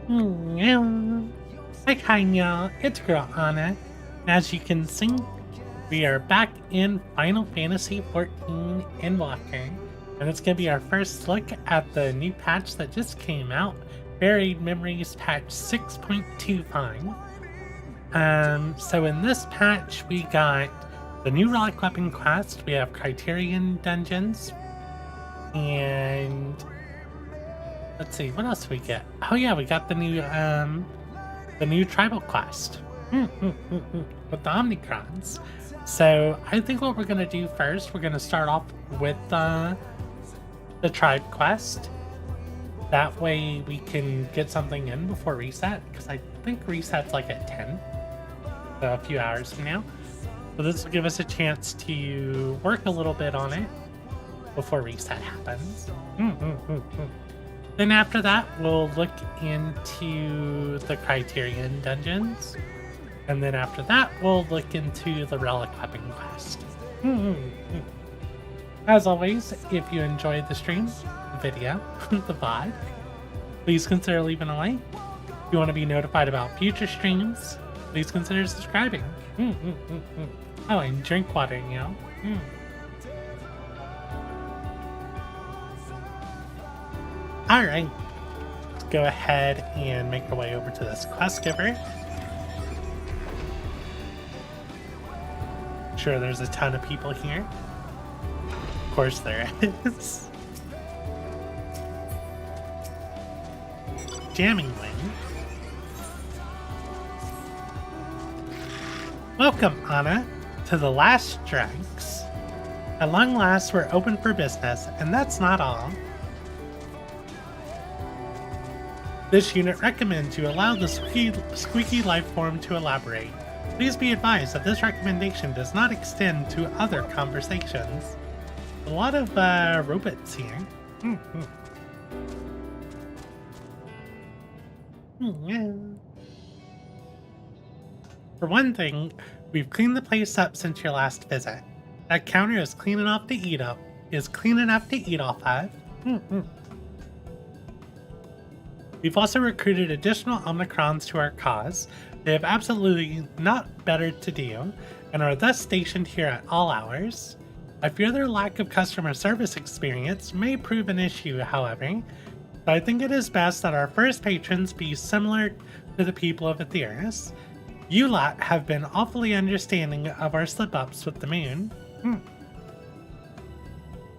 Hi, y'all. It's girl Anna. As you can see, we are back in Final Fantasy XIV Endwalker, and it's going to be our first look at the new patch that just came out, Buried Memories patch 6.25. So in this patch, we got the new relic weapon quest, we have Criterion dungeons, and let's see, what else we get? Oh yeah, we got the new tribal quest with the Omnicrons. So I think what we're gonna do first, we're gonna start off with the tribe quest. That way we can get something in before reset, because I think reset's like at 10, so a few hours from now. So this will give us a chance to work a little bit on it before reset happens. Then after that, we'll look into the Criterion dungeons. And then after that, we'll look into the relic weapon quest. As always, if you enjoyed the stream, the video, the VOD, please consider leaving a like. If you want to be notified about future streams, please consider subscribing. Oh, and drink water, you know. Alright, let's go ahead and make our way over to this quest giver. Sure, there's a ton of people here. Of course there is. Jamming Wing. Welcome, Anna, to the last strikes. At long last, we're open for business, and that's not all. This unit recommends you allow the squeaky life form to elaborate. Please be advised that this recommendation does not extend to other conversations. A lot of robots here. For one thing, we've cleaned the place up since your last visit. That counter is clean enough to eat up. Off of. We've also recruited additional Omnicrons to our cause. They have absolutely not better to do, and are thus stationed here at all hours. I fear their lack of customer service experience may prove an issue, however, but I think it is best that our first patrons be similar to the people of Aetheris. You lot have been awfully understanding of our slip-ups with the moon.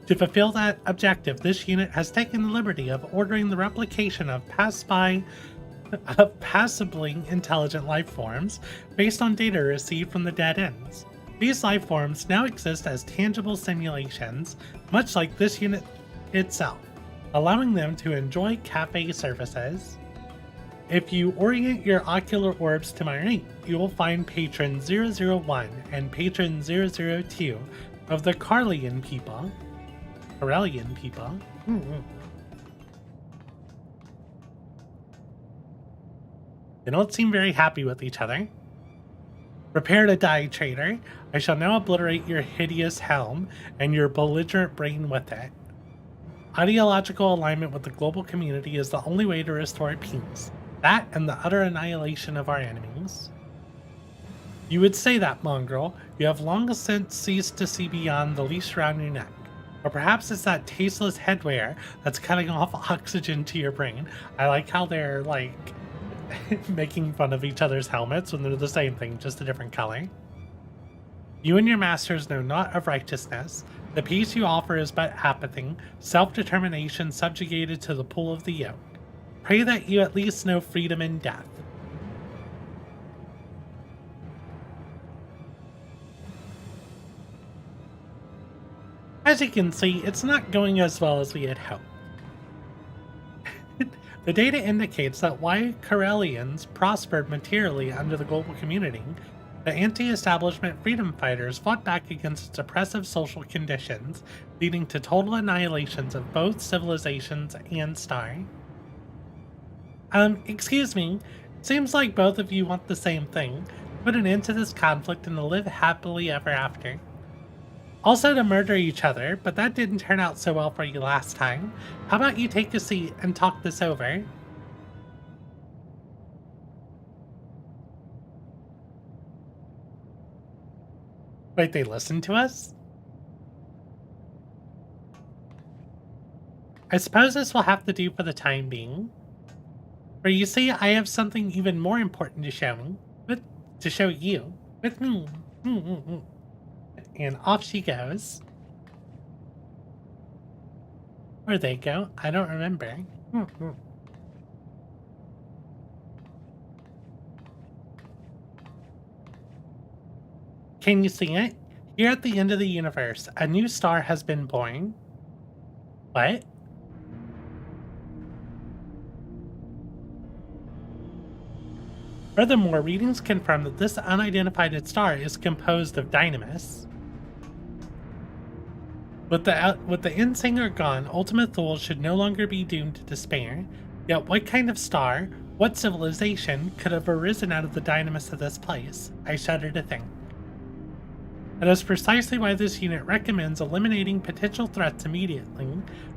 To fulfill that objective, this unit has taken the liberty of ordering the replication of passably intelligent life forms based on data received from the dead ends. These life forms now exist as tangible simulations, much like this unit itself, allowing them to enjoy cafe services. If you orient your ocular orbs to my right, you will find Patron 001 and Patron 002 of the Carlian people. Corellian people. They don't seem very happy with each other. Prepare to die, traitor. I shall now obliterate your hideous helm and your belligerent brain with it. Ideological alignment with the global community is the only way to restore peace. That and the utter annihilation of our enemies. You would say that, mongrel. You have long since ceased to see beyond the leash around your neck. Or perhaps it's that tasteless headwear that's cutting off oxygen to your brain. I like how they're, like, making fun of each other's helmets when they're the same thing, just a different color. You and your masters know naught of righteousness. The peace you offer is but apathy, self-determination subjugated to the pull of the yoke. Pray that you at least know freedom and death. As you can see, it's not going as well as we had hoped. The data indicates that while Corellians prospered materially under the global community, the anti-establishment freedom fighters fought back against its oppressive social conditions, leading to total annihilations of both civilizations and Star. Excuse me, seems like both of you want the same thing, put an end to this conflict and to live happily ever after. Also to murder each other, but that didn't turn out so well for you last time. How about you take a seat and talk this over? Wait, they listened to us? I suppose this will have to do for the time being. For you see, I have something even more important to show me. To show you. With me. And off she goes. Where'd they go? I don't remember. Can you see it? Here at the end of the universe, a new star has been born. What? Furthermore, readings confirm that this unidentified star is composed of dynamis. With the Endsinger gone, Ultima Thule should no longer be doomed to despair. Yet what kind of star, what civilization, could have arisen out of the dynamis of this place? I shudder to think. That is precisely why this unit recommends eliminating potential threats immediately.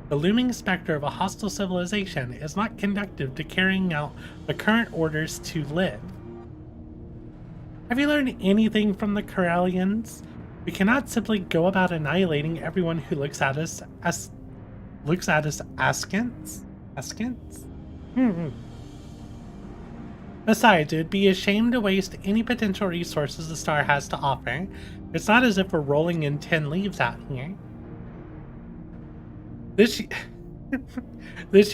The looming specter of a hostile civilization is not conducive to carrying out the current orders to live. Have you learned anything from the Corellians? We cannot simply go about annihilating everyone who looks at us askance? Askance? Besides, it would be a shame to waste any potential resources the star has to offer. It's not as if we're rolling in 10 leaves out here. This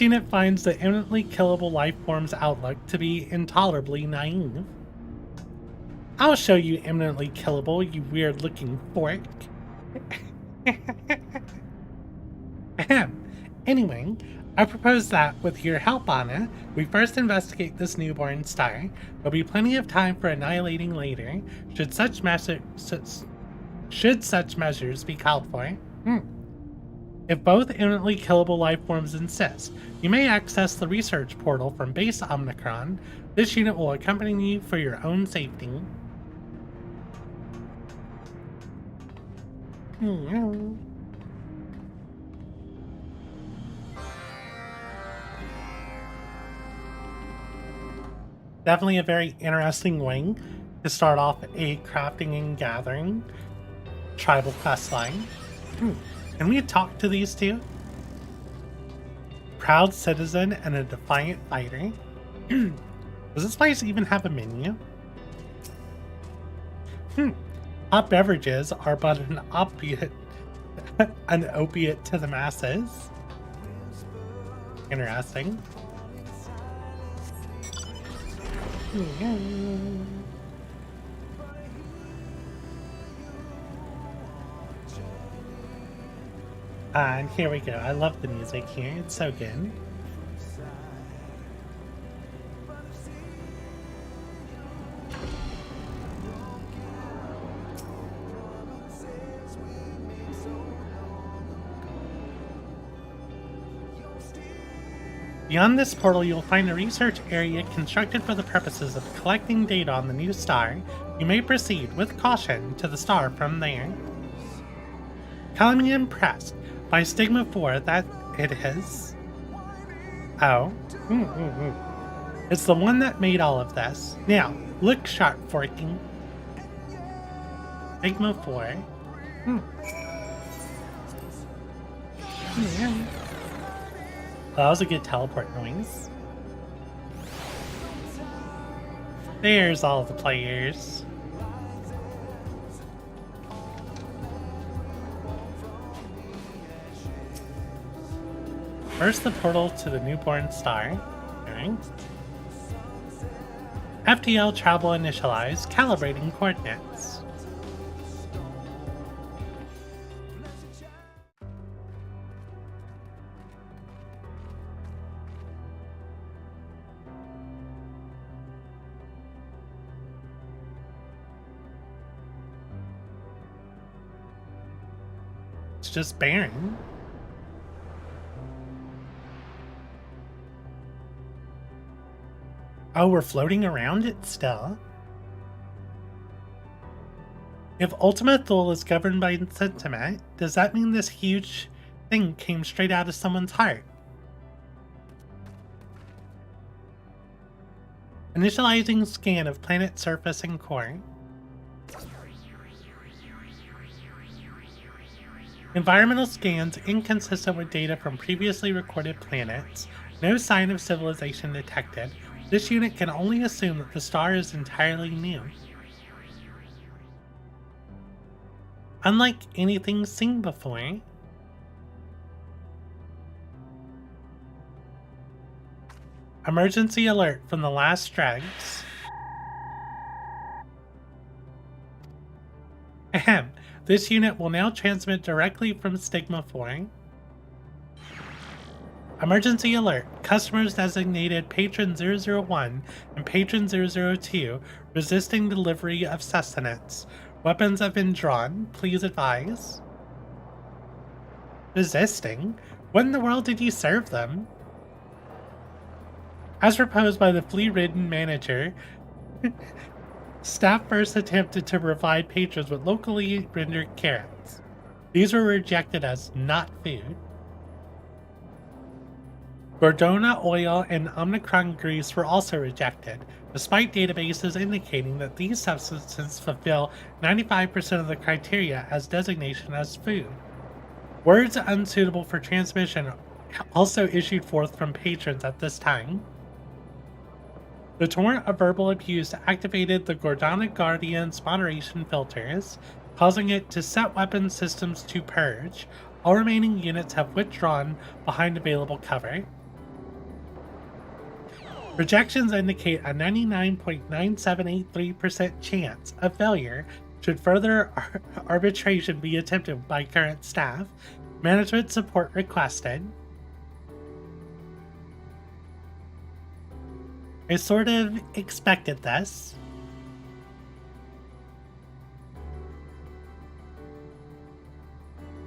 unit finds the eminently killable life form's outlook to be intolerably naive. I'll show you eminently killable, you weird-looking fork. Anyway, I propose that, with your help on it, we first investigate this newborn star. There'll be plenty of time for annihilating later, should such measures be called for. If both eminently killable life forms insist, you may access the research portal from base Omnicron. This unit will accompany you for your own safety. Definitely a very interesting wing to start off a crafting and gathering tribal quest line. Can we talk to these two? Proud citizen and a defiant fighter. Does this place even have a menu? Hot beverages are but an opiate to the masses. Interesting. And here we go. I love the music here. It's so good. Beyond this portal, you'll find a research area constructed for the purposes of collecting data on the new star. You may proceed with caution to the star from there. Call me impressed by Stigma 4 that it is. Oh. It's the one that made all of this. Now, look sharp, Forky. Stigma 4. That was a good teleport noise. There's all the players. First, the portal to the newborn star. Okay. FTL travel initialized, calibrating coordinates. It's just barren. Oh, we're floating around it still. If Ultima Thule is governed by sentiment, does that mean this huge thing came straight out of someone's heart? Initializing scan of planet surface and core. Environmental scans inconsistent with data from previously recorded planets. No sign of civilization detected. This unit can only assume that the star is entirely new. Unlike anything seen before. Emergency alert from the last dregs. Ahem. This unit will now transmit directly from Stigma 4. Emergency alert. Customers designated Patron 001 and Patron 002 resisting delivery of sustenance. Weapons have been drawn. Please advise. Resisting? What in the world did you serve them? As proposed by the flea-ridden manager, staff first attempted to provide patrons with locally rendered carrots. These were rejected as not food. Gordona oil and Omicron grease were also rejected, despite databases indicating that these substances fulfill 95% of the criteria as designation as food. Words unsuitable for transmission also issued forth from patrons at this time. The torrent of verbal abuse activated the Gordana Guardian's moderation filters, causing it to set weapon systems to purge. All remaining units have withdrawn behind available cover. Projections indicate a 99.9783% chance of failure should further arbitration be attempted by current staff. Management support requested. I sort of expected this.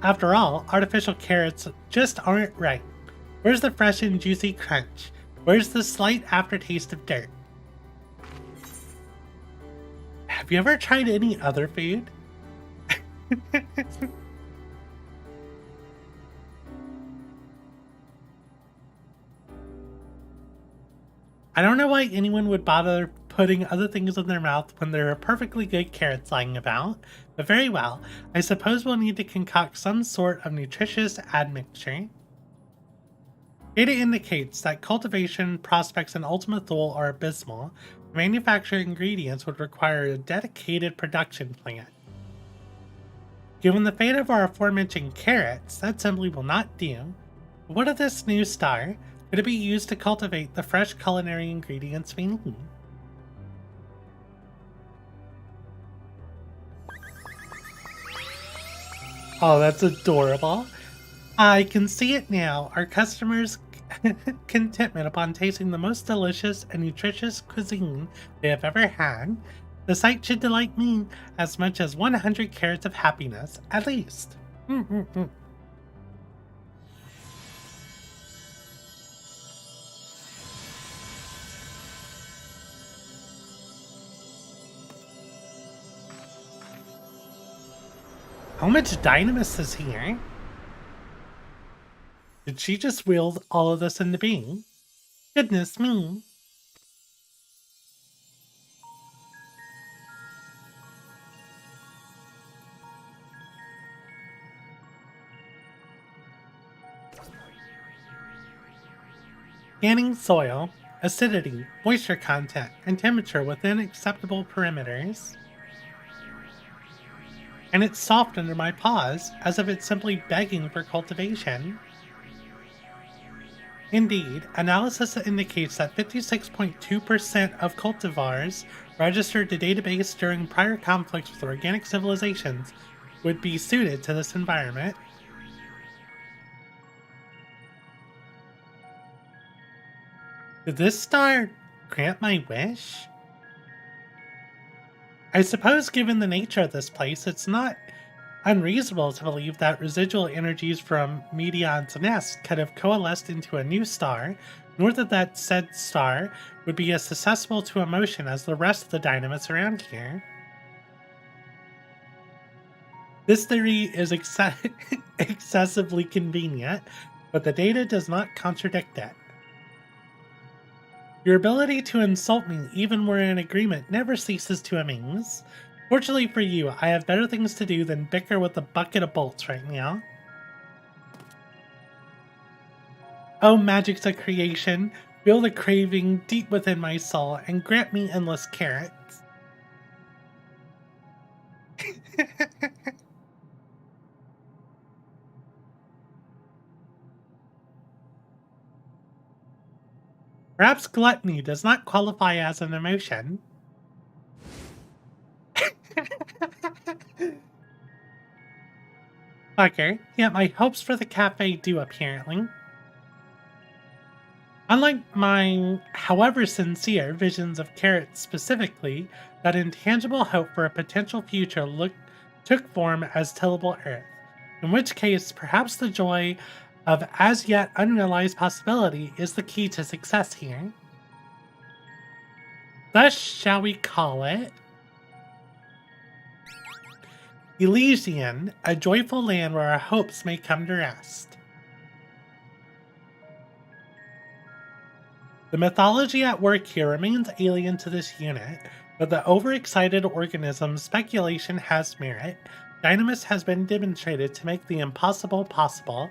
After all, artificial carrots just aren't right. Where's the fresh and juicy crunch? Where's the slight aftertaste of dirt? Have you ever tried any other food? I don't know why anyone would bother putting other things in their mouth when there are perfectly good carrots lying about, but very well. I suppose we'll need to concoct some sort of nutritious admixture. Data indicates that cultivation prospects in Ultima Thule are abysmal. To manufacture ingredients would require a dedicated production plant. Given the fate of our aforementioned carrots, that simply will not do. But what of this new star? Could it be used to cultivate the fresh culinary ingredients we need? Oh, that's adorable. I can see it now. Our customers' contentment upon tasting the most delicious and nutritious cuisine they have ever had. The sight should delight me as much as 100 carats of happiness, at least. How much dynamis is here? Did she just will all of this into being? Goodness me. Scanning soil, acidity, moisture content, and temperature within acceptable parameters. And it's soft under my paws, as if it's simply begging for cultivation. Indeed, analysis indicates that 56.2% of cultivars registered to database during prior conflicts with organic civilizations would be suited to this environment. Did this star grant my wish? I suppose given the nature of this place, it's not unreasonable to believe that residual energies from Medion's nest could have coalesced into a new star, nor that said star would be as susceptible to emotion as the rest of the dynamics around here. This theory is excessively convenient, but the data does not contradict it. Your ability to insult me even when we're in agreement never ceases to amaze. Fortunately for you, I have better things to do than bicker with a bucket of bolts right now. Oh, magics of creation, feel the craving deep within my soul and grant me endless carrots. Perhaps gluttony does not qualify as an emotion. Okay, yet my hopes for the cafe do apparently. Unlike my, however sincere, visions of carrots specifically, that intangible hope for a potential future took form as tillable earth, in which case perhaps the joy of as yet unrealized possibility is the key to success here. Thus shall we call it Elysian, a joyful land where our hopes may come to rest. The mythology at work here remains alien to this unit, but the overexcited organism's speculation has merit. Dynamis has been demonstrated to make the impossible possible.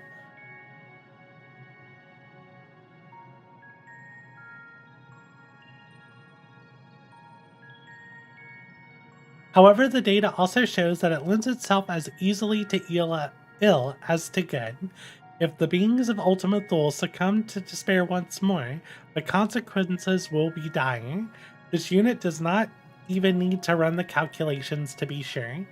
However, the data also shows that it lends itself as easily to ill as to good. If the beings of Ultimate Thule succumb to despair once more, the consequences will be dire. This unit does not even need to run the calculations to be sure.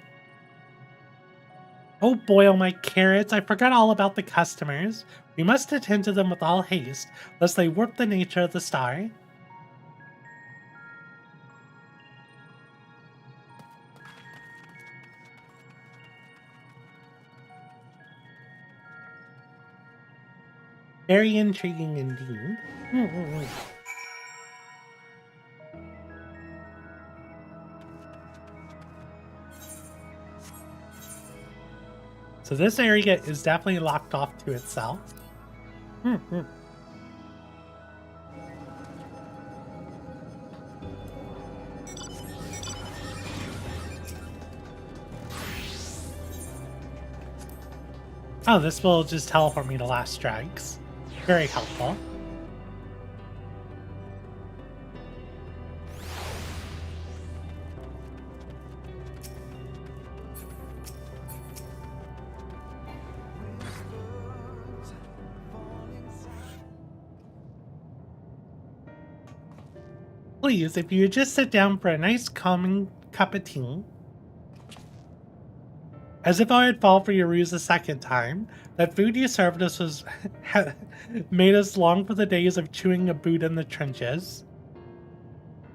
Oh boy, oh my carrots, I forgot all about the customers. We must attend to them with all haste, lest they warp the nature of the star. Very intriguing indeed. So this area is definitely locked off to itself. Oh, this will just teleport me to Last Strikes. Very helpful. Please, if you would just sit down for a nice calming cup of tea. As if I would fall for your ruse a second time, that food you served us was made us long for the days of chewing a boot in the trenches.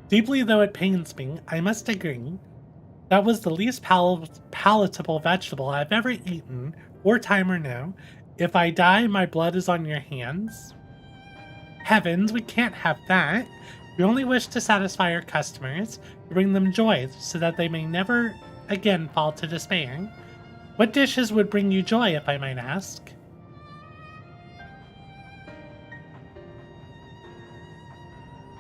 Deeply though it pains me, I must agree, that was the least palatable vegetable I've ever eaten, wartime or no. If I die, my blood is on your hands. Heavens, we can't have that. We only wish to satisfy our customers, to bring them joy so that they may never again fall to despair. What dishes would bring you joy, if I might ask?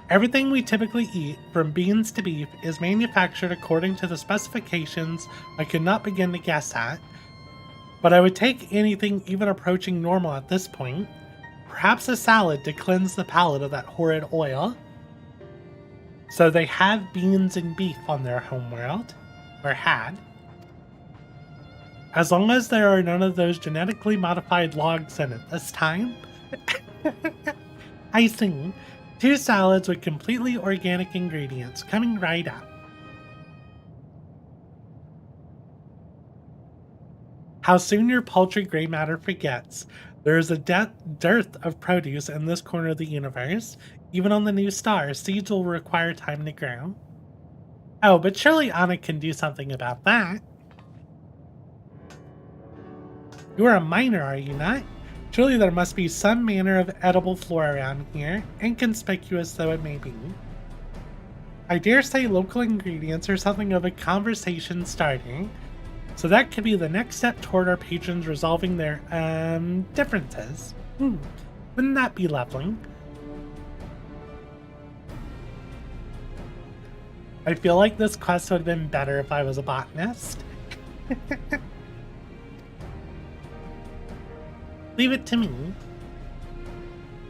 Everything we typically eat, from beans to beef, is manufactured according to the specifications I could not begin to guess at. But I would take anything even approaching normal at this point. Perhaps a salad to cleanse the palate of that horrid oil. So they have beans and beef on their homeworld, or had. As long as there are none of those genetically modified logs in it this time. I see. 2 salads with completely organic ingredients coming right up. How soon your paltry gray matter forgets. There is a dearth of produce in this corner of the universe. Even on the new star, seeds will require time to grow. Oh, but surely Anna can do something about that. You are a miner, are you not? Surely there must be some manner of edible flora around here, inconspicuous though it may be. I dare say local ingredients are something of a conversation starter, so that could be the next step toward our patrons resolving their, differences. Wouldn't that be lovely? I feel like this quest would have been better if I was a botanist. Leave it to me.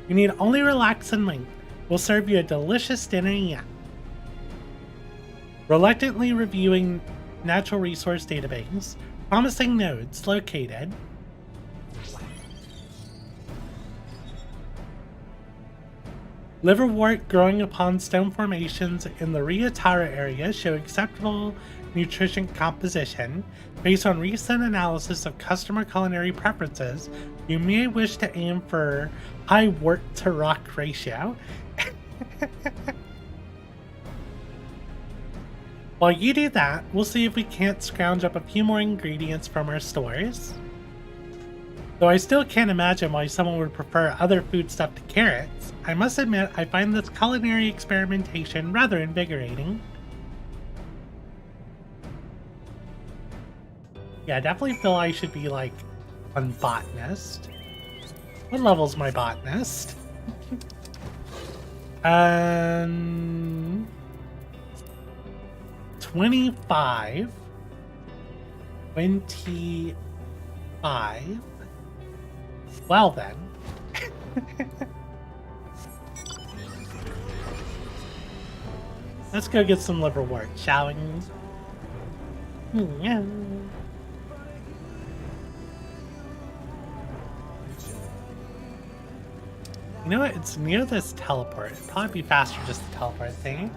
You need only relax and wait. We'll serve you a delicious dinner yet. Reluctantly reviewing natural resource database. Promising nodes located. Liverwort growing upon stone formations in the Ryotara area show acceptable nutrition composition. Based on recent analysis of customer culinary preferences, you may wish to aim for high wort to rock ratio. While you do that, we'll see if we can't scrounge up a few more ingredients from our stores. Though I still can't imagine why someone would prefer other food stuff to carrots, I must admit I find this culinary experimentation rather invigorating. Yeah, I definitely feel I should be like on botanist. What level's my botanist? 25. 25. Well then. Let's go get some liverwort, shall we? Yeah. You know what? It's near this teleport. It'd probably be faster just to teleport thing.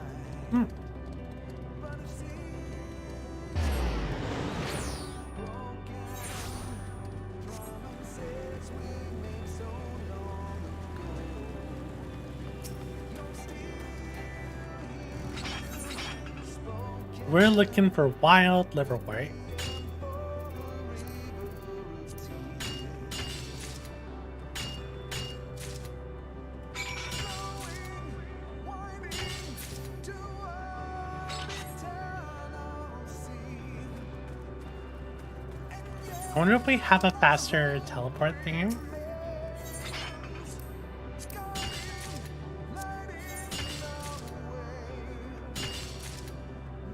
We're looking for wild liverwort. I wonder if we have a faster teleport thing.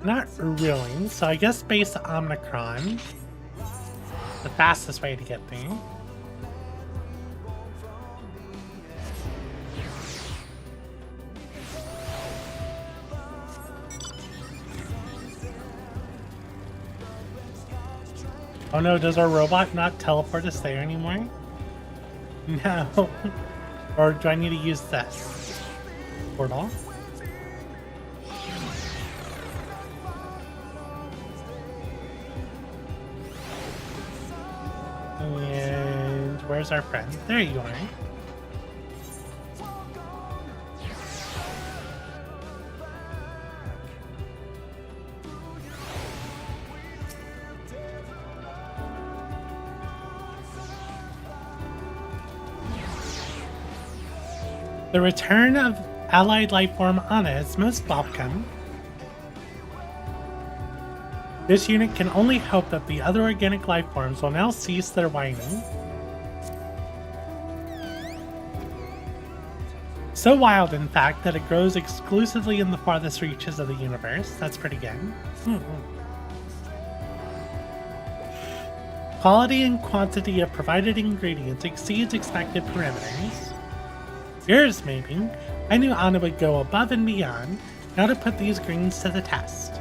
Not really, so I guess base Omnicron, the fastest way to get there. Oh no, does our robot not teleport us there anymore? No. Or do I need to use this portal? And where's our friend? There you are. The return of allied lifeform Anna is most welcome. This unit can only hope that the other organic lifeforms will now cease their whining. So wild, in fact, that it grows exclusively in the farthest reaches of the universe. That's pretty good. Quality and quantity of provided ingredients exceeds expected parameters. Yours, maybe. I knew Anna would go above and beyond, now to put these greens to the test.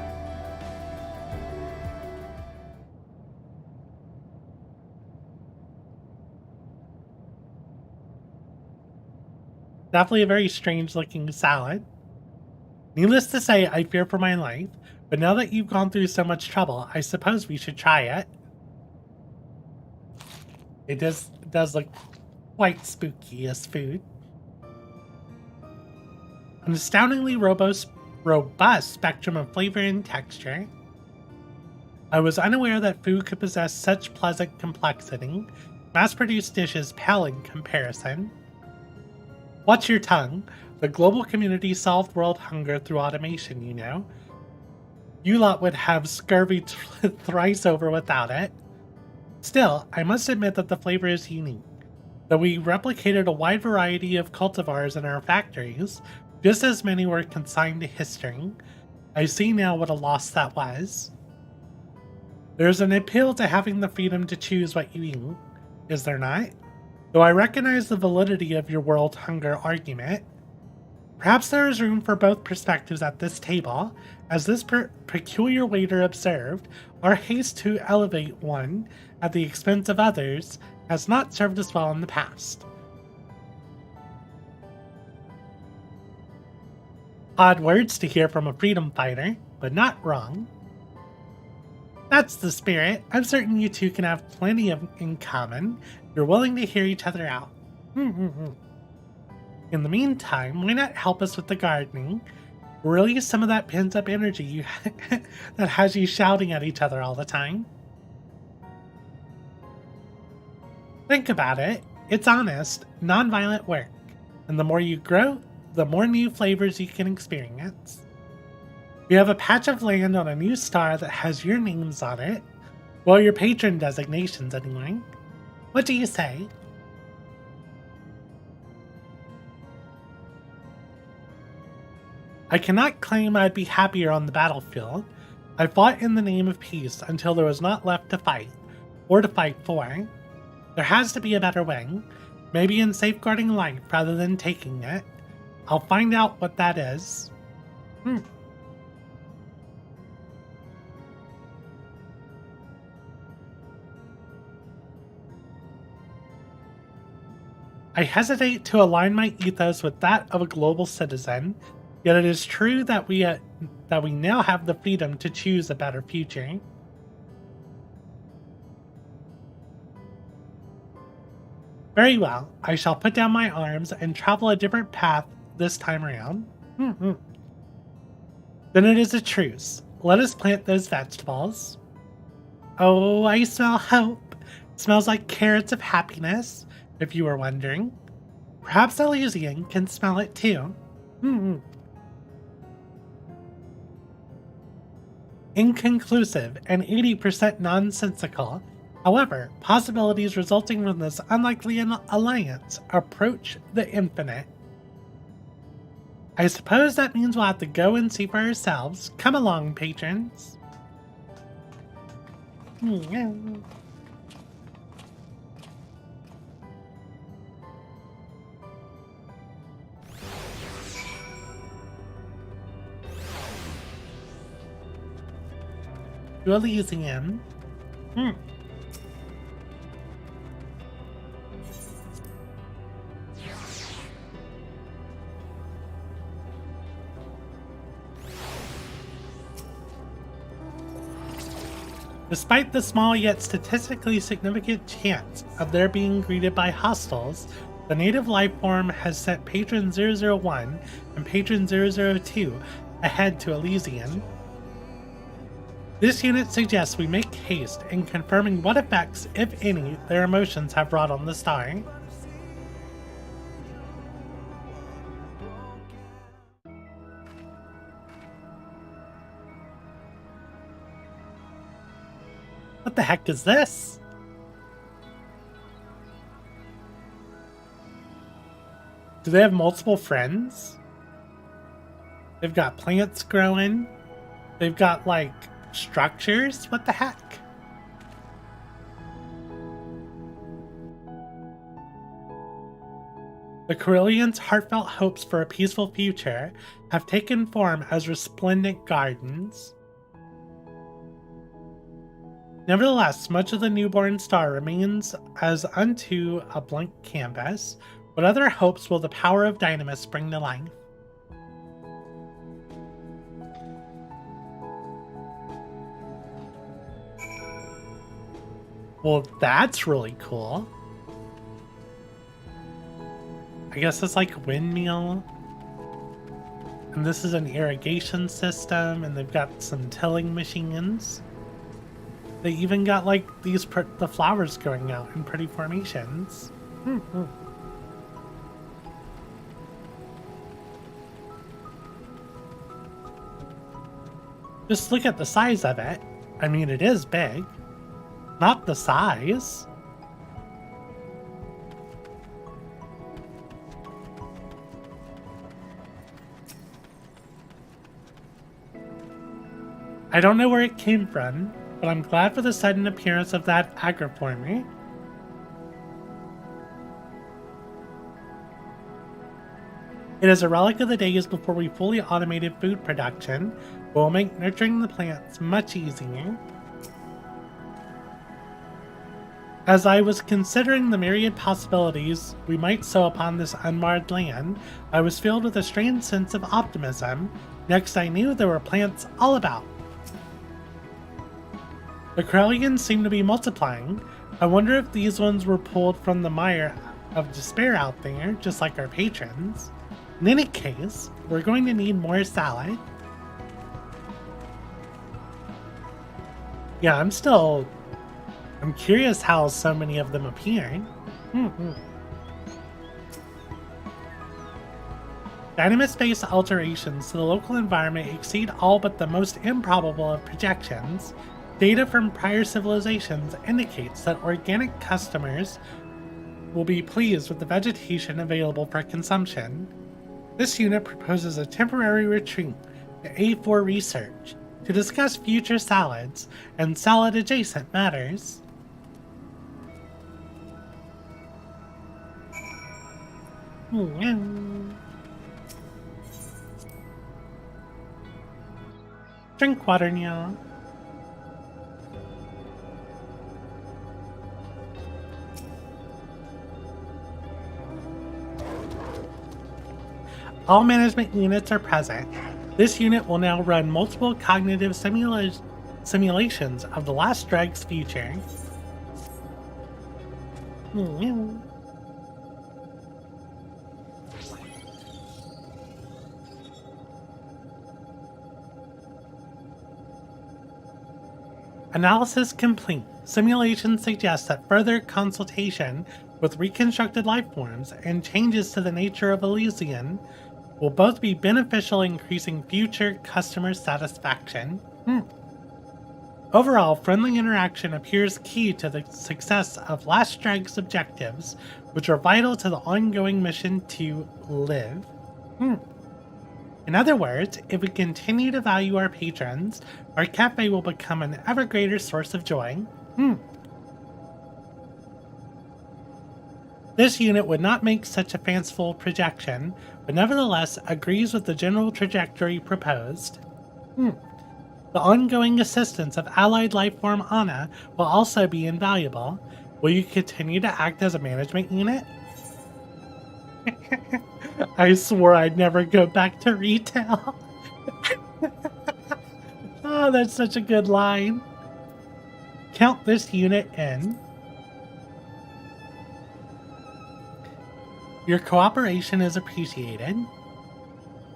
Definitely a very strange looking salad. Needless to say, I fear for my life, but now that you've gone through so much trouble, I suppose we should try it. It does look quite spooky as food. An astoundingly robust spectrum of flavor and texture. I was unaware that food could possess such pleasant complexity. Mass-produced dishes pale in comparison. Watch your tongue. The global community solved world hunger through automation, you know. You lot would have scurvy thrice over without it. Still, I must admit that the flavor is unique. Though we replicated a wide variety of cultivars in our factories, just as many were consigned to history. I see now what a loss that was. There's an appeal to having the freedom to choose what you eat, is there not? Though I recognize the validity of your world hunger argument, perhaps there is room for both perspectives at this table. As this peculiar waiter observed, our haste to elevate one at the expense of others has not served us well in the past. Odd words to hear from a freedom fighter, but not wrong. That's the spirit. I'm certain you two can have plenty in common. You're willing to hear each other out. In the meantime, why not help us with the gardening? Release some of that pent-up energy that has you shouting at each other all the time. Think about it. It's honest, non-violent work. And the more you grow, the more new flavors you can experience. We have a patch of land on a new star that has your names on it. Well, your patron designations anyway. What do you say? I cannot claim I'd be happier on the battlefield. I fought in the name of peace until there was not left to fight, or to fight for. There has to be a better way, maybe in safeguarding life rather than taking it. I'll find out what that is. I hesitate to align my ethos with that of a global citizen, yet it is true that we now have the freedom to choose a better future. Very well, I shall put down my arms and travel a different path this time around. Then it is a truce. Let us plant those vegetables. Oh, I smell hope. It smells like carrots of happiness, if you were wondering. Perhaps Elysian can smell it too. Inconclusive and 80% nonsensical. However, possibilities resulting from this unlikely alliance approach the infinite. I suppose that means we'll have to go and see for ourselves. Come along, patrons. To Elysium. Despite the small yet statistically significant chance of their being greeted by hostiles, the native life form has sent Patron 001 and Patron 002 ahead to Elysian. This unit suggests we make haste in confirming what effects, if any, their emotions have wrought on the star. What the heck is this? Do they have multiple friends? They've got plants growing. They've got, like, structures? What the heck? The Corellians' heartfelt hopes for a peaceful future have taken form as resplendent gardens. Nevertheless, much of the newborn star remains as unto a blank canvas. What other hopes will the power of Dynamis bring to life? Well, that's really cool. I guess it's like windmill. And this is an irrigation system, and they've got some tilling machines. They even got like the flowers growing out in pretty formations. Just look at the size of it. I mean, it is big. Not the size. I don't know where it came from, but I'm glad for the sudden appearance of that agroformer. It is a relic of the days before we fully automated food production, but will make nurturing the plants much easier. As I was considering the myriad possibilities we might sow upon this unmarred land, I was filled with a strange sense of optimism. Next I knew there were plants all about. The Corellians seem to be multiplying. I wonder if these ones were pulled from the mire of despair out there, just like our patrons. In any case, we're going to need more salad. Yeah, I'm curious how so many of them appear. Dynamo-based alterations to the local environment exceed all but the most improbable of projections. Data from prior civilizations indicates that organic customers will be pleased with the vegetation available for consumption. This unit proposes a temporary retreat to A4 research to discuss future salads and salad-adjacent matters. Drink water, nyall. All management units are present. This unit will now run multiple cognitive simulations of the last Dreg's future. Analysis complete. Simulation suggests that further consultation with reconstructed life forms and changes to the nature of Elysian will both be beneficial, increasing future customer satisfaction. Overall, friendly interaction appears key to the success of Last Dreg's objectives, which are vital to the ongoing mission to live. In other words, if we continue to value our patrons, our cafe will become an ever greater source of joy. This unit would not make such a fanciful projection, but nevertheless agrees with the general trajectory proposed. The ongoing assistance of allied lifeform Anna will also be invaluable. Will you continue to act as a management unit? I swore I'd never go back to retail. Oh, that's such a good line. Count this unit in. Your cooperation is appreciated.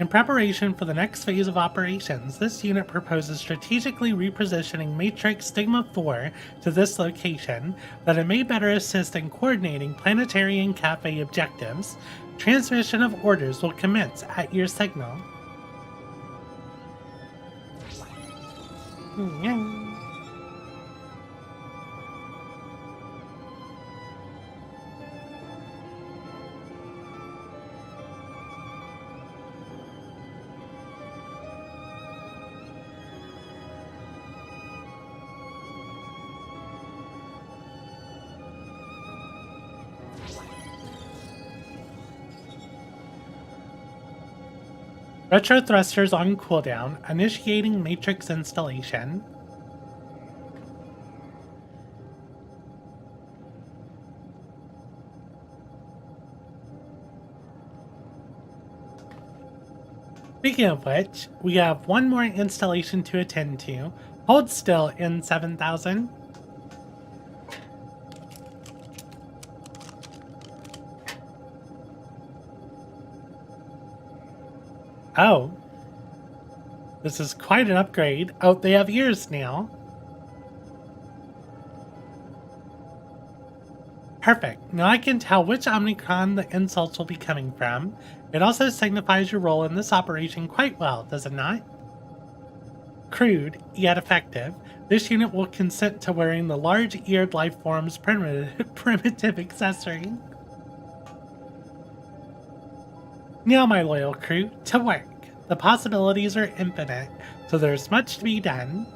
In preparation for the next phase of operations, this unit proposes strategically repositioning Matrix Stigma 4 to this location, that it may better assist in coordinating planetary and cafe objectives. Transmission of orders will commence at your signal. Retro thrusters on cooldown, initiating matrix installation. Speaking of which, we have one more installation to attend to. Hold still in 7000. Oh. This is quite an upgrade. Oh, they have ears now. Perfect. Now I can tell which Omnicron the insults will be coming from. It also signifies your role in this operation quite well, does it not? Crude, yet effective, this unit will consent to wearing the large-eared lifeform's primitive accessory. Now, my loyal crew, to work. The possibilities are infinite, so there's much to be done.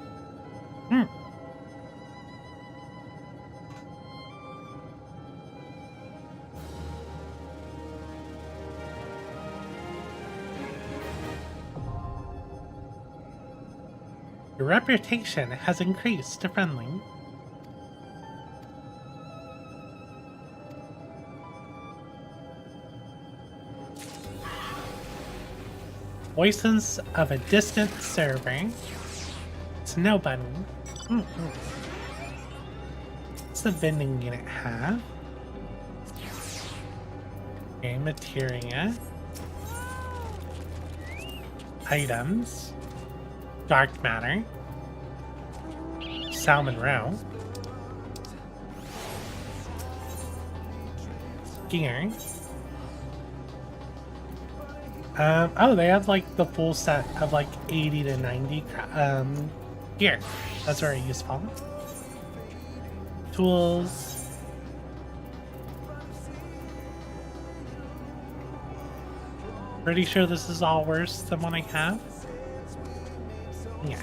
Your reputation has increased to friendly. Voices of a distant server. Snow Bunny. What's the vending unit have? Okay, materia. Items. Dark matter. Salmon roe. Gear. Oh, they have like the full set of like 80 to 90 gear. That's very useful. Tools. Pretty sure this is all worse than what I have. Yeah.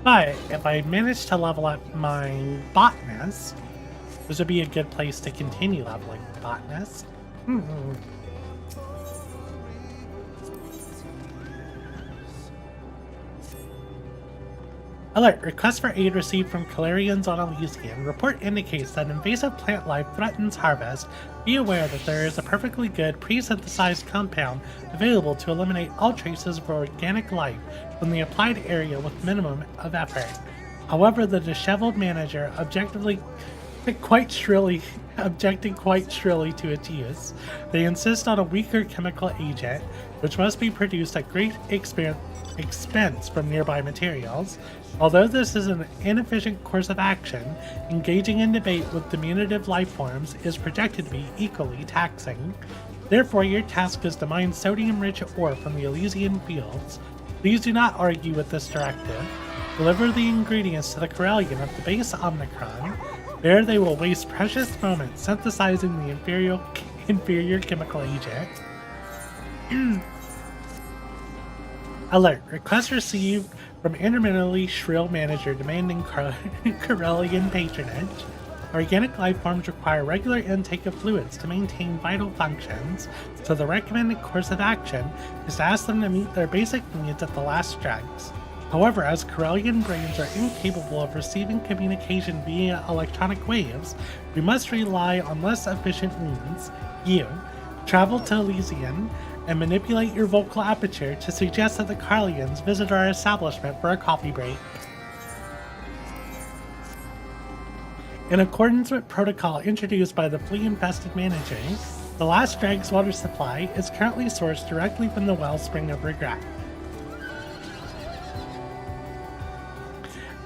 But if I manage to level up my botanist, this would be a good place to continue leveling the botanist. Alert! Request for aid received from Calarians on Elysian. Report indicates that invasive plant life threatens harvest. Be aware that there is a perfectly good pre-synthesized compound available to eliminate all traces of organic life from the applied area with minimum of effort. However, the disheveled manager objected quite shrilly to its use. They insist on a weaker chemical agent, which must be produced at great expense from nearby materials. Although this is an inefficient course of action, engaging in debate with diminutive life forms is projected to be equally taxing. Therefore, your task is to mine sodium-rich ore from the Elysian fields. Please do not argue with this directive. Deliver the ingredients to the Corellian at the base Omicron. There they will waste precious moments synthesizing the inferior chemical agent. Alert! Request received from intermittently shrill manager demanding Corellian patronage. Organic life forms require regular intake of fluids to maintain vital functions, so the recommended course of action is to ask them to meet their basic needs at the last dregs. However, as Corellian brains are incapable of receiving communication via electronic waves, we must rely on less efficient means. You travel to Elysian and manipulate your vocal aperture to suggest that the Corellians visit our establishment for a coffee break. In accordance with protocol introduced by the flea-infested manager, the last drag's water supply is currently sourced directly from the wellspring of regret.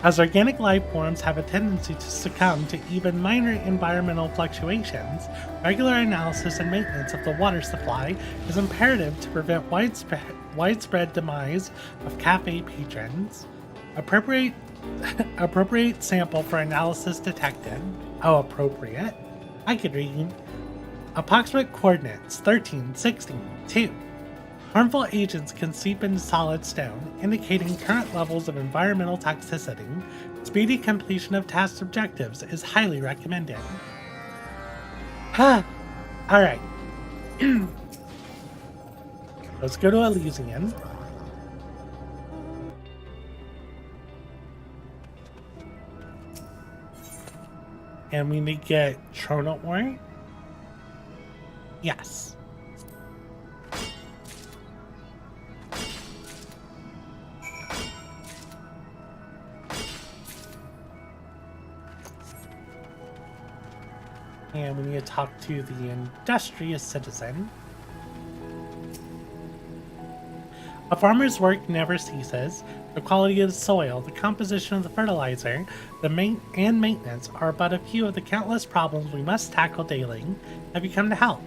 As organic life forms have a tendency to succumb to even minor environmental fluctuations, regular analysis and maintenance of the water supply is imperative to prevent widespread demise of cafe patrons. Appropriate sample for analysis detected. Oh, appropriate. I could read. Approximate coordinates 13, 16, 2. Harmful agents can seep into solid stone, indicating current levels of environmental toxicity. Speedy completion of task objectives is highly recommended. Alright. Let's go to Elysian. And we need to get Trono ore. Yes. And we need to talk to the industrious citizen. A farmer's work never ceases. The quality of the soil, the composition of the fertilizer, and maintenance are but a few of the countless problems we must tackle daily. Have you come to help?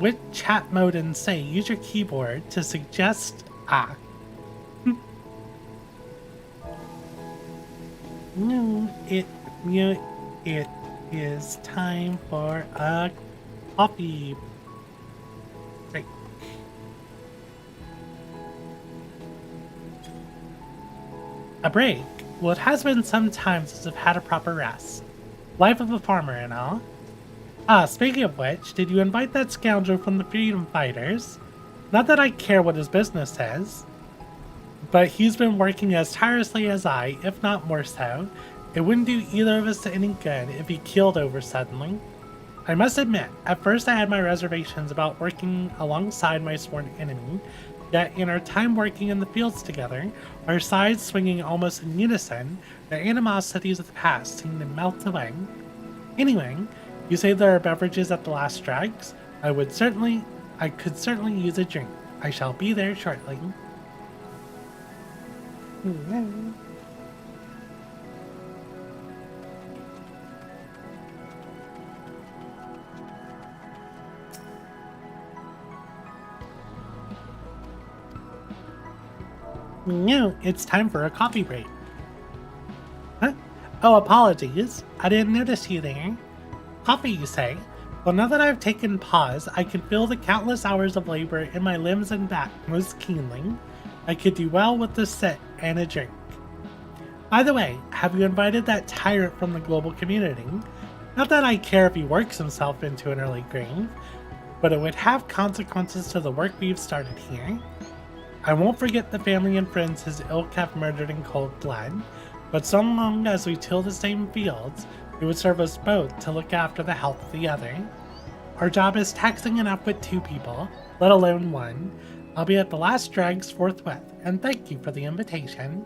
With chat mode and say, use your keyboard to suggest... No, it is time for a coffee break. A break? Well, it has been some time since I've had a proper rest. Life of a farmer and all. Speaking of which, did you invite that scoundrel from the freedom fighters? Not that I care what his business is. but he's been working as tirelessly as I, if not more so. It wouldn't do either of us any good if he keeled over suddenly. I must admit, at first I had my reservations about working alongside my sworn enemy, yet in our time working in the fields together, our sides swinging almost in unison, the animosities of the past seemed to melt away. Anyway, you say there are beverages at the last dregs? I could certainly use a drink. I shall be there shortly. No, it's time for a coffee break. Huh? Oh, apologies. I didn't notice you there. Coffee, you say? Well, now that I've taken pause, I can feel the countless hours of labor in my limbs and back most keenly. I could do well with a sit and a drink. By the way, have you invited that tyrant from the global community? Not that I care if he works himself into an early grave, but it would have consequences to the work we've started here. I won't forget the family and friends his ilk have murdered in cold blood, but so long as we till the same fields, it would serve us both to look after the health of the other. Our job is taxing enough with 2 people, let alone 1. I'll be at the last dregs forthwith, and thank you for the invitation.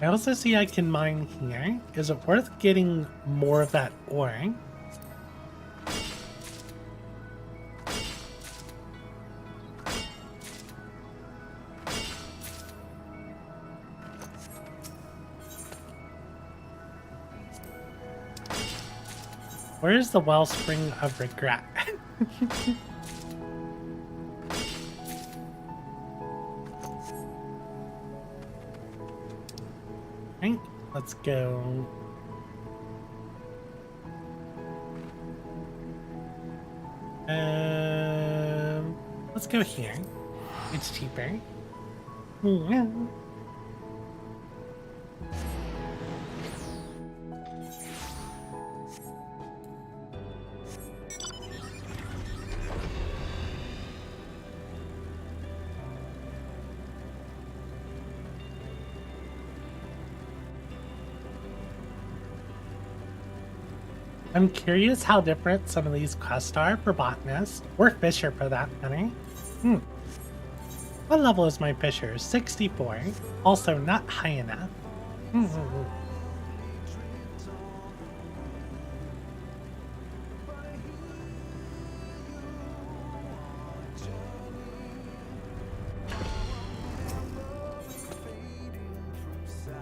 I also see I can mine here. Is it worth getting more of that ore? Where's the wellspring of regret? Right, let's go. Let's go here. It's cheaper. I'm curious how different some of these quests are for botanists, or fisher for that matter. What level is my fisher? 64. Also not high enough.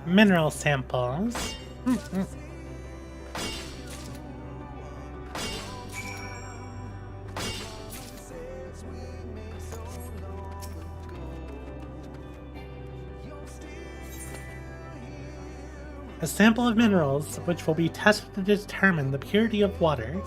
Mineral samples. A sample of minerals, which will be tested to determine the purity of water.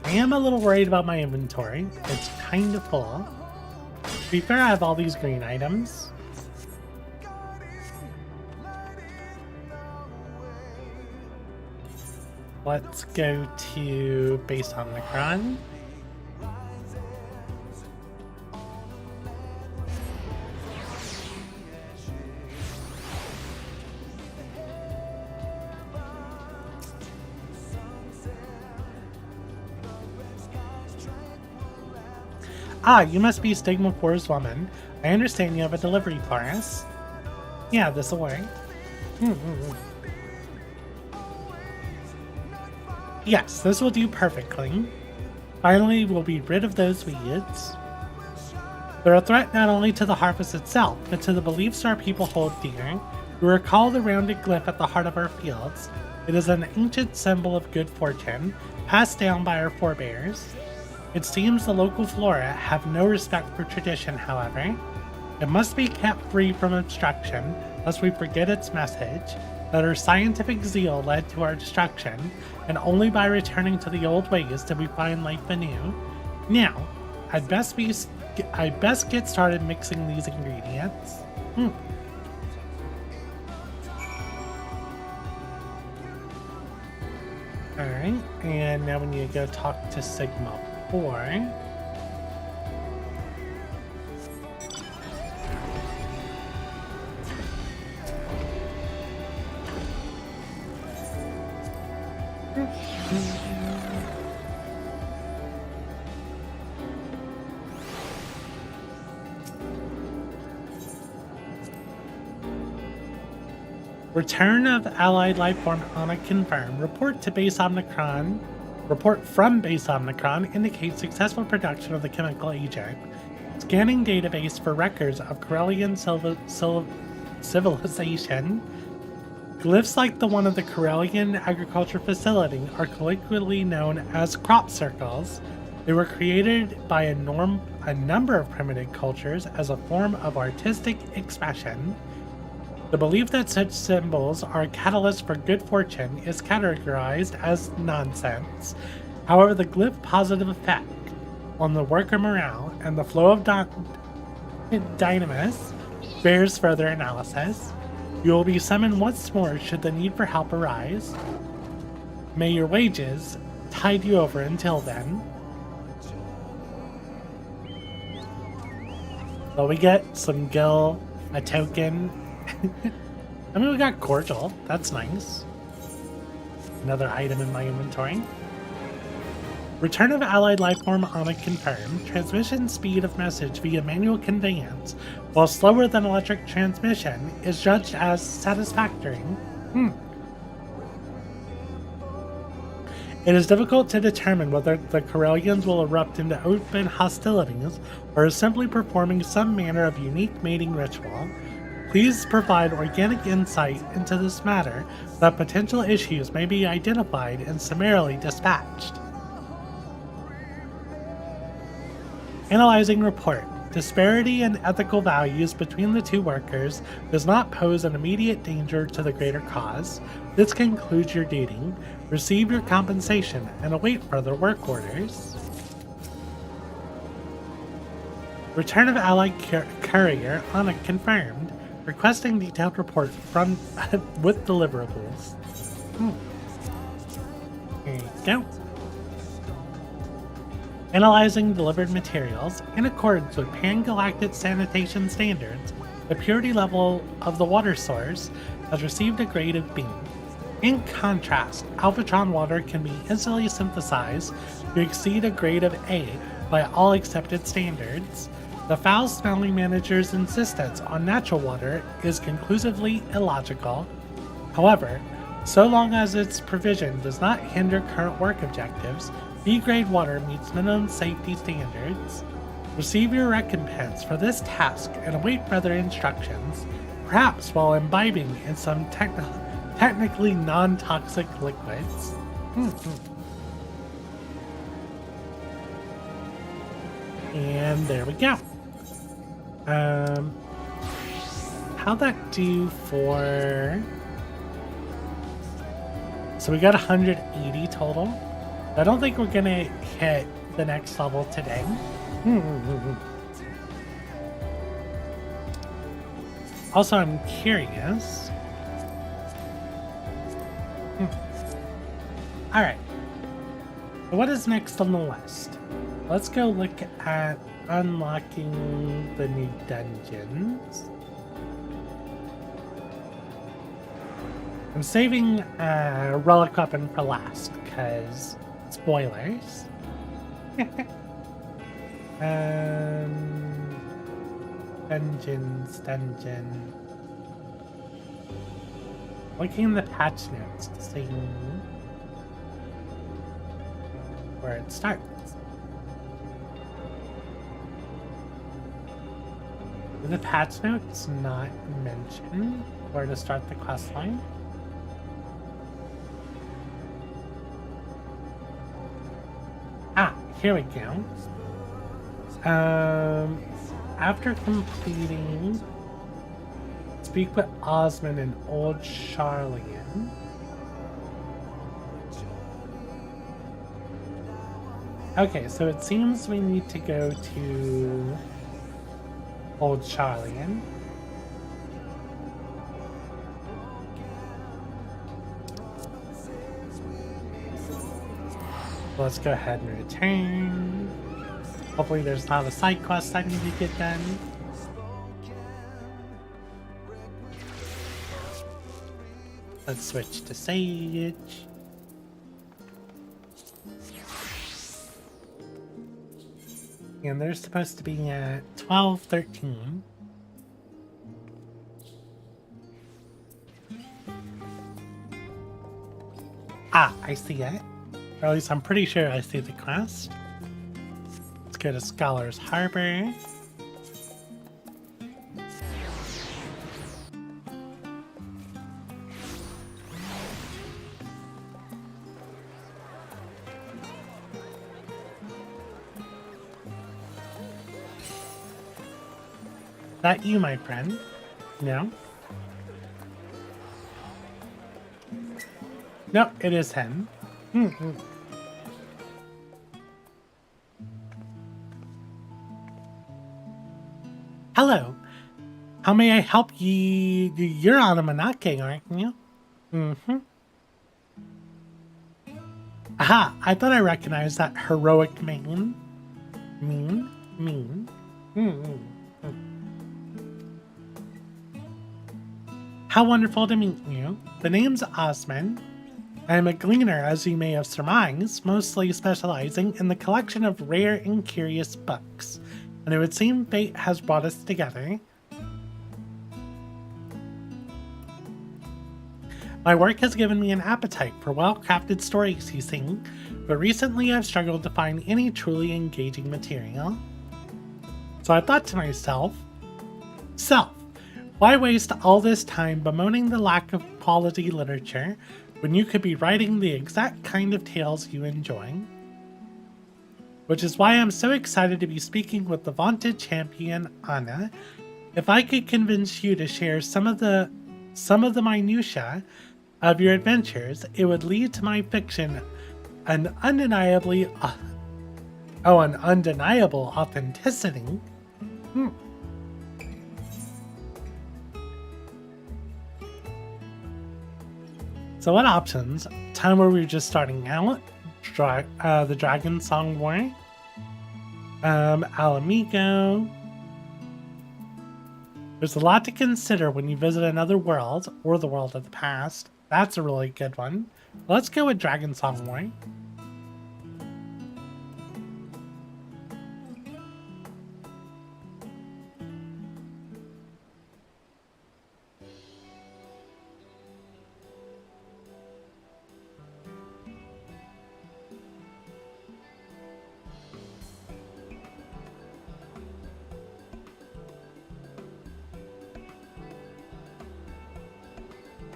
I am a little worried about my inventory. It's kind of full. To be fair, I have all these green items. Let's go to base on Retrun. Ah, you must be Stigma 4's woman. I understand you have a delivery for us. Yeah, this'll work. Yes, this will do perfectly. Finally, we'll be rid of those weeds. They're a threat not only to the harvest itself, but to the beliefs our people hold dear. We recall the rounded glyph at the heart of our fields. It is an ancient symbol of good fortune, passed down by our forebears. It seems the local flora have no respect for tradition, however. It must be kept free from obstruction, lest we forget its message, that our scientific zeal led to our destruction, and only by returning to the old ways did we find life anew. Now, I'd best get started mixing these ingredients. Alright, and now we need to go talk to Sigma 4. Return of allied life form Ana confirmed. Report from base Omicron indicates successful production of the chemical agent. Scanning database for records of Corellian civilization. Glyphs like the one of the Corellian agriculture facility are colloquially known as crop circles. They were created by a number of primitive cultures as a form of artistic expression. The belief that such symbols are a catalyst for good fortune is categorized as nonsense. However, the glyph's positive effect on the worker morale and the flow of dynamis bears further analysis. You will be summoned once more should the need for help arise. May your wages tide you over until then. So we get some gil, a token. I mean, we got cordial. That's nice. Another item in my inventory. Return of allied lifeform Ana confirmed. Transmission speed of message via manual conveyance, while slower than electric transmission, is judged as satisfactory. It is difficult to determine whether the Corellians will erupt into open hostilities or are simply performing some manner of unique mating ritual. Please provide organic insight into this matter so that potential issues may be identified and summarily dispatched. Analyzing report. Disparity in ethical values between the two workers does not pose an immediate danger to the greater cause. This concludes your duty. Receive your compensation and await further work orders. Return of allied courier Ana confirmed. Requesting detailed report from with deliverables. There you go. Analyzing delivered materials. In accordance with pan-galactic sanitation standards, the purity level of the water source has received a grade of B. In contrast, Alphatron water can be instantly synthesized to exceed a grade of A by all accepted standards. The foul-smelling manager's insistence on natural water is conclusively illogical. However, so long as its provision does not hinder current work objectives, B-grade water meets minimum safety standards. Receive your recompense for this task and await further instructions, perhaps while imbibing in some technically non-toxic liquids. And there we go. How'd that do for... So we got 180 total. I don't think we're gonna hit the next level today. Also, I'm curious. Alright. What is next on the list? Let's go look at unlocking the new dungeons. I'm saving a relic weapon for last, because spoilers. Dungeon. Looking in the patch notes to see where it starts. Do the patch notes not mention where to start the quest line? Ah, here we go. After completing, speak with Osmond and Old Charlian. Okay, so it seems we need to go to Old Charlian. Let's go ahead and return. Hopefully there's not a side quest I need to get done. Let's switch to Sage. And they're supposed to be at 12:13. Ah, I see it. Or at least I'm pretty sure I see the quest. Let's go to Scholar's Harbor. That you, my friend? No? No, it is him. Hello. How may I help ye? You're on a Minake, aren't you? Aha! I thought I recognized that heroic mane. Mean. How wonderful to meet you. The name's Osman. I am a gleaner, as you may have surmised, mostly specializing in the collection of rare and curious books, and it would seem fate has brought us together. My work has given me an appetite for well-crafted stories, you see, but recently I've struggled to find any truly engaging material. So I thought to myself, why waste all this time bemoaning the lack of quality literature when you could be writing the exact kind of tales you enjoy? Which is why I'm so excited to be speaking with the vaunted champion, Anna. If I could convince you to share some of the minutiae of your adventures, it would lead to my fiction an undeniable authenticity. So what options? Time where we were just starting out. The Dragon Song War. Alamigo. There's a lot to consider when you visit another world, or the world of the past. That's a really good one. Let's go with Dragon Song War.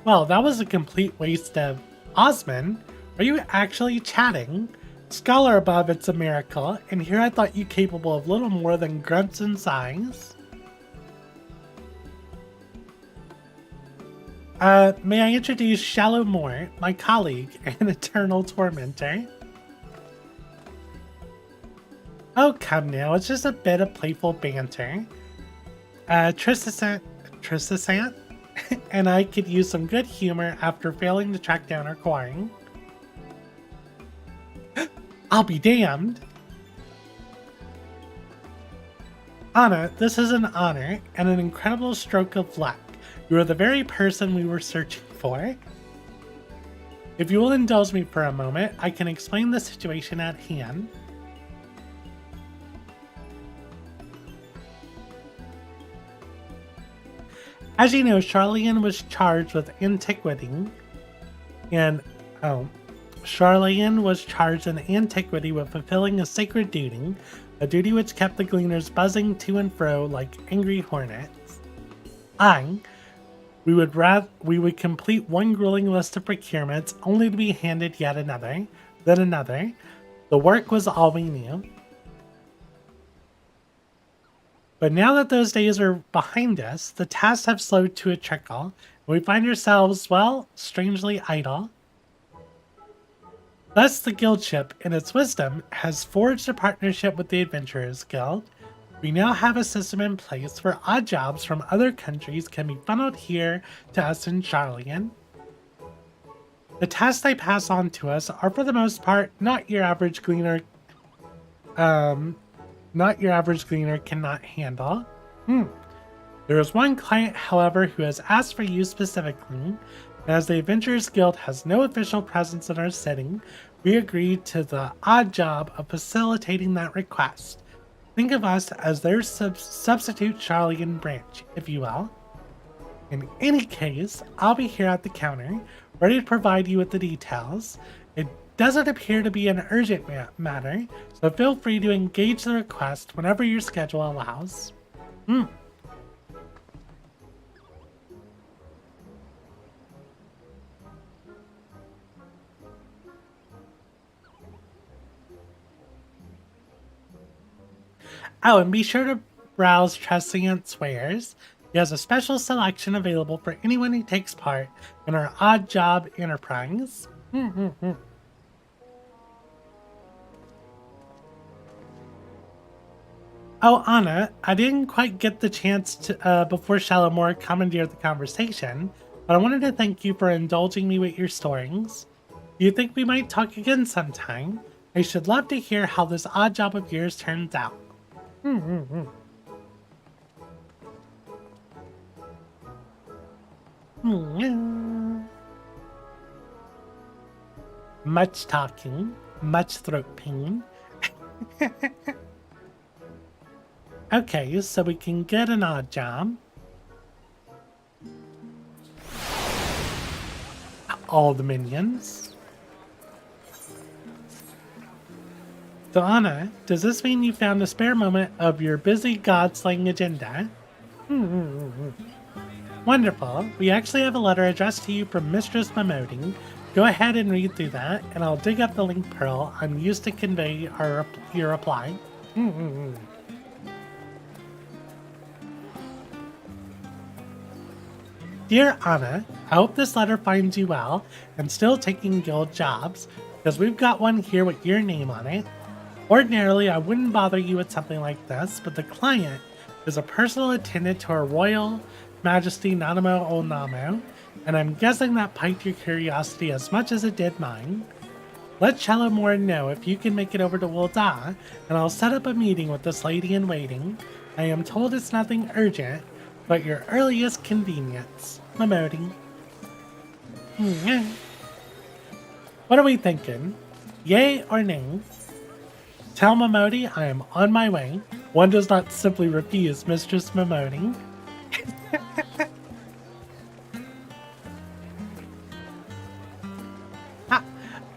Well, that was a complete waste of... Osman, are you actually chatting? Scholar above, it's a miracle, and here I thought you capable of little more than grunts and sighs. May I introduce Shallow Moore, my colleague and eternal tormentor? Oh, come now, it's just a bit of playful banter. Tristasant, and I could use some good humor after failing to track down our quarry. I'll be damned! Anna, this is an honor and an incredible stroke of luck. You are the very person we were searching for. If you will indulge me for a moment, I can explain the situation at hand. As you know, Charlian was charged with antiquity, Charlian was charged in antiquity with fulfilling a sacred duty, a duty which kept the gleaners buzzing to and fro like angry hornets. We would complete one grueling list of procurements, only to be handed yet another, then another. The work was all we knew. But now that those days are behind us, the tasks have slowed to a trickle, and we find ourselves, well, strangely idle. Thus, the guildship, in its wisdom, has forged a partnership with the Adventurers Guild. We now have a system in place where odd jobs from other countries can be funneled here to us in Charlian. The tasks they pass on to us are for the most part not your average gleaner cannot handle. There is one client, however, who has asked for you specifically, and as the Adventurers Guild has no official presence in our setting, we agreed to the odd job of facilitating that request. Think of us as their substitute Charlian branch, if you will. In any case, I'll be here at the counter, ready to provide you with the details. It doesn't appear to be an urgent matter, so feel free to engage the request whenever your schedule allows. Oh, and be sure to browse Trescient's wares. He has a special selection available for anyone who takes part in our odd job enterprise. Oh, Anna, I didn't quite get the chance to before Shalomore commandeered the conversation, but I wanted to thank you for indulging me with your stories. Do you think we might talk again sometime? I should love to hear how this odd job of yours turns out. Much talking, much throat pain. Okay, so we can get an odd job. All the minions. So Anna, does this mean you found a spare moment of your busy god-slaying agenda? Wonderful. We actually have a letter addressed to you from Mistress Mamodi. Go ahead and read through that, and I'll dig up the link pearl I'm used to convey your reply. Dear Anna, I hope this letter finds you well and still taking guild jobs, because we've got one here with your name on it. Ordinarily, I wouldn't bother you with something like this, but the client is a personal attendant to Her Royal Majesty Nanamo o Namo, and I'm guessing that piqued your curiosity as much as it did mine. Let Shalomore know if you can make it over to Wilda, and I'll set up a meeting with this lady in waiting. I am told it's nothing urgent, but your earliest convenience. Mamodi. What are we thinking? Yay or nay? Tell Mamodi I am on my way. One does not simply refuse Mistress Mamodi.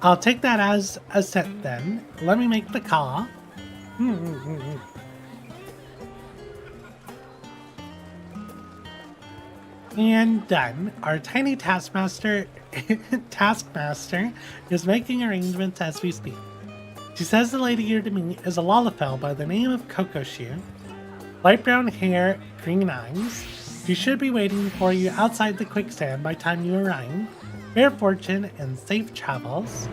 I'll take that as a set then. Let me make the call. And done. Our tiny taskmaster is making arrangements as we speak. She says the lady here to me is a Lalafell by the name of Kochi. Light brown hair, green eyes. She should be waiting for you outside the quicksand by time you arrive. Fair fortune and safe travels.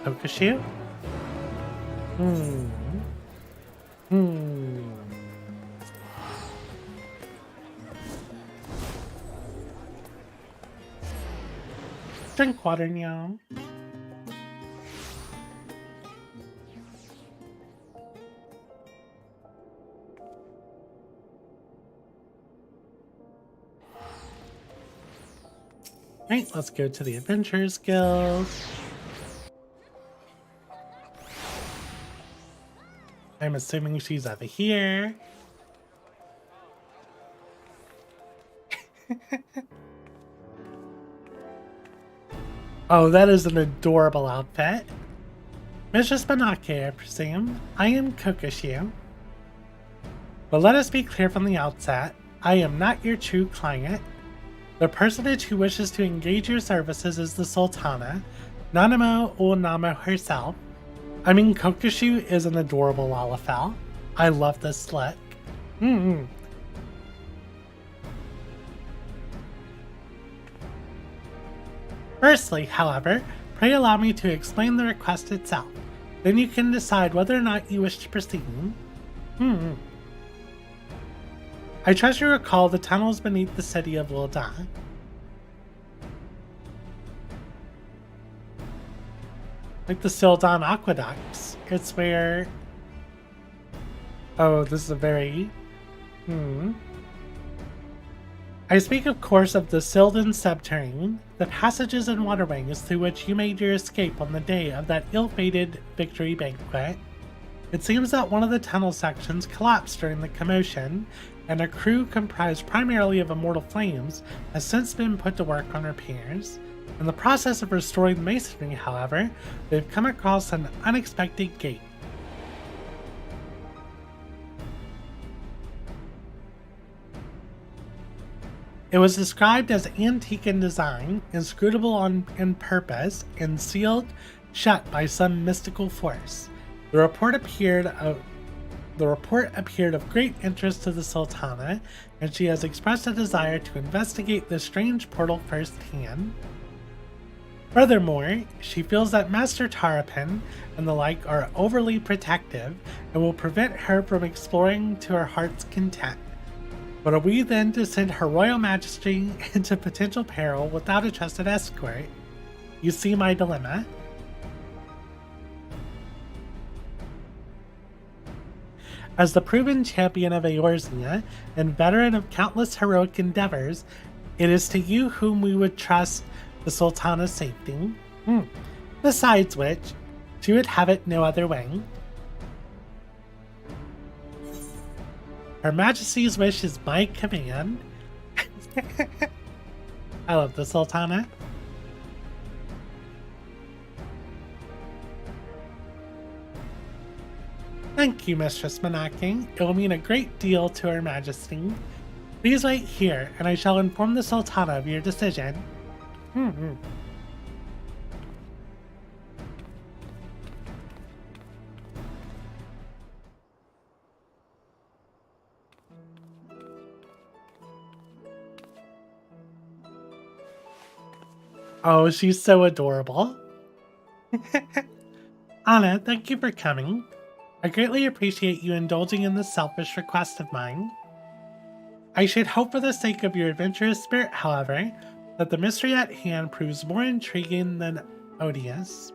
Kochi? Drink water now. Right, let's go to the Adventurers Guild. I'm assuming she's over here. Oh, that is an adorable outfit. Mistress Minake, I presume. I am Kochi. But let us be clear from the outset, I am not your true client. The personage who wishes to engage your services is the Sultana, Nanamo o Namo herself. I mean, Kochi is an adorable Lalafell. I love this look. Firstly, however, Pray allow me to explain the request itself. Then you can decide whether or not you wish to proceed. I trust you recall the tunnels beneath the city of Lilda. Like the Sildan aqueducts. It's where... Oh, this is a very... I speak, of course, of the Sildan subterrane, the passages and waterways through which you made your escape on the day of that ill-fated victory banquet. It seems that one of the tunnel sections collapsed during the commotion, and a crew comprised primarily of immortal flames has since been put to work on repairs. In the process of restoring the masonry, however, they've come across an unexpected gate. It was described as antique in design, inscrutable in purpose, and sealed shut by some mystical force. The report appeared of great interest to the Sultana, and she has expressed a desire to investigate this strange portal firsthand. Furthermore, she feels that Master Tarapin and the like are overly protective and will prevent her from exploring to her heart's content. But are we then to send Her Royal Majesty into potential peril without a trusted escort? You see my dilemma? As the proven champion of Eorzea and veteran of countless heroic endeavors, it is to you whom we would trust the Sultana's safety. Besides which, she would have it no other way. Her Majesty's wish is my command. I love the Sultana. Thank you, Mistress Minake. It will mean a great deal to Her Majesty. Please wait here, and I shall inform the Sultana of your decision. Oh, she's so adorable. Anna, thank you for coming. I greatly appreciate you indulging in this selfish request of mine. I should hope for the sake of your adventurous spirit, however, that the mystery at hand proves more intriguing than odious.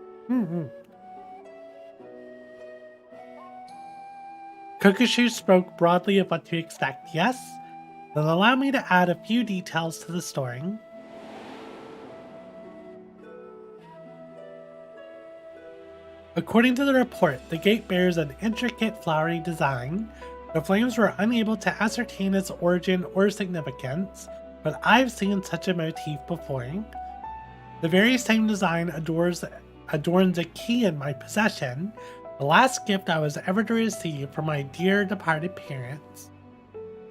Kokushu spoke broadly of what to expect, yes? Then allow me to add a few details to the story. According to the report, the gate bears an intricate flowery design. The flames were unable to ascertain its origin or significance, but I've seen such a motif before. The very same design adorns a key in my possession, the last gift I was ever to receive from my dear departed parents.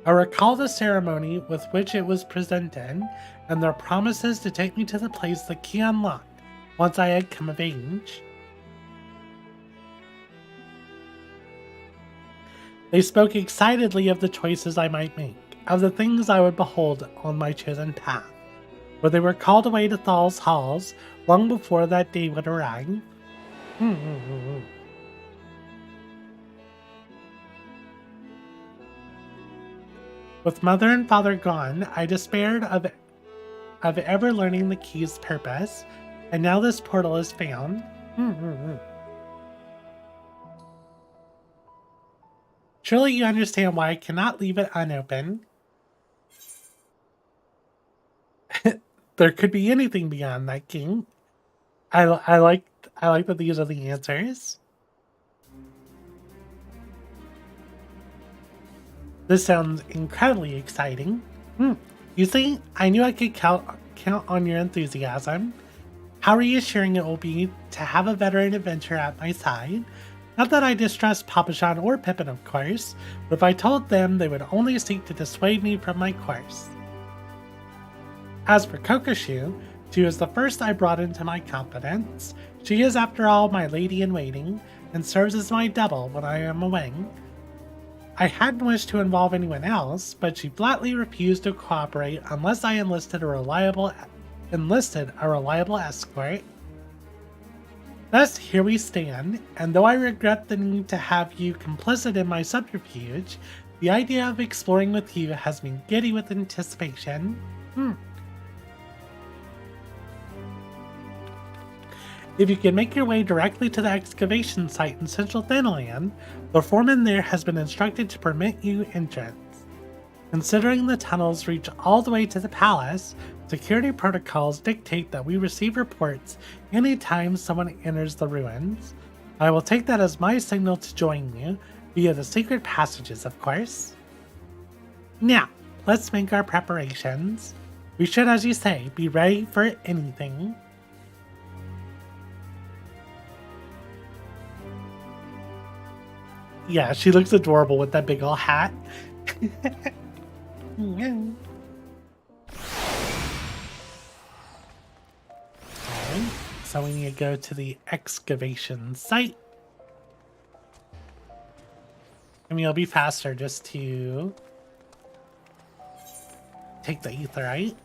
I recall the ceremony with which it was presented, and their promises to take me to the place the key unlocked once I had come of age. They spoke excitedly of the choices I might make, of the things I would behold on my chosen path, but they were called away to Thal's halls long before that day would arrive. With mother and father gone, I despaired of ever learning the key's purpose, and now this portal is found. Surely you understand why I cannot leave it unopened. There could be anything beyond that king. I like that these are the answers. This sounds incredibly exciting. You see, I knew I could count on your enthusiasm. How reassuring it will be to have a veteran adventurer at my side. Not that I distrust Papashan or Pippin, of course, but if I told them, they would only seek to dissuade me from my course. As for Kokushu, she was the first I brought into my confidence. She is, after all, my lady-in-waiting, and serves as my double when I am away. I hadn't wished to involve anyone else, but she flatly refused to cooperate unless I enlisted a reliable escort. Thus, here we stand, and though I regret the need to have you complicit in my subterfuge, the idea of exploring with you has me giddy with anticipation. If you can make your way directly to the excavation site in central Thinland, the foreman there has been instructed to permit you entrance. Considering the tunnels reach all the way to the palace, security protocols dictate that we receive reports anytime someone enters the ruins. I will take that as my signal to join you, via the secret passages, of course. Now, let's make our preparations. We should, as you say, be ready for anything. Yeah, she looks adorable with that big ol' hat. Okay, so we need to go to the excavation site. I mean, it'll be faster just to take the etherite.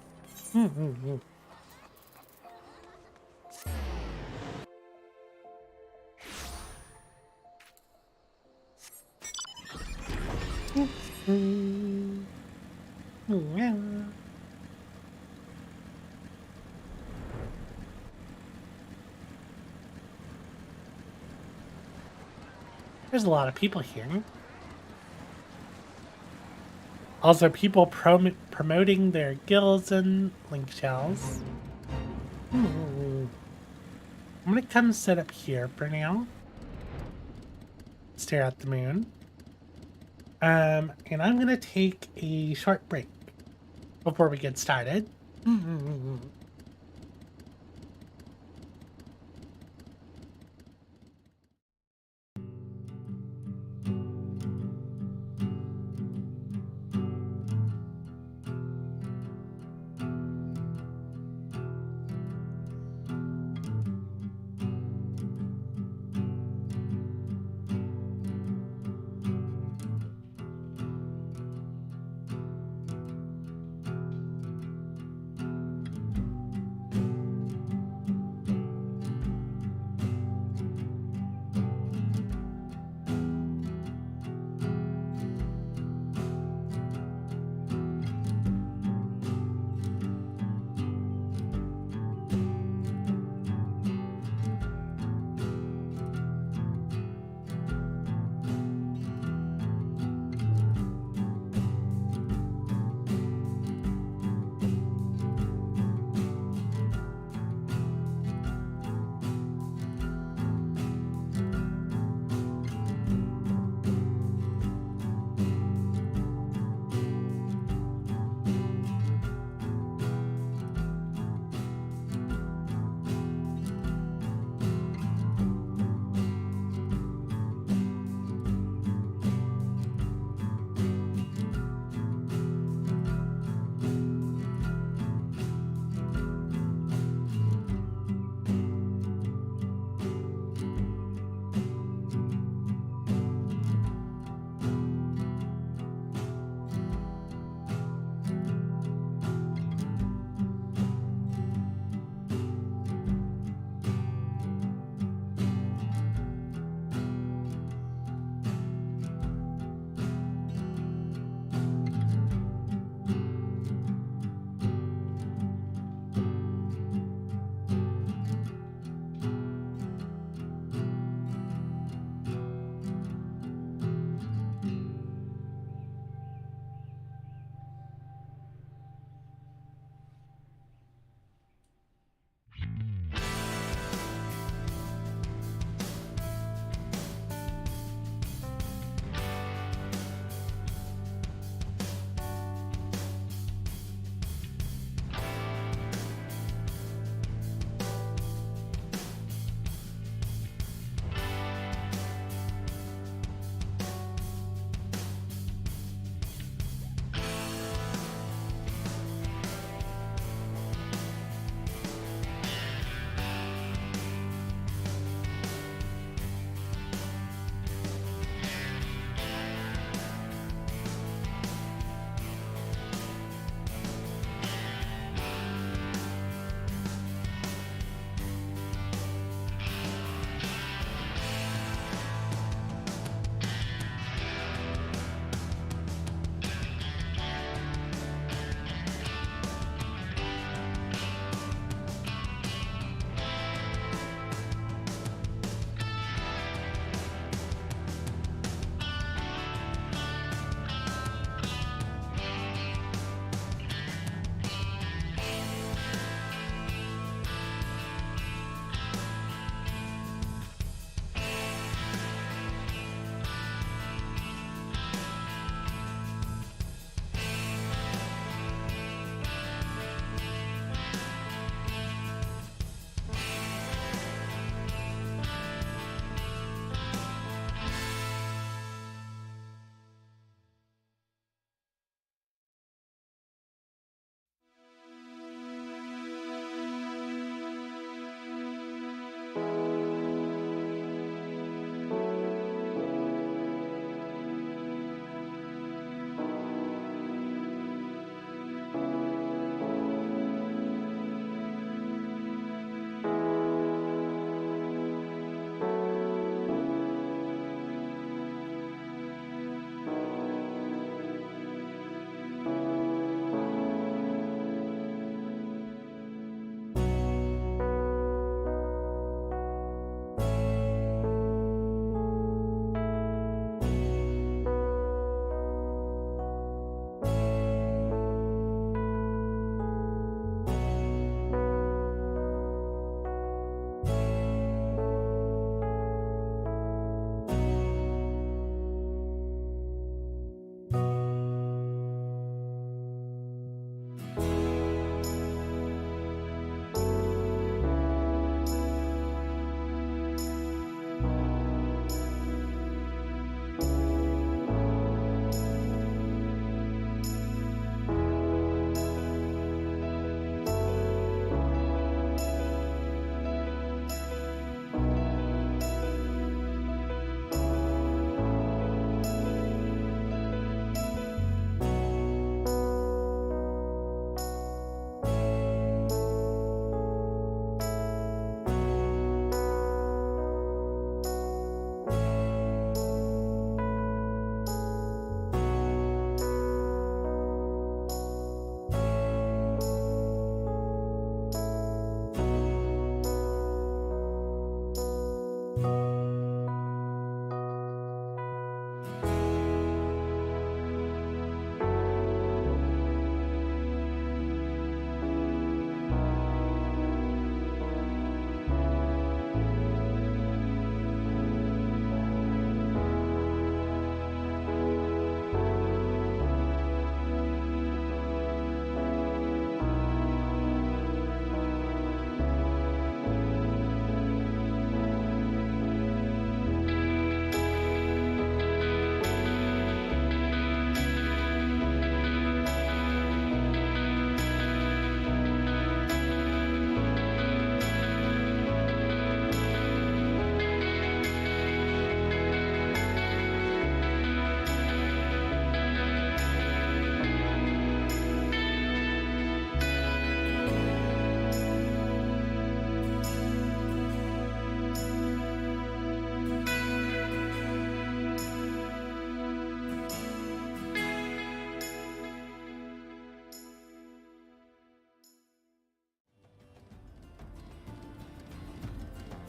There's a lot of people here. Also, people promoting their guilds and link shells. I'm gonna come sit up here for now. Stare at the moon. And I'm gonna take a short break before we get started.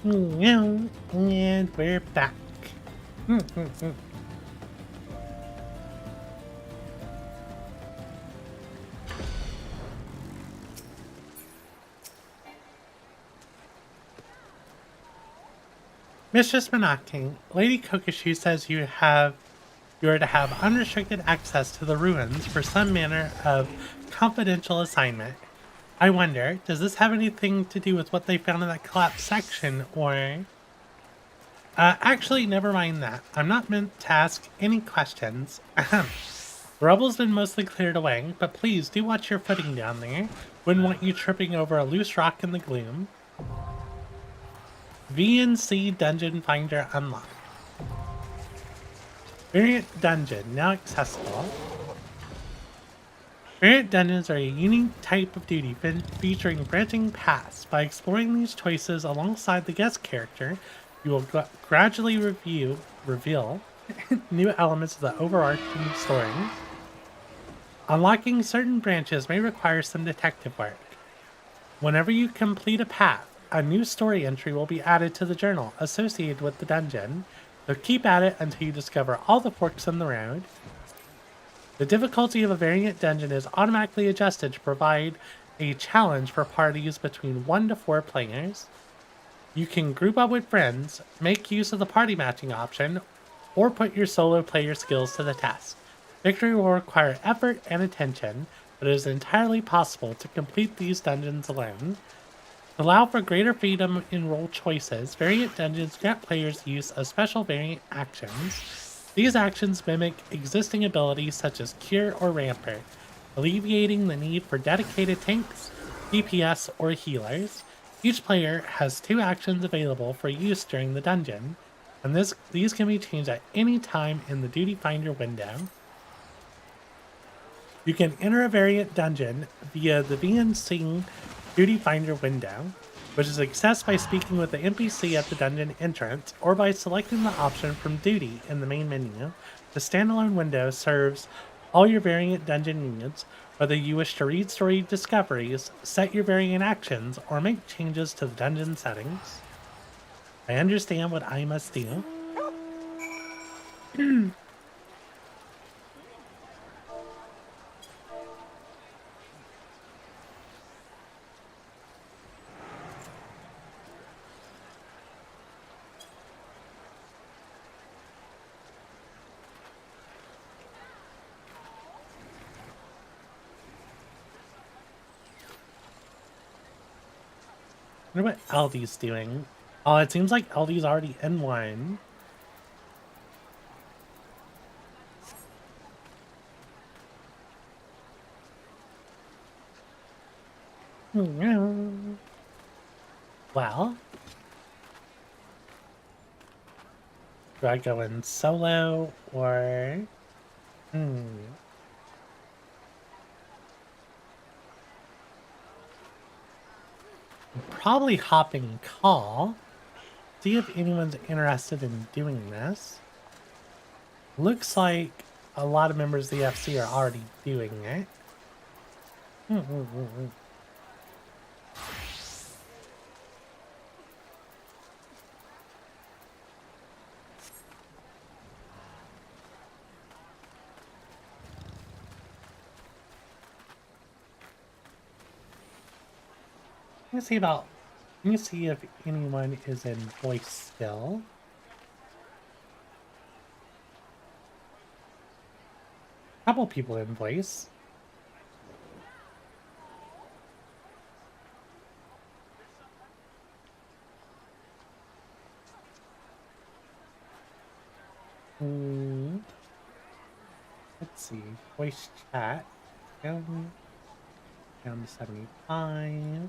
And we're back. Mistress Minake, Lady Kochi says you are to have unrestricted access to the ruins for some manner of confidential assignment. I wonder, does this have anything to do with what they found in that collapsed section, or... actually, never mind that. I'm not meant to ask any questions. Ahem. The rubble's been mostly cleared away, but please do watch your footing down there. Wouldn't want you tripping over a loose rock in the gloom. VNC Dungeon Finder unlocked. Variant Dungeon, now accessible. Variant dungeons are a unique type of duty featuring branching paths. By exploring these choices alongside the guest character, you will gradually reveal new elements of the overarching story. Unlocking certain branches may require some detective work. Whenever you complete a path, a new story entry will be added to the journal associated with the dungeon, so keep at it until you discover all the forks in the road. The difficulty of a variant dungeon is automatically adjusted to provide a challenge for parties between 1 to 4 players. You can group up with friends, make use of the party matching option, or put your solo player skills to the test. Victory will require effort and attention, but it is entirely possible to complete these dungeons alone. To allow for greater freedom in role choices, variant dungeons grant players use of special variant actions. These actions mimic existing abilities such as Cure or Rampart, alleviating the need for dedicated tanks, DPS, or healers. Each player has 2 actions available for use during the dungeon, and these can be changed at any time in the Duty Finder window. You can enter a variant dungeon via the VNC Duty Finder window, which is accessed by speaking with the NPC at the dungeon entrance, or by selecting the option from Duty in the main menu. The standalone window serves all your variant dungeon needs, whether you wish to read story discoveries, set your variant actions, or make changes to the dungeon settings. I understand what I must do. I wonder what Aldi's doing. Oh, it seems like Aldi's already in one. Well, do I go in solo or... Probably hopping call. See if anyone's interested in doing this. Looks like a lot of members of the FC are already doing it. Let me see if anyone is in voice still. Couple people in voice. Let's see. Voice chat. Down to 75.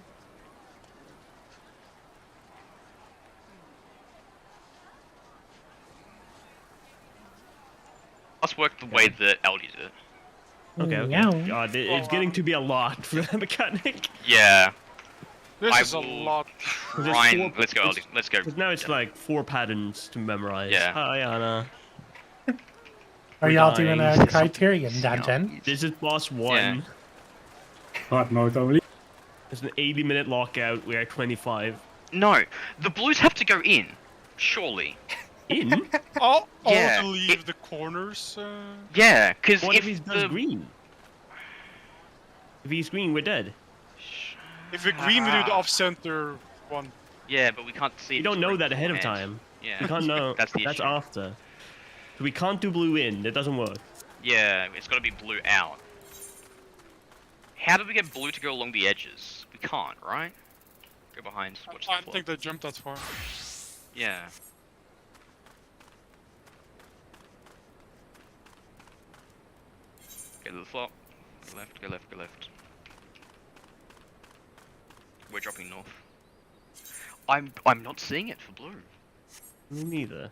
Let's work the way that LD did it. Okay. Yeah. God, it's getting to be a lot for that mechanic. Yeah. This is a lot. Ryan, let's go, LD. Let's go. Because now it's like 4 patterns to memorize. Yeah. Hi, Anna. Are y'all doing a Criterion dungeon? This is boss 1. Yeah. Hard mode only. There's an 80-minute lockout. We are 25. No, the blues have to go in, surely. In? All Yeah, to leave the corners. Yeah, because What if if he does green? If he's green, we're dead. If we green, we do the off-center one. Yeah, but we can't see. You don't know that ahead of beforehand. time. Yeah, You can't know. That's the That's issue. after. So we can't do blue in. It doesn't work. Yeah, it's got to be blue out. How do we get blue to go along the edges? We can't, right? Go behind. Watch I the don't think they jumped that far. Yeah. Go to the flop. Go left. Go left. Go left. We're dropping north. I'm not seeing it for blue. Me neither.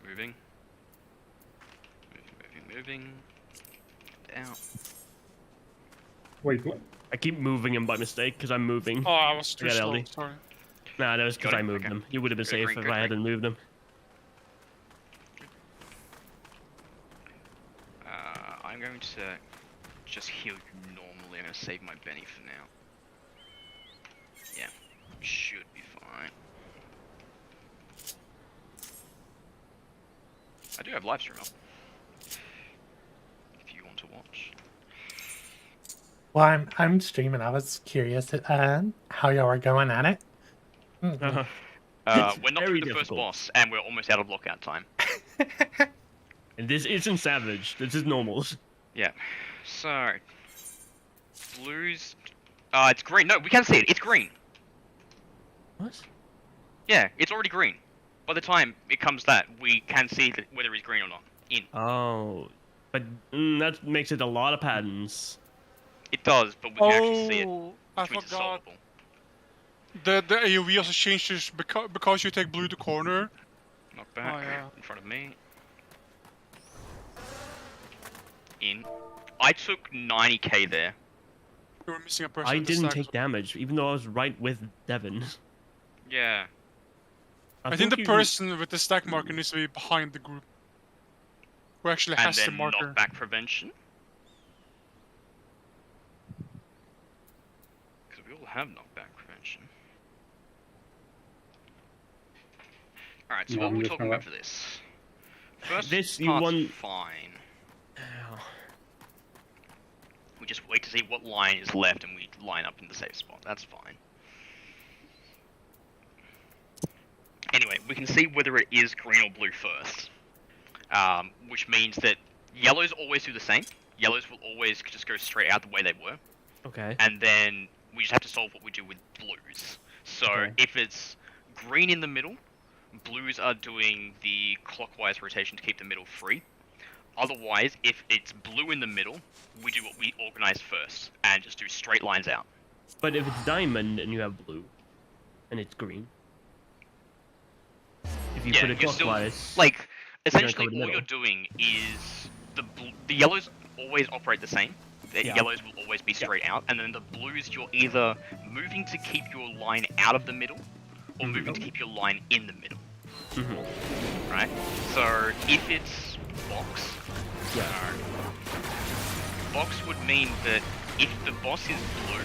Moving. Moving. Out. Wait, what? I keep moving him by mistake because I'm moving. Oh, I was too I got slow. LD. Sorry. Nah, that was because Got I it, moved okay. him. You would have been Go safe green, if go I hadn't moved him. I'm going to just heal you normally. I'm going to save my Benny for now. Yeah, should be fine. I do have live stream up. If you want to watch. Well, I'm streaming. I was curious how y'all were going at it. Uh-huh. We're not very through the first difficult. boss, and we're almost out of lockout time. And this isn't savage. This is normal. Yeah. So, blues. It's green. No, we can see it. It's green. What? Yeah, it's already green. By the time it comes that, we can see that whether it's green or not. In. Oh, but that makes it a lot of patterns. It does, but we can actually see it. Oh, I Which means it's forgot. solvable. The AoE also changes because you take blue to corner. Knock back. Oh, yeah. In front of me. In. I took 90k there. You were missing a person. I in the didn't stack. take damage, even though I was right with Devin. Yeah. I think the you- person with the stack marker needs to be behind the group. Who actually And has the then marker. knockback prevention. Because we all have knockback prevention. Alright, so Yeah, what I'm are we just talking gonna- about for this? First This, you part's won- fine. Ow. We just wait to see what line is left and we line up in the safe spot. That's fine. Anyway, we can see whether it is green or blue first. Which means that yellows always do the same. Yellows will always just go straight out the way they were. Okay. And then we just have to solve what we do with blues. So Okay. if it's green in the middle, blues are doing the clockwise rotation to keep the middle free. Otherwise, if it's blue in the middle, we do what we organize first and just do straight lines out. But if it's diamond and you have blue, and it's green, if you put it you're still clockwise, like gonna essentially cover the all middle. you're doing is the yellows always operate the same. The Yeah. yellows will always be straight out, and then the blues you're either moving to keep your line out of the middle, or moving to keep your line in the middle. Right? So if it's box, yeah. box would mean that if the boss is blue,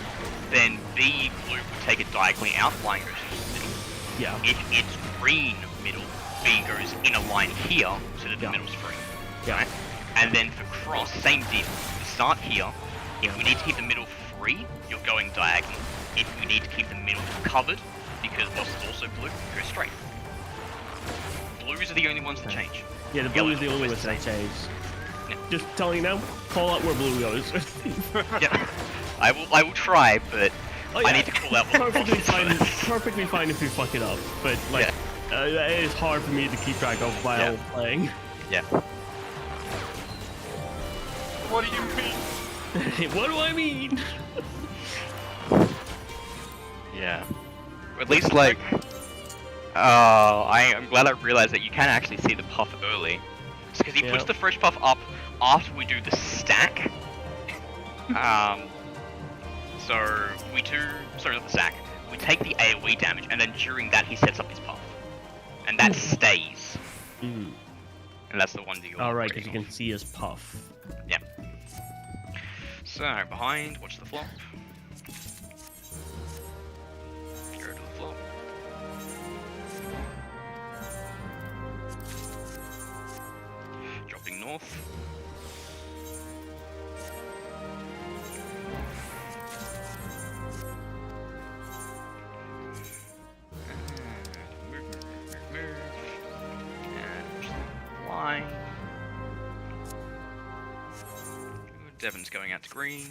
then B blue would take it diagonally out, line goes through the middle. Yeah. If it's green middle, B goes in a line here so that the Yeah. middle's free. Yeah. Right? And then for cross, same deal. We start here. If we need to keep the middle free, you're going diagonal. If we need to keep the middle covered, because boss is also blue, go straight. Blues are the only ones that change. Yeah, the blue Yellows is the are only always one the that change. Yeah. Just telling you now, call out where blue goes. Yeah. I will try, but Oh, I need to call out what the perfectly boss fine. is first. Perfectly fine if you fuck it up, but like, it is hard for me to keep track of while playing. Yeah. What do you mean? What do I mean? Yeah. At least like, I'm glad I realized that you can actually see the puff early. It's because he puts Yeah. the fresh puff up after we do the stack. So we do, sorry, not the stack. We take the AoE damage, and then during that he sets up his puff, and that stays. Mm. And that's the one that you're. All right, because reading you off. can see his puff. Yeah. So behind, watch the flop. north. Move. And line. Devon's going out to green.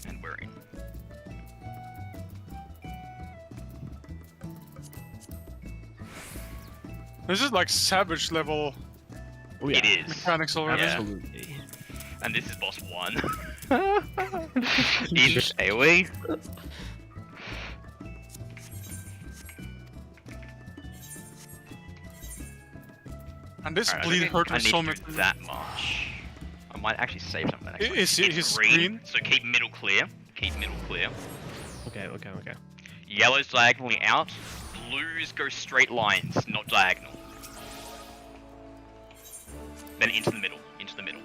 And we're in. This is like savage level Oh, yeah. It is. mechanics already. Yeah. Absolutely. And this is boss 1. In AoE. And this Alright, I bleed don't hurt think I me need so to much. do that much. I might actually save some of that. Actually. Is It's green? so keep middle clear. Keep middle clear. Okay. Yellow's diagonally out. Blues go straight lines, not diagonal. Then into the middle. Into the middle.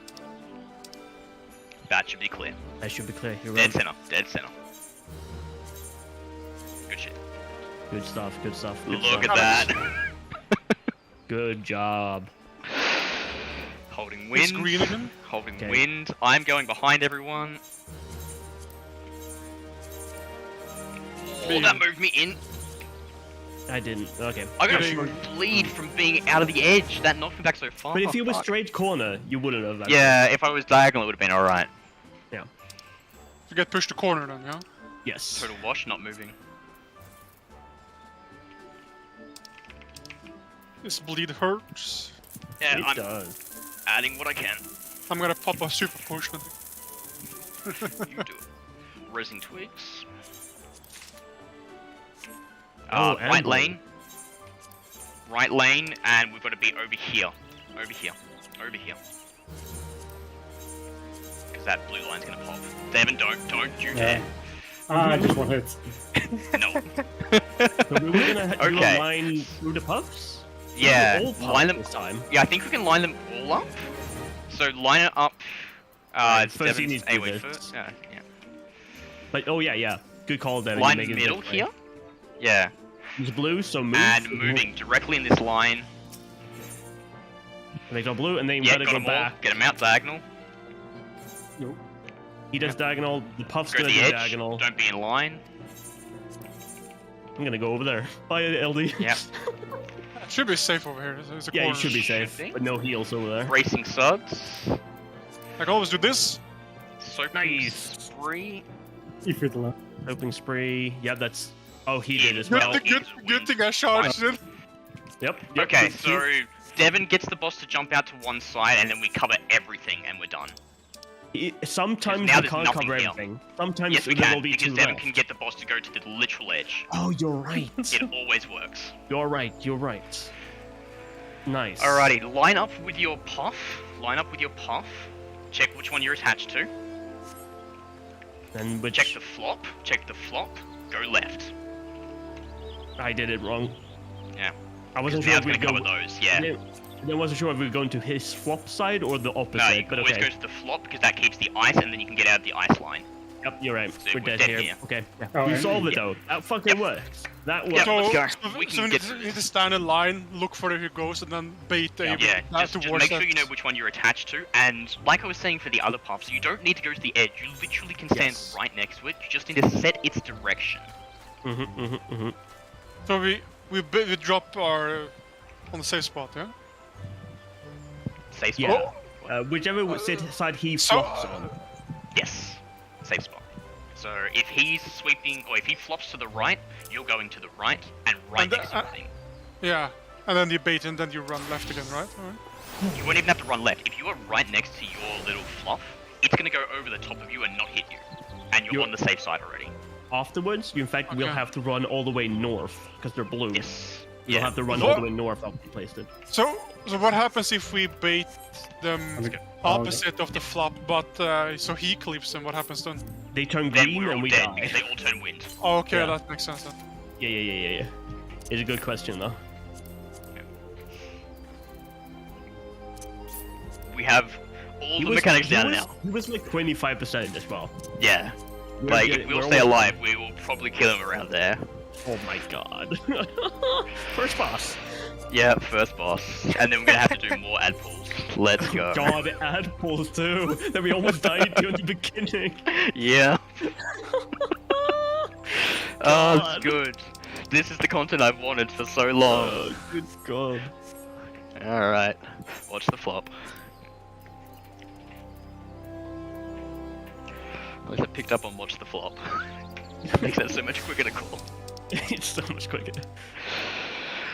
That should be clear. That should be clear. You're Dead right. center. Dead center. Good shit. Good stuff. Good stuff. Good Look stuff. at that. Good job. Holding It's wind. green again. Holding Okay. wind. I'm going behind everyone. Oh, that moved me in. I didn't. Okay. I got Getting- a bleed from being out of the edge. That knocked me back so far. But if you were Fuck. straight corner, you wouldn't have. That. Yeah, if I was diagonal, it would have been alright. You get pushed to corner then, yeah? Yes. Total wash, not moving. This bleed hurts. Yeah, It I'm does. adding what I can. I'm gonna pop a super potion. I think. You do it. Resin twigs. Oh, Right and lane. Right lane, and we've got to be over here. Over here. Over here. Because that blue line's gonna pop. Devin, don't you Yeah. Ah, just one hit. dare. No. So we were gonna do Okay. a line through the puffs. Yeah, All puffs line them. this time. Yeah, I think we can line them all up. So line it up. It's first you Devin's need to do AoE this. first. Yeah. But oh yeah. Good call, Devin. Line You make it middle this way. here. Yeah, It's blue, so move. and moving directly in this line. They go blue, and then you Yeah, gotta got go them all. back. Get them out diagonal. Nope. He does diagonal. The puff's Go to gonna the do edge. diagonal. Don't be in line. I'm gonna go over there. Bye, LD. Yep. It should be safe over here. There's a Yeah, you corner. should be Should safe, be. but no heals over there. Racing suds. I can always do this. Soaping Nice. spree. If it allows. Opening spree. Yeah, that's. Oh, he Yeah, did as Good, well. good thing I charged it. Yep. Okay, good. so Devin gets the boss to jump out to one side, and then we cover everything, and we're done. Sometimes Now we there's can't nothing cover here. everything. Sometimes Yes, we there can, will be because two Devin left. can get the boss to go to the literal edge. Oh, you're right. It always works. You're right. You're right. Nice. Alrighty, line up with your puff. Line up with your puff. Check which one you're attached to. Then which Check the flop. Check the flop. Go left. I did it wrong. Yeah. I wasn't Now sure it's if gonna we'd cover go. those. Yeah. I wasn't sure if we were going to his flop side or the opposite. No, you can but always okay. go to the flop because that keeps the ice, and then you can get out of the ice line. Yep, you're right. So we're we're dead dead here. here. Okay. Yeah. Oh, you and- solved it though. That fucking Yep. works. That works. Yep. So, let's go. so We can so we get need through to this. stand in line, look for where he goes, and then bait Yeah. Yeah, that just towards make sure that. you know which one you're attached to, and like I was saying for the other puffs, you don't need to go to the edge, you literally can stand Yes. right next to it, you just need to set its direction. So we drop our on the safe spot, yeah. Safe spot? Yeah. Whichever side he So- flops on. Yes. Safe spot. So if he's sweeping, or if he flops to the right, you're going to the right, and right And, next to him. Yeah, and then you bait and then you run left again, right? Alright. You won't even have to run left. If you are right next to your little fluff, it's gonna go over the top of you and not hit you. And you're on the safe side already. Afterwards, you in fact will Okay. have to run all the way north because they're blue. Yes. You'll Yeah. have to run all the way north after you placed it. So what happens if we bait them Okay. opposite of the flop, but so he clips them? What happens then? They turn Then green we're all and we dead die. because they all turn wind. Oh, okay, Yeah. that makes sense then. Yeah. It's a good question though. We have all the mechanics down now. He was like 25% as well. Yeah. We're Like, get- if we all we're stay almost- alive, we will probably kill him around there. Oh my god. First boss. Yeah, first boss. And then we're gonna have to do more ad pulls. Let's go. God, ad pulls too. That we almost died to in the beginning. Yeah. Oh, God. it's good. This is the content I've wanted for so long. Oh, good god. Alright. Watch the flop. At least I picked up on watch the flop. Makes that so much quicker to call. It's so much quicker.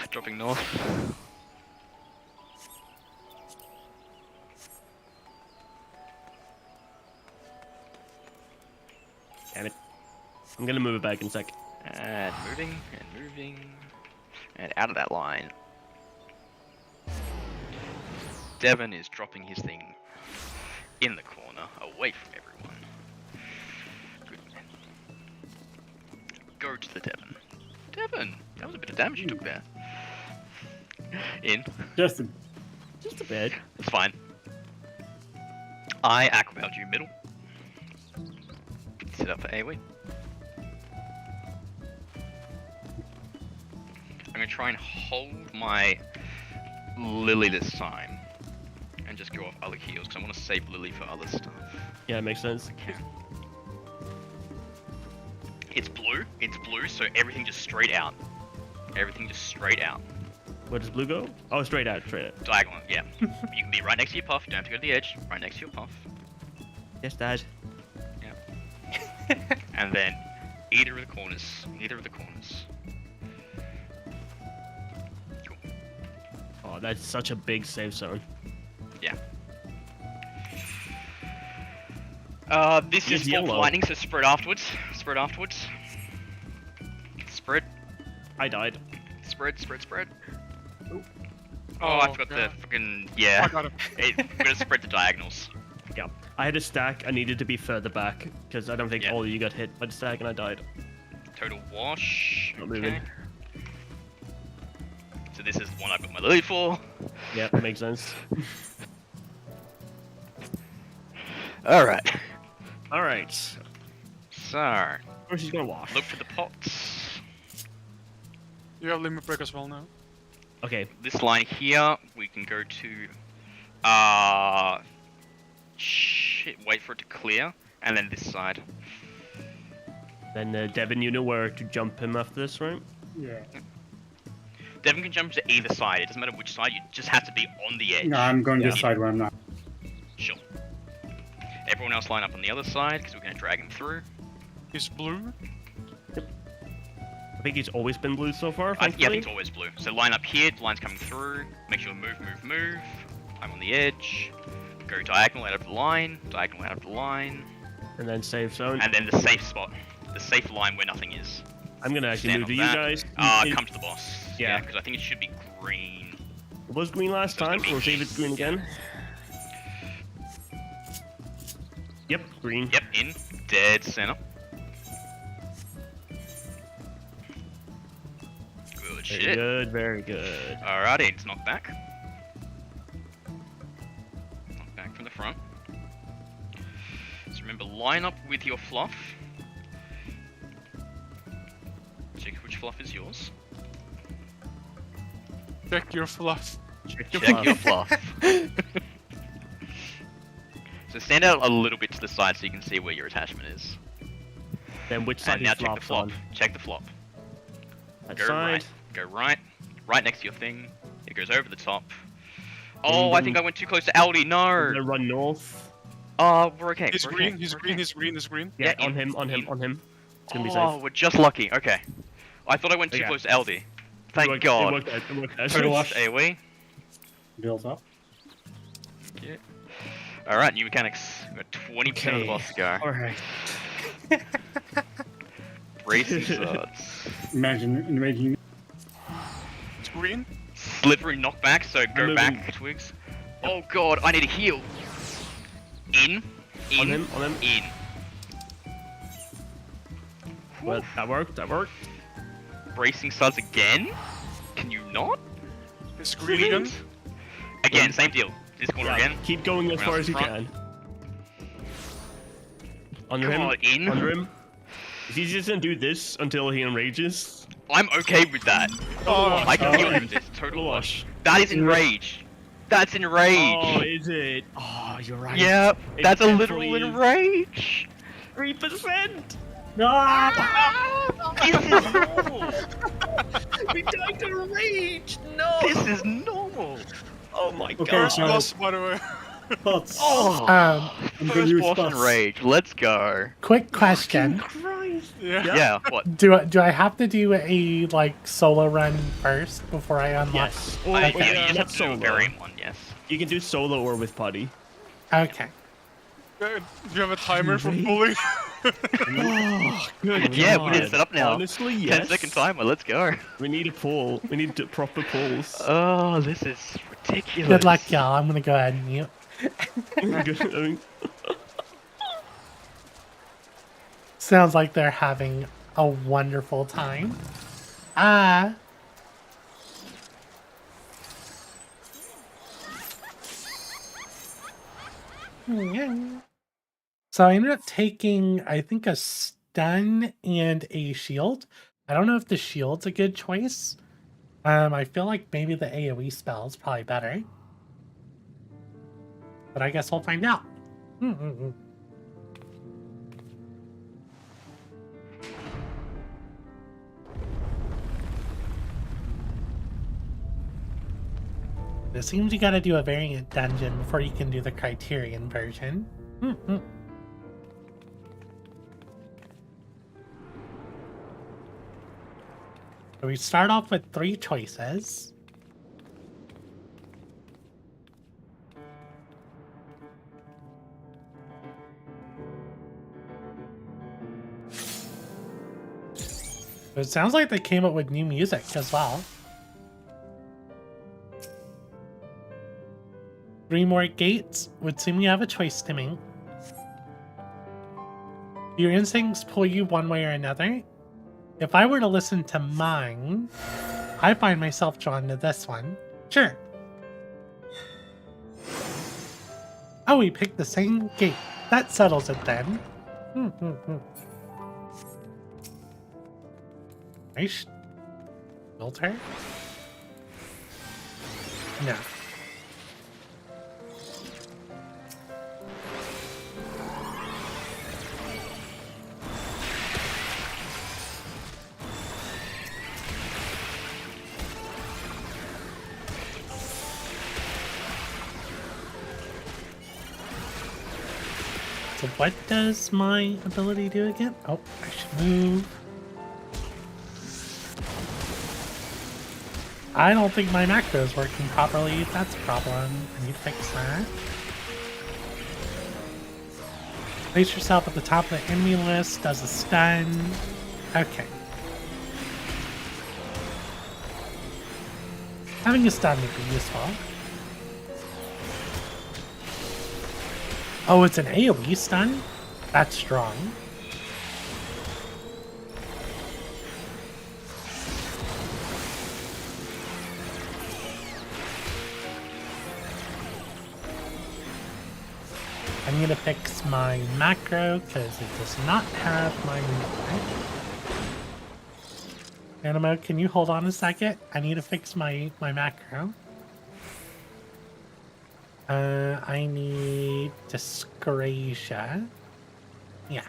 Dropping north. Damn it. I'm gonna move it back in a sec. And moving, and moving. And out of that line. Devon is dropping his thing in the corner, away from everyone. Good. Go to the Devon. Devon! That was a bit of damage you took there. In. Justin. Just a bit. It's fine. I aquabound you middle. Set up for AoE. I'm gonna try and hold my Lily this time. And just go off other heals, because I want to save Lily for other stuff. Yeah, it makes sense. It's blue, so everything just straight out. Everything just straight out. Where does blue go? Oh, straight out, straight out. Diagonal, yeah. You can be right next to your puff, don't have to go to the edge, right next to your puff. Yes, Dad. Yeah. And then either of the corners. Either of the corners. Cool. Oh, that's such a big save zone. Yeah. This He's is for yellow. lightning, so spread afterwards. Spread afterwards. Spread. I died. Spread, spread, spread. Oh, I forgot God. the fucking... Yeah. I got him. We're gonna spread the diagonals. Yeah. I had a stack. I needed to be further back because I don't think Yeah. all of you got hit by the stack and I died. Total wash. Not moving. So this is the one I put my Lily for. Yeah, that makes sense. Alright. Alright. So, Or she's gonna wash. look for the pots. You have limit break as well now. Okay. This line here, we can go to... Shit, wait for it to clear. And then this side. Then Devin, you know where to jump him after this, right? Yeah. Devin can jump to either side. It doesn't matter which side, you just have to be on the edge. No, I'm going to Yeah. the side where I'm not. Sure. Everyone else line up on the other side, because we're going to drag him through. He's blue. I think he's always been blue so far, Yeah, I thankfully. think it's always blue. So line up here, the line's coming through. Make sure move, move, move. I'm on the edge. Go diagonal out of the line. Diagonal out of the line. And then save zone. And then the safe spot. The safe line where nothing is. I'm gonna actually Stand move to on you that. guys. Come to the boss. Yeah. Because I think it should be green. It was green last So it's time. gonna be We'll see if it's green again. Yep, green. Yep, in. Dead center. Good Very shit. good, very good. Alrighty, it's knocked back. Knocked back from the front. So remember, line up with your fluff. Check which fluff is yours. Check your fluff. Check your Check fluff. your fluff. So stand out a little bit to the side so you can see where your attachment is. Then which side And now is check the flopped flop. on? Check the flop. That Go side. right. Go right. Right next to your thing. It goes over the top. Oh, I think I went too close to Aldi. We're No. gonna run north. We're okay. He's we're green, okay. he's we're green, okay. he's green, he's green. Yeah, Yeah, on in- him, on him, in. on him. It's gonna be Oh, safe. we're just lucky. Okay. I thought I went too Okay. close to Aldi. It Thank worked- God. It worked out. It worked out. Total wash. AoE. Built up. Yeah. Alright, new mechanics. We've got 20% of the Okay. boss to go. Alright. Racing swords. Imagine. It's green. Slippery knockback, so go moving. back, Twigs. Oh God, I need a heal. In. On him, on him. In. Well, that worked, that worked. Bracing studs again? Can you not? It's green again. Again, same deal. This corner Yeah, again. keep going as Everyone far else as you in front. can. Under Come him, on, in. under him. Is he just gonna do this until he enrages? I'm okay with that. Oh, I can deal with this. Total wash. That is enrage. That's enrage. Oh, is it? Oh, you're right. Yep, It that's a definitely literal is. enrage. 3%. This is normal. We died to rage. No. This is normal. Oh my Okay, god. so- Boss, by the way. Thoughts? Oh, I'm gonna first use boss spots. enrage. Let's go. Quick question: Christ. Yeah. Yeah. What? Do I have to do a like solo run first before I unlock? Yes. Or, Yeah, Okay. you just not have to do a solo. variant one. Yes. You can do solo or with buddy. Okay. Do you have a timer for Really? pulling? Oh, good Yeah, god. we need to set up now. Honestly, yes. 10-second timer. Let's go. We need a pull. We need proper pulls. Oh, this is ridiculous. Good luck, y'all. I'm gonna go ahead and mute. Sounds like they're having a wonderful time. Yeah. So I ended up taking, I think, a stun and a shield. I don't know if the shield's a good choice. I feel like maybe the AoE spell is probably better. But I guess we'll find out. It seems you gotta do a variant dungeon before you can do the Criterion version. So we start off with 3 choices. It sounds like they came up with new music as well. 3 more gates would seem you have a choice to make. Your instincts pull you one way or another. If I were to listen to mine, I find myself drawn to this one. Sure. Oh, we picked the same gate. That settles it then. Nice. Filter? No. So what does my ability do again? Oh, I should move. I don't think my macro is working properly. That's a problem. I need to fix that. Place yourself at the top of the enemy list. Does a stun. Okay. Having a stun would be useful. Oh, it's an AoE stun? That's strong. I need to fix my macro because it does not have my Animo, can you hold on a second? I need to fix my macro. I need Disgracia. Yeah.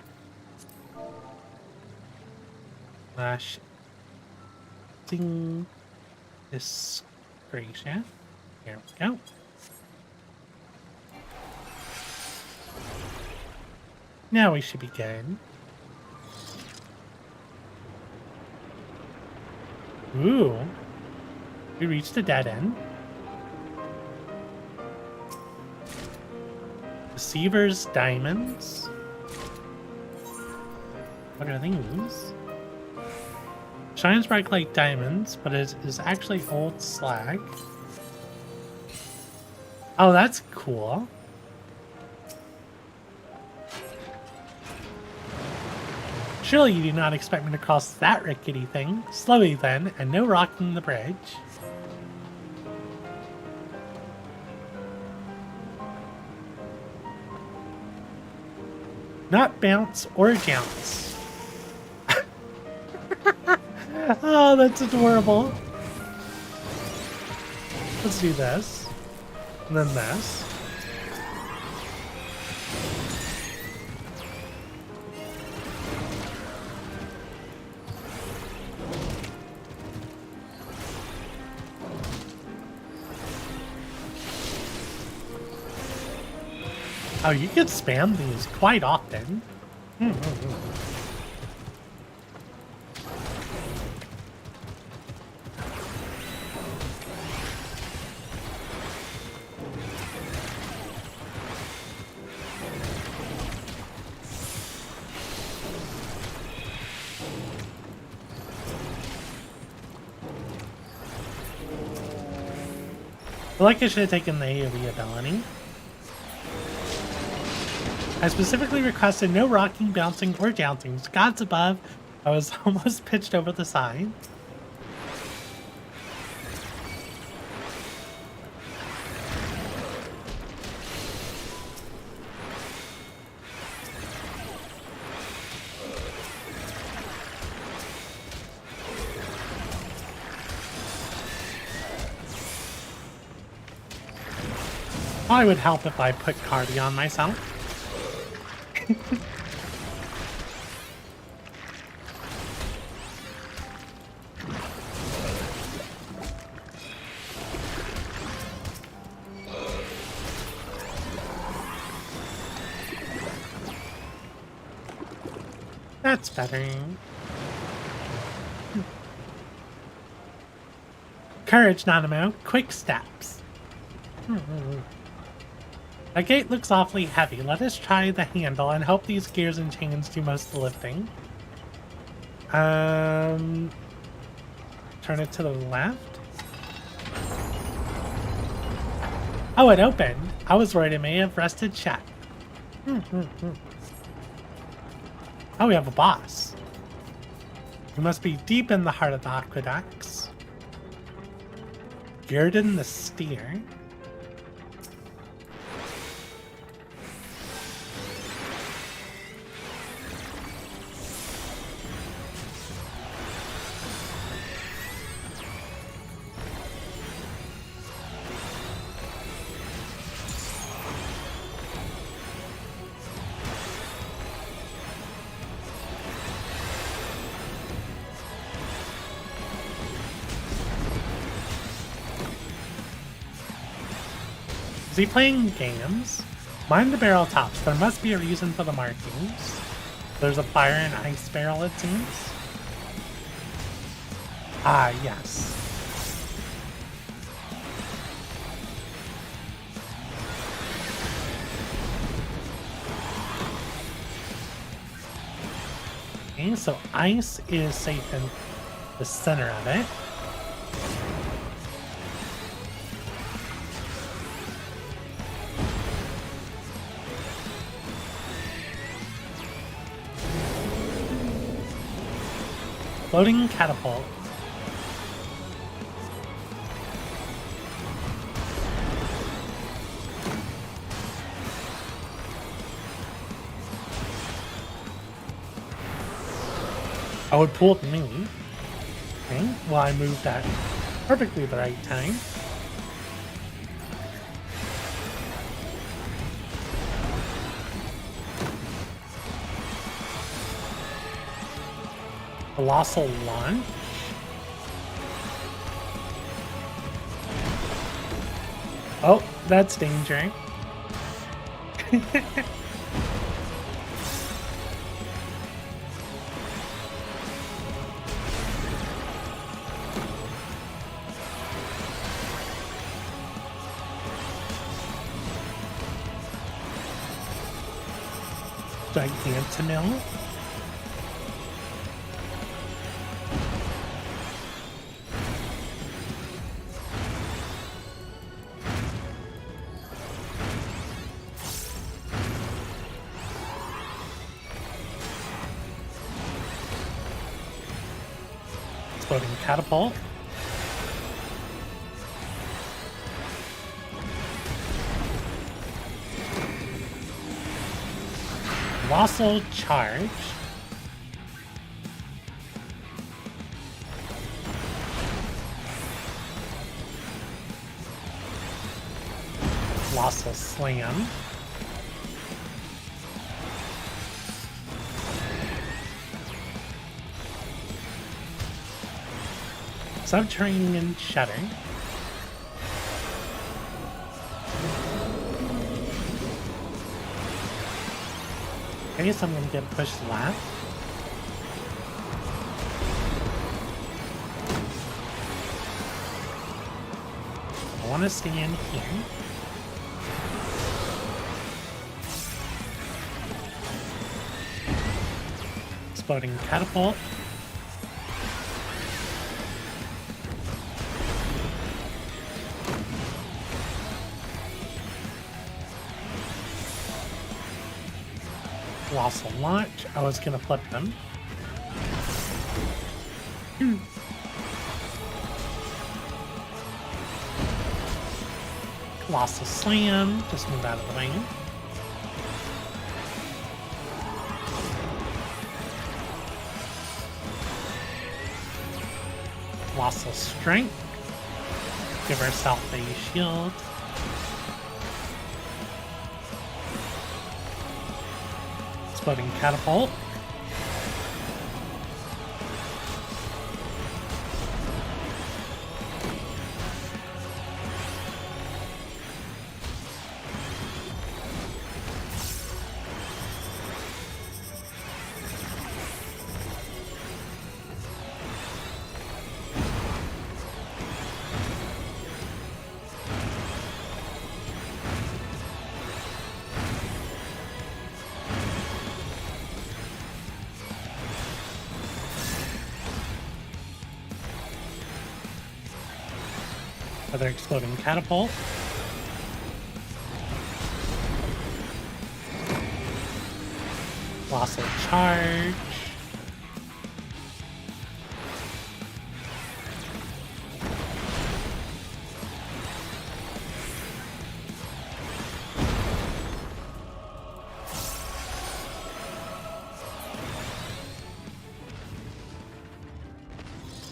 Slash ding Disgracia. Here we go. Now we should be good. Ooh. We reached a dead end. Deceiver's Diamonds. What are these? Shines bright like diamonds, but it is actually old slag. Oh, that's cool. Surely you do not expect me to cross that rickety thing. Slowly then, and no rocking the bridge. Not bounce or jounce. Oh, that's adorable. Let's do this. And then this. Oh, you can spam these quite often. I feel like I should have taken the AoE ability. I specifically requested no rocking, bouncing, or jouncing. Gods above, I was almost pitched over the side. Probably would help if I put Cardi on myself. That's better. Courage, Nanamo. Quick steps. That gate looks awfully heavy. Let us try the handle and hope these gears and chains do most of the lifting. Turn it to the left. Oh, it opened. I was worried it may have rested shut. Oh, we have a boss. We must be deep in the heart of the aqueducts. Gurden the Steer. Is he playing games? Mind the barrel tops. There must be a reason for the markings. There's a fire and ice barrel, it seems. Ah, yes. Okay, so ice is safe in the center of it. Floating catapult. Oh, it pulled me. Okay, well, I moved at perfectly the right time. Colossal launch. Oh, that's danger. Gigantomil. Exploding catapult. Colossal charge. Colossal Slam. Subterranean Shatter. Okay, so I'm gonna get pushed left. I want to stay in here. Exploding Catapult. Colossal Launch. I was gonna flip them. Colossal Slam. Just move out of the way. Colossal Strength. Give ourselves a shield. Exploding Catapult. Another Exploding Catapult. Colossal Charge.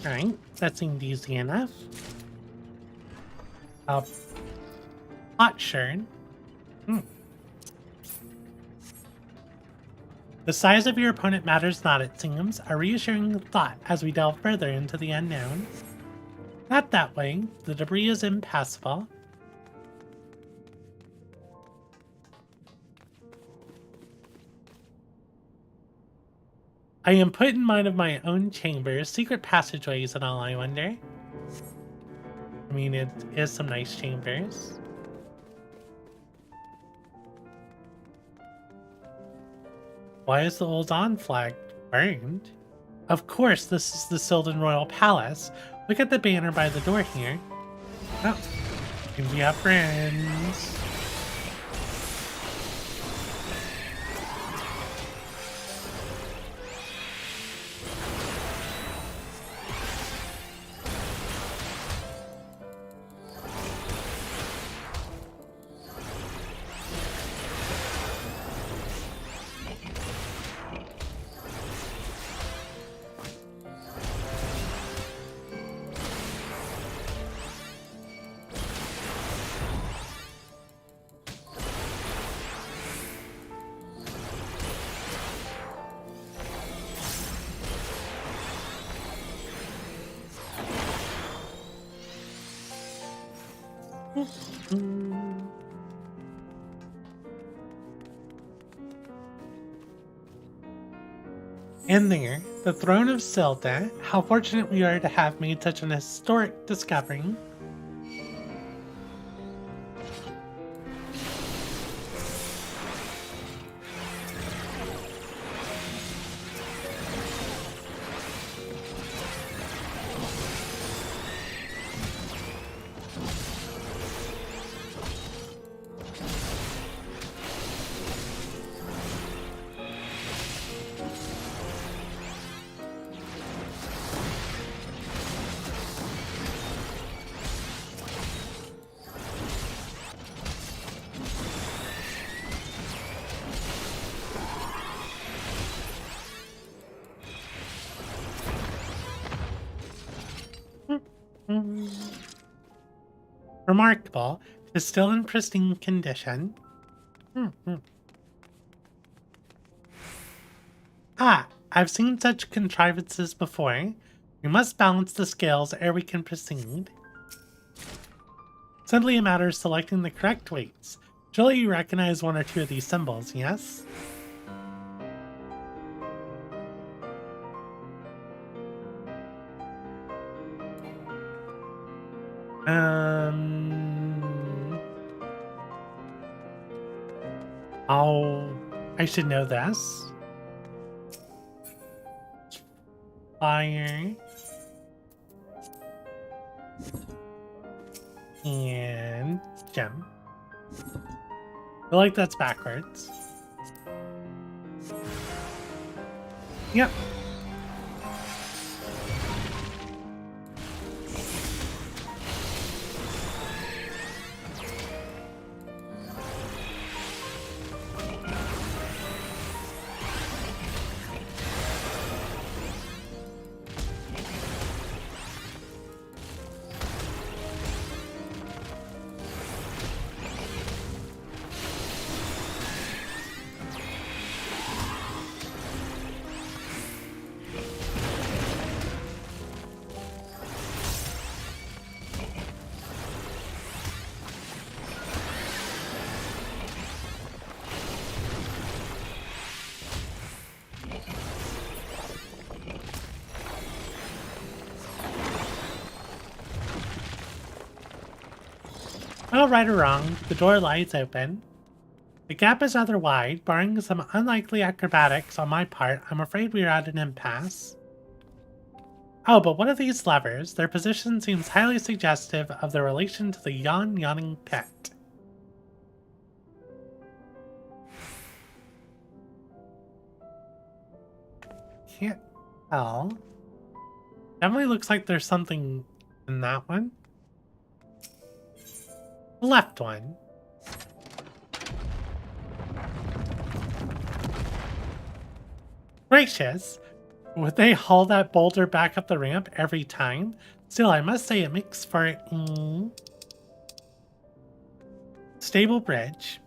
Alright, that seemed easy enough. Hot shirt. The size of your opponent matters not, it seems, a reassuring thought as we delve further into the unknown. Not that way, the debris is impassable. I am put in mind of my own chambers, secret passageways and all, I wonder. I mean, it is some nice chambers. Why is the Ul'Dan flag burned? Of course, this is the Sylvan Royal Palace. Look at the banner by the door here. Oh, we have friends. And there, the throne of Zelda. How fortunate we are to have made such an historic discovery. Remarkable. is still in pristine condition. Ah, I've seen such contrivances before. We must balance the scales ere we can proceed. Simply a matter of selecting the correct weights. Surely you recognize one or two of these symbols, yes? I should know this. Fire. And gem. I feel like that's backwards. Yep. Well, right or wrong, the door lies open. The gap is rather wide, barring some unlikely acrobatics on my part. I'm afraid we are at an impasse. Oh, but what are these levers? Their position seems highly suggestive of their relation to the yawning pit. Can't tell. Definitely looks like there's something in that one. The left one. Gracious! Would they haul that boulder back up the ramp every time? Still, I must say it makes for a stable bridge.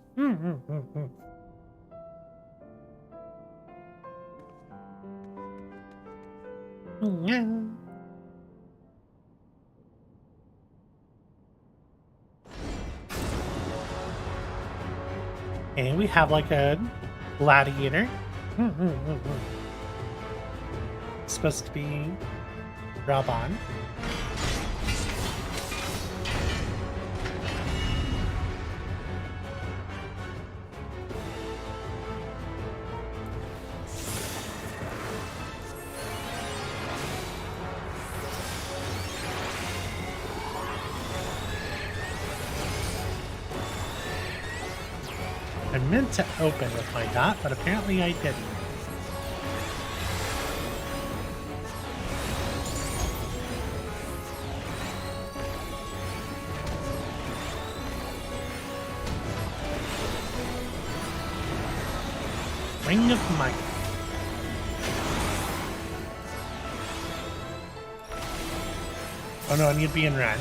And we have like a gladiator. Supposed to be Raban. I meant to open with my dot, but apparently I didn't. Ring of Might. Oh no, I need to be in Ren.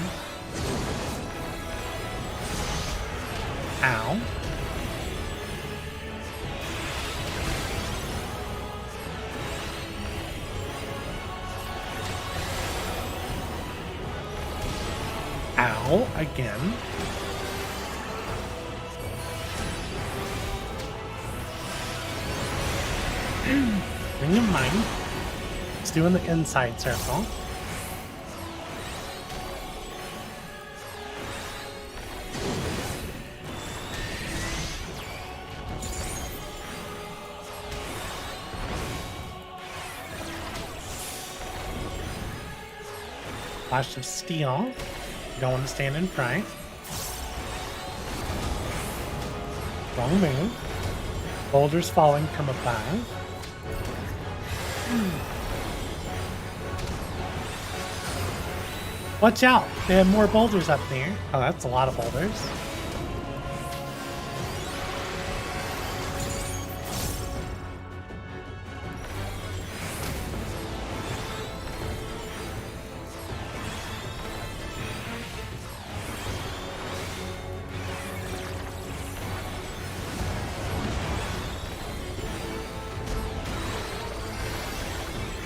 Ow. Ow, again. Ring of Might. It's doing the inside circle. Flash of Steel. Don't want to stand in front. Wrong move. Boulders falling from above. Watch out! They have more boulders up there. Oh, that's a lot of boulders.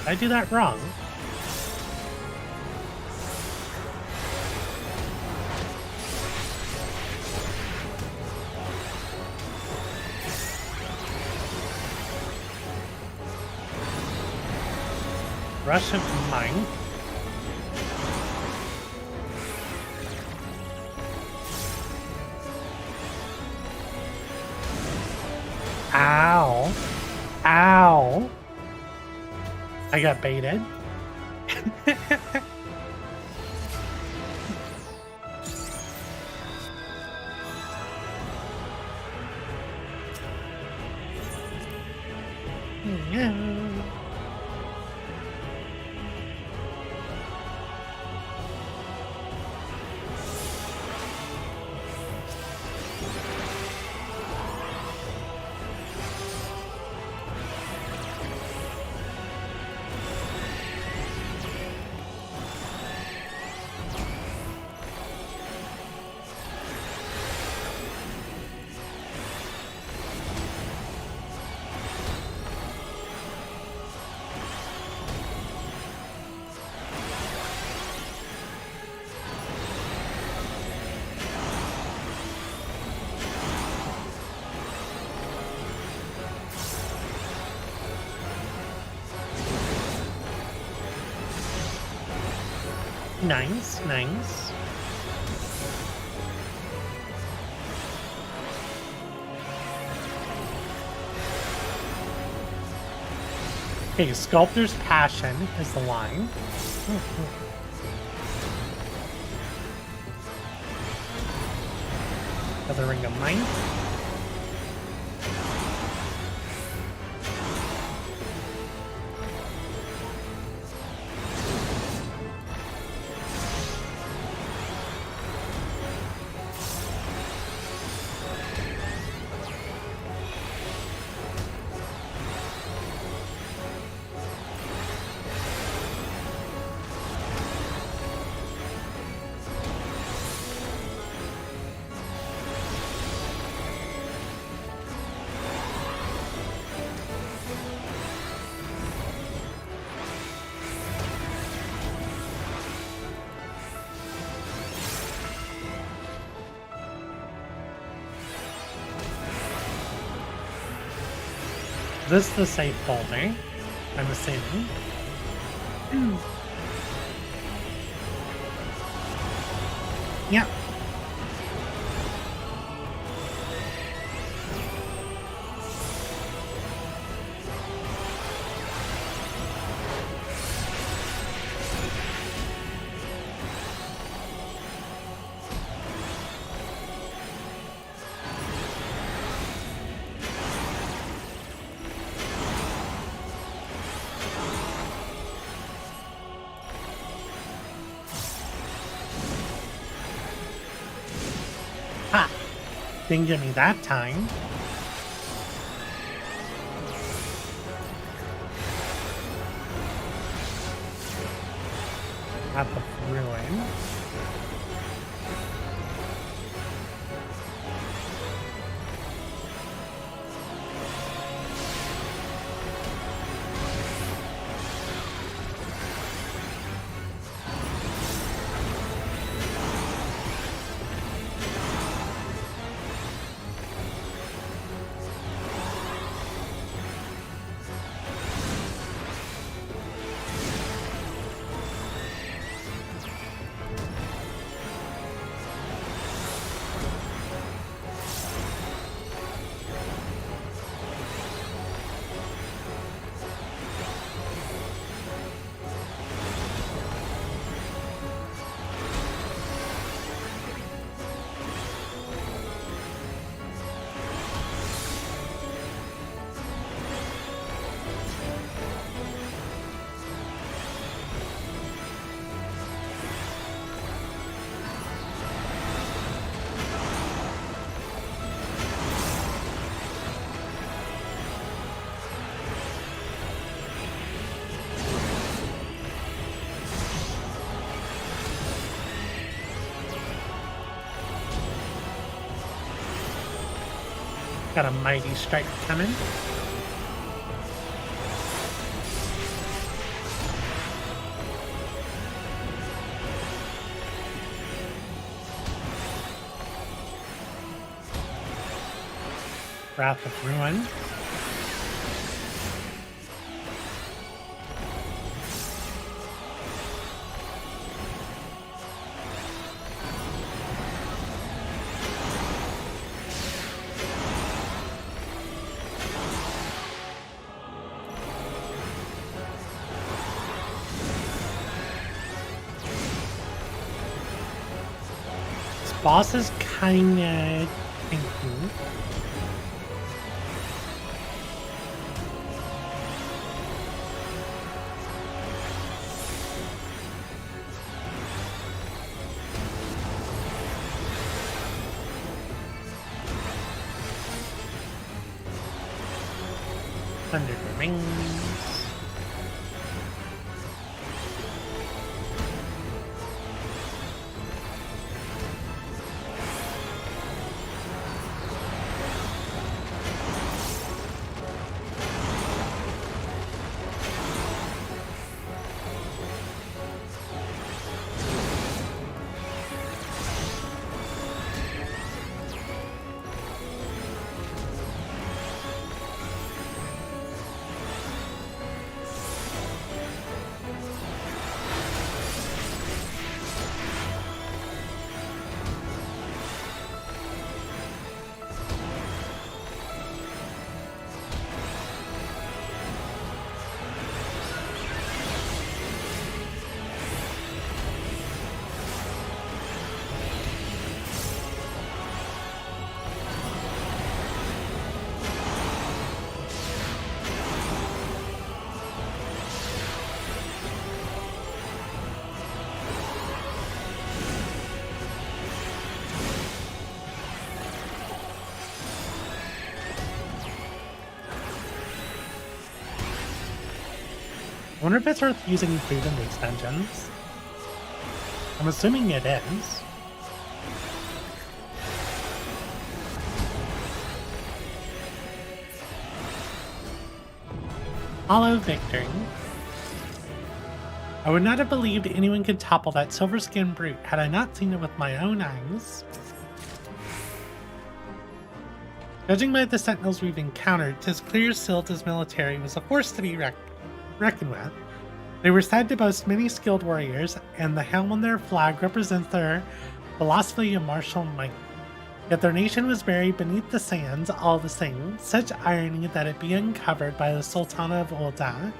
I do that wrong. Rush of mine. Ow. Ow. I got baited. Yeah. Nice, nice. Okay, Sculptor's Passion is the line. Another Ring of Might. This is the safe folder, I'm assuming. Yeah. Ha! Didn't get me that time. Path of Ruin. Got a mighty strike coming. Wrath of Ruin. This boss is kinda tanky. Under the Rings. I wonder if it's worth using food in these dungeons. I'm assuming it is. Hollow Victory. I would not have believed anyone could topple that silver-skinned brute had I not seen it with my own eyes. Judging by the sentinels we've encountered, 'tis clear Silta's military was a force to be reckoned with. They were said to boast many skilled warriors, and the helm on their flag represents their philosophy of martial might. Yet their nation was buried beneath the sands all the same, such irony that it be uncovered by the Sultana of Ul'dah.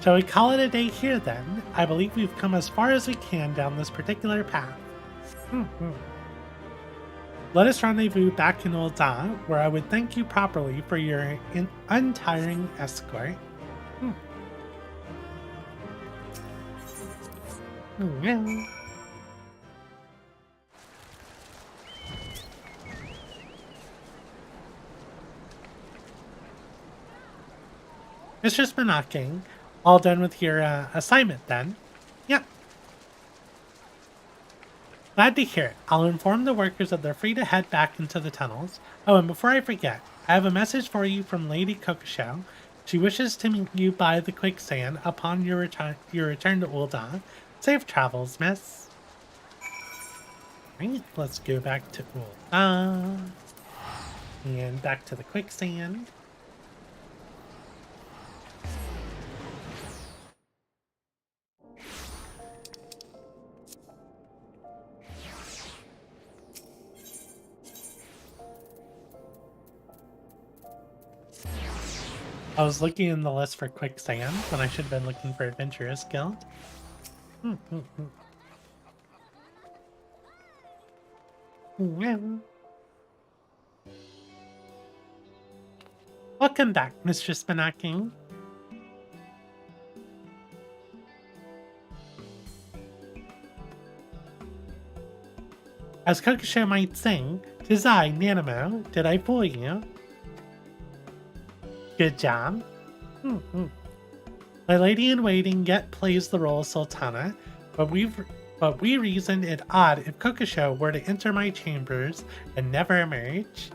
Shall we call it a day here then? I believe we've come as far as we can down this particular path. Let us rendezvous back in Ul'dah, where I would thank you properly for your untiring escort. Mistress Minake, all done with your assignment then? Yep. Glad to hear it. I'll inform the workers that they're free to head back into the tunnels. Oh, and before I forget, I have a message for you from Lady Kokosho. She wishes to meet you by the quicksand upon your return to Ul'dah. Safe travels, miss. Right, let's go back to Ul'dah. And back to the quicksand. I was looking in the list for quicksand when I should have been looking for Adventurous Guild. Welcome back, Mistress Minake. As Kokosho might sing, "'Tis I, Nanamo. Did I fool you?" Good job. My lady-in-waiting yet plays the role of Sultana, but we reasoned it odd if Kokosho were to enter my chambers and never emerge.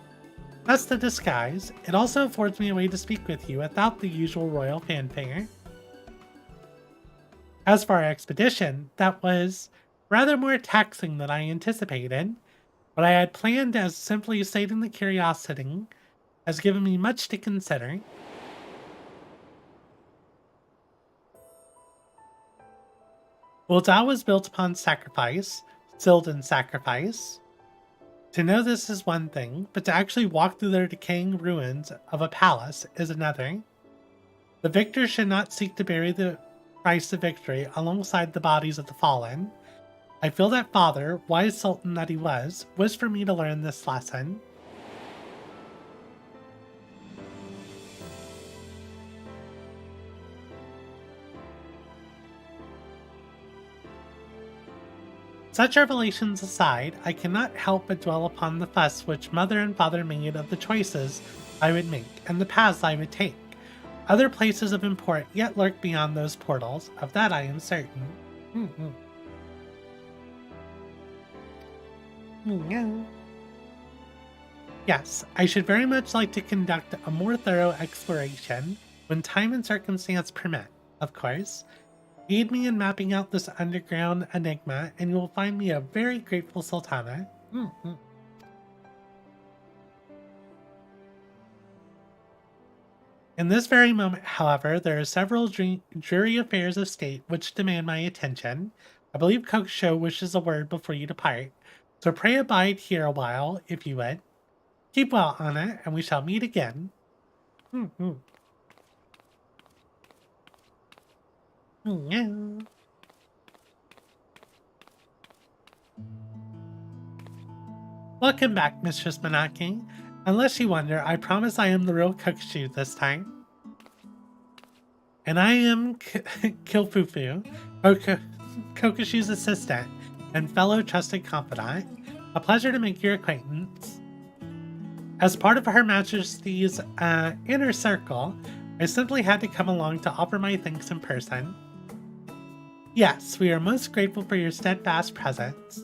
That's the disguise. It also affords me a way to speak with you without the usual royal fanfare. As for our expedition, that was rather more taxing than I anticipated. What I had planned as simply sating the curiosity has given me much to consider. Ul'dah was built upon sacrifice, Sildon sacrifice. To know this is one thing, but to actually walk through the decaying ruins of a palace is another. The victor should not seek to bury the price of victory alongside the bodies of the fallen. I feel that father, wise sultan that he was, wished for me to learn this lesson. Such revelations aside, I cannot help but dwell upon the fuss which mother and father made of the choices I would make and the paths I would take. Other places of import yet lurk beyond those portals, of that I am certain. Yes, I should very much like to conduct a more thorough exploration when time and circumstance permit, of course. Aid me in mapping out this underground enigma, and you will find me a very grateful sultana. In this very moment, however, there are several dreary affairs of state which demand my attention. I believe Kochi wishes a word before you depart, so pray abide here a while, if you would. Keep well, Anna, and we shall meet again. Welcome back, Mistress Minake. Unless you wonder, I promise I am the real Kochi this time. And I am Kilfufu, Kokushi's assistant and fellow trusted confidant. A pleasure to make your acquaintance. As part of Her Majesty's inner circle, I simply had to come along to offer my thanks in person. Yes, we are most grateful for your steadfast presence.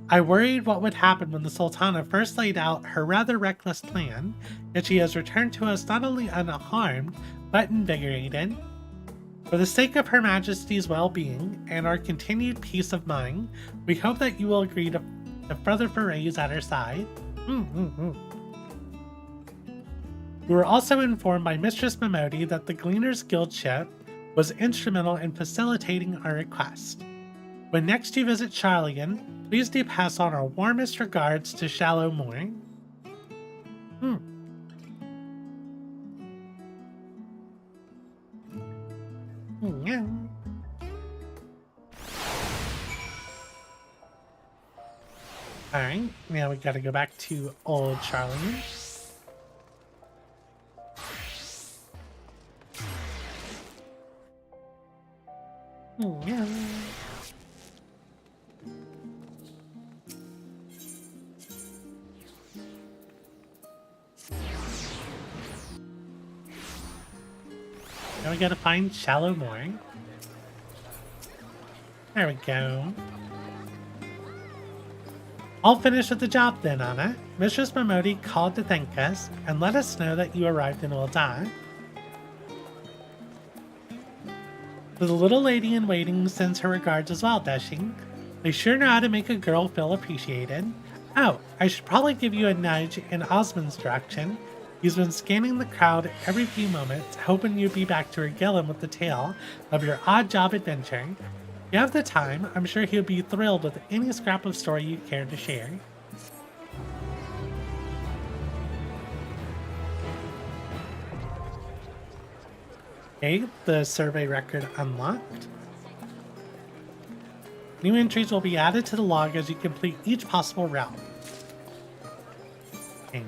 I worried what would happen when the Sultana first laid out her rather reckless plan, yet she has returned to us not only unharmed, but invigorated. For the sake of Her Majesty's well-being and our continued peace of mind, we hope that you will agree to further forays at our side. We were also informed by Mistress Momodi that the Gleaners Guild ship was instrumental in facilitating our request. When next you visit Charlian, please do pass on our warmest regards to Shallow Moor. Alright, now we gotta go back to Old Charlian. Now we gotta find Shallow Moor. There we go. All finished with the job then, Anna. Mistress Momodi called to thank us and let us know that you arrived in Ul'dah. The little lady in waiting sends her regards as well, does she? They sure know how to make a girl feel appreciated. Oh, I should probably give you a nudge in Osmond's direction. He's been scanning the crowd every few moments, hoping you'd be back to regale him with the tale of your odd job adventure. If you have the time, I'm sure he'll be thrilled with any scrap of story you care to share. Okay, the survey record unlocked. New entries will be added to the log as you complete each possible route. Okay.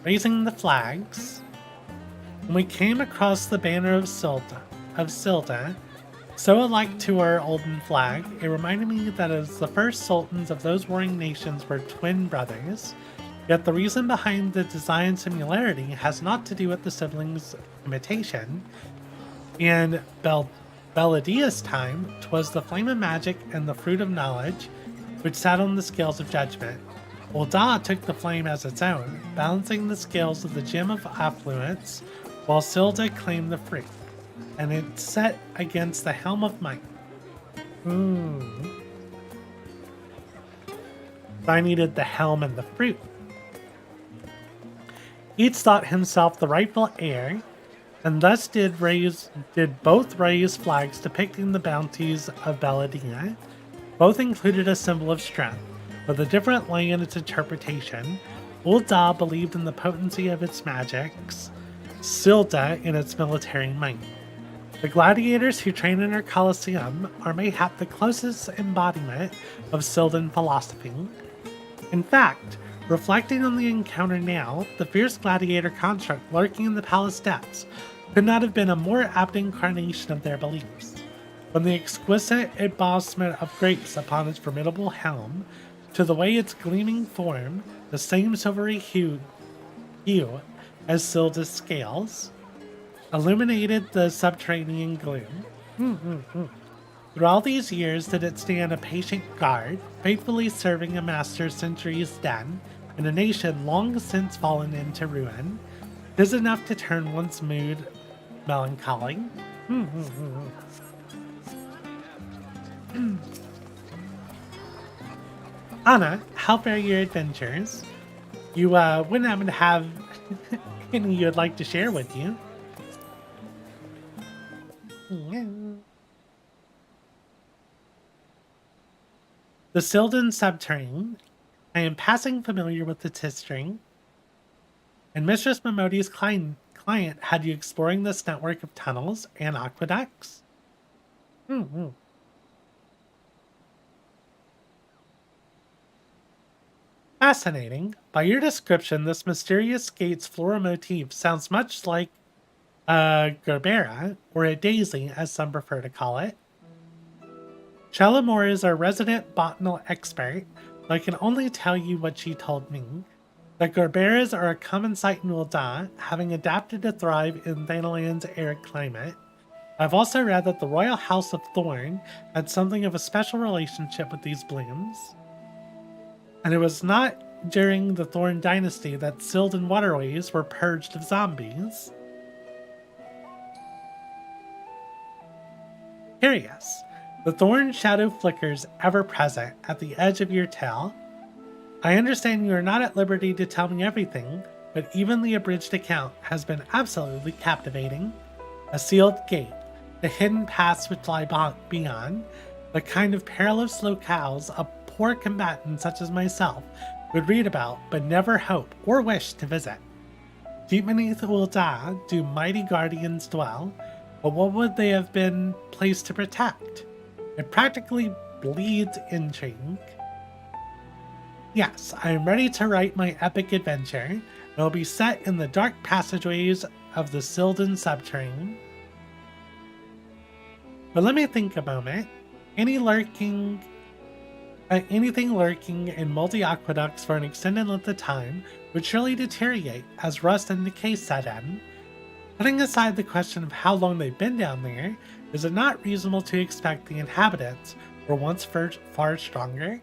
Raising the flags. When we came across the banner of Silda, so alike to our olden flag, it reminded me that as the first sultans of those warring nations were twin brothers, yet the reason behind the design similarity has not to do with the siblings' imitation. In Beladia's time, 'twas the flame of magic and the fruit of knowledge which sat on the scales of judgment. Ul'dah took the flame as its own, balancing the scales of the gem of affluence, while Silda claimed the fruit. and it's set against the helm of might. I needed the helm and the fruit. Each thought himself the rightful heir, and thus did both raise flags depicting the bounties of Belladina. Both included a symbol of strength, with a different lay in its interpretation. Ul'dah believed in the potency of its magics, Silda in its military might. The gladiators who train in our Colosseum are mayhap the closest embodiment of Sildan philosophy. In fact, reflecting on the encounter now, the fierce gladiator construct lurking in the palace depths could not have been a more apt incarnation of their beliefs. From the exquisite embossment of grapes upon its formidable helm, to the way its gleaming form, the same silvery hue as Silda's scales, illuminated the subterranean gloom. Through all these years did it stand a patient guard, faithfully serving a master centuries then, in a nation long since fallen into ruin. 'Tis enough to turn one's mood melancholy. Anna, how fare your adventures? You wouldn't happen to have any you'd like to share with you? The Sildan Subterrane. I am passing familiar with its history. And Mistress Momodi's client had you exploring this network of tunnels and aqueducts? Fascinating. By your description, this mysterious gate's floral motif sounds much like a gerbera, or a daisy as some prefer to call it. Shalamore is our resident botanical expert, but I can only tell you what she told me. The gerberas are a common sight in Ul'dah, having adapted to thrive in Thanalan's arid climate. I've also read that the Royal House of Thorn had something of a special relationship with these blooms. And it was not during the Thorn Dynasty that Sildan waterways were purged of zombies. Curious. The thorn shadow flickers ever present at the edge of your tail. I understand you are not at liberty to tell me everything, but even the abridged account has been absolutely captivating. A sealed gate, the hidden paths which lie beyond, the kind of perilous locales a poor combatant such as myself would read about but never hope or wish to visit. Deep beneath Ul'dah do mighty guardians dwell, but what would they have been placed to protect? It practically bleeds intrigue. Yes, I am ready to write my epic adventure. It will be set in the dark passageways of the Sildan Subterrane. But let me think a moment. Anything lurking in multi-aqueducts for an extended length of time would surely deteriorate as rust and decay set in. Putting aside the question of how long they've been down there, is it not reasonable to expect the inhabitants were once far stronger?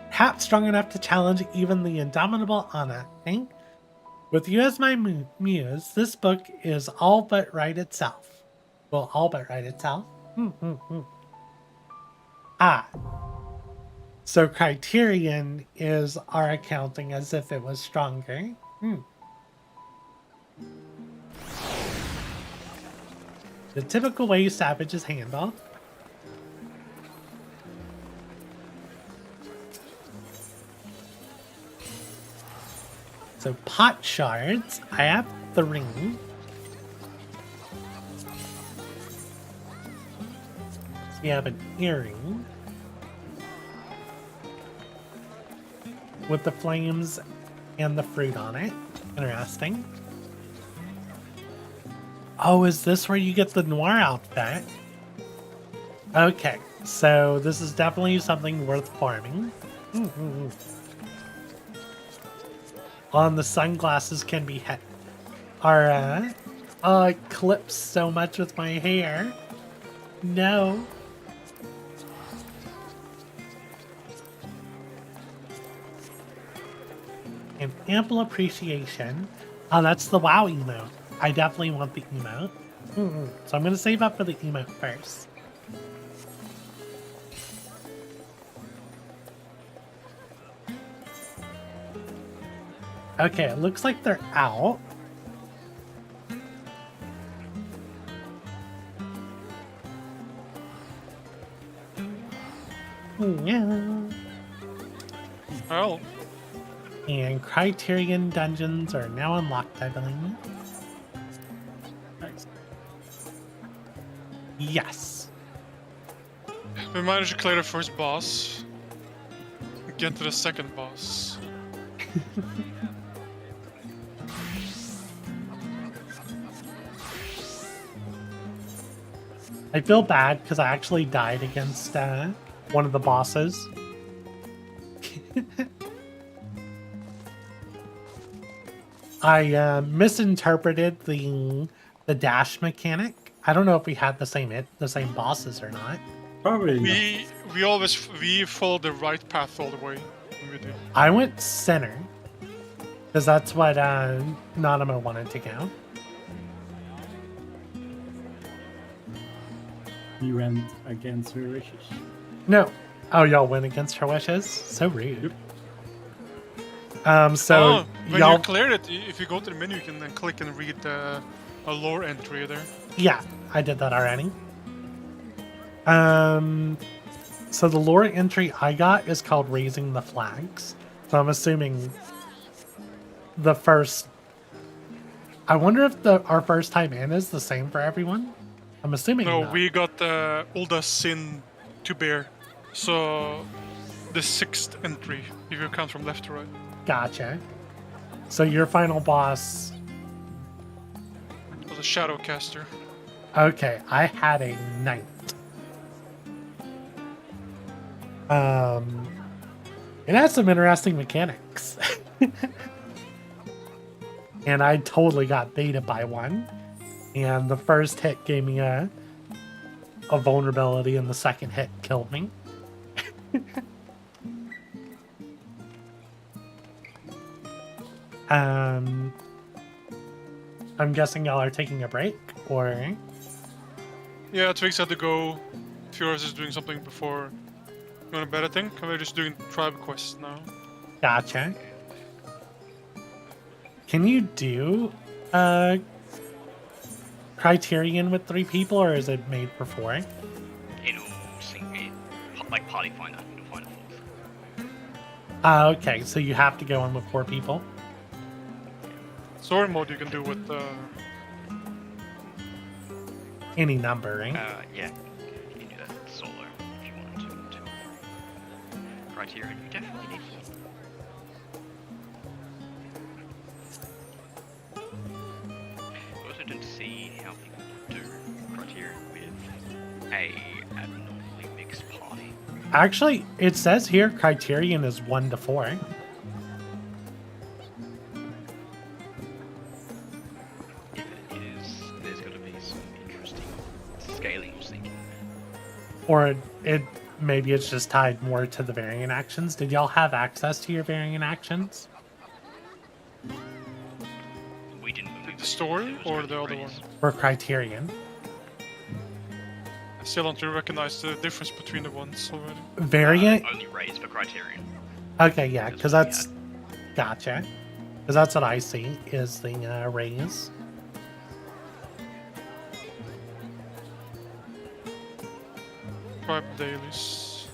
Perhaps strong enough to challenge even the indomitable Anna, eh? With you as my muse, this book is all but right itself. Well, all but right itself? Ah. So Criterion is our accounting as if it was stronger. The typical way savages handle. So pot shards, I have 3. We have an earring with the flames and the fruit on it. Interesting. Oh, is this where you get the noir outfit? Okay, so this is definitely something worth farming. On the sunglasses can be hit. Alright. Oh, it clips so much with my hair. No. An ample appreciation Oh, that's the WoW emote. I definitely want the emote. So I'm going to save up for the emote first. Okay, it looks like they're out. Yeah. Well, And Criterion dungeons are now unlocked, I believe. Nice. Yes. we managed to clear the first boss. Get to the second boss. I feel bad because I actually died against one of the bosses. I misinterpreted the dash mechanic. I don't know if we had the same bosses or not. Probably not. We followed the right path all the way. We did. I went center because that's what Nanamo wanted to go. You went against her wishes. No. Oh, y'all went against her wishes? So rude. So Oh, when y'all, you cleared it, if you go to the menu, you can then click and read a lore entry there. yeah, I did that already. So the lore entry I got is called Raising the Flags. So I'm assuming the first. I wonder if our first time in is the same for everyone. I'm assuming No, not. we got the oldest sin to bear. So the 6th entry, if you count from left to right. Gotcha. So your final boss. Was a Shadowcaster. Okay, I had a knight. It has some interesting mechanics. And I totally got baited by one. And the first hit gave me a vulnerability, and the second hit killed me. I'm guessing y'all are taking a break, or... Yeah, Twix had to go. Furious is doing something before going to bed, I think. And we're just doing tribe quests now. Gotcha. Can you do Criterion with 3 people, or is it made for 4? It'll sync it, like party finder. It'll find a fourth. Okay, so you have to go in with 4 people. Story mode you can do with Any number, right? Yeah. You can do that solo if you wanted to. Criterion, you definitely need four. I also didn't see how people do Criterion with a abnormally mixed party. Actually, it says here Criterion is 1 to 4. If it is, there's got to be some interesting scaling or syncing. Or maybe it's just tied more to the variant actions. Did y'all have access to your variant actions? We didn't move the story it was or really the other one. raised. For Criterion? I still don't recognize the difference between the ones already. Variant? Only raised for Criterion. Okay, yeah, because That's that's... what Gotcha. Because that's what I see, is the raise. Tribe dailies.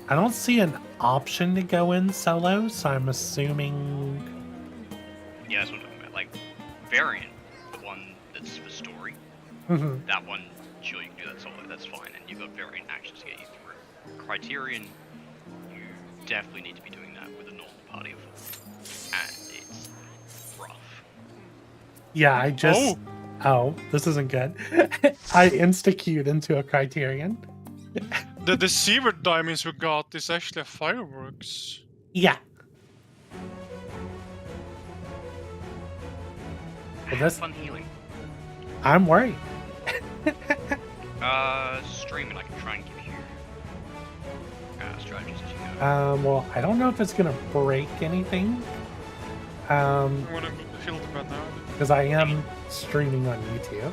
I don't see an option to go in solo, so I'm assuming... Yeah, that's what I'm talking about. Like, variant, the one that's for story, Mhm. that one, sure, you can do that solo, that's fine, and you've got variant actions to get you through. Criterion, you definitely need to be doing that with a normal party of 4. And it's rough. Yeah, I just... Oh, this isn't good. I insta-queued into a Criterion. The Deceiver diamonds we got is actually a fireworks. Yeah. Well, this... Fun healing. I'm worried. Streaming, I can try and give you strategies as you go. Well, I don't know if it's gonna break anything. I'm gonna feel too bad now. Because I am streaming on YouTube.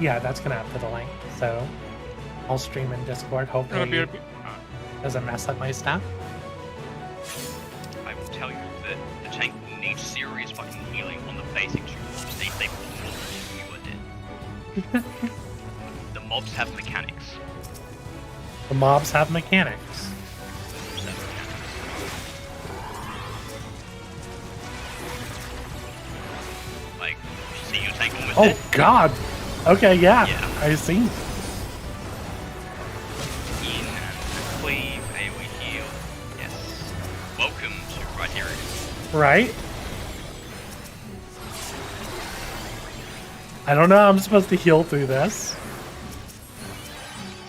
Yeah, that's gonna have to delay. So I'll stream in Discord. Gonna be Hopefully a it doesn't mess up my stuff. I will tell you that the tank will need serious fucking healing on the basic two mobs. They will not you are dead. The mobs have mechanics. The mobs have mechanics. Like, see your tank almost Oh dead? God. Okay, yeah. Yeah. I see. In and cleave, AoE heal. Yes. Welcome to right here. Right? I don't know how I'm supposed to heal through this.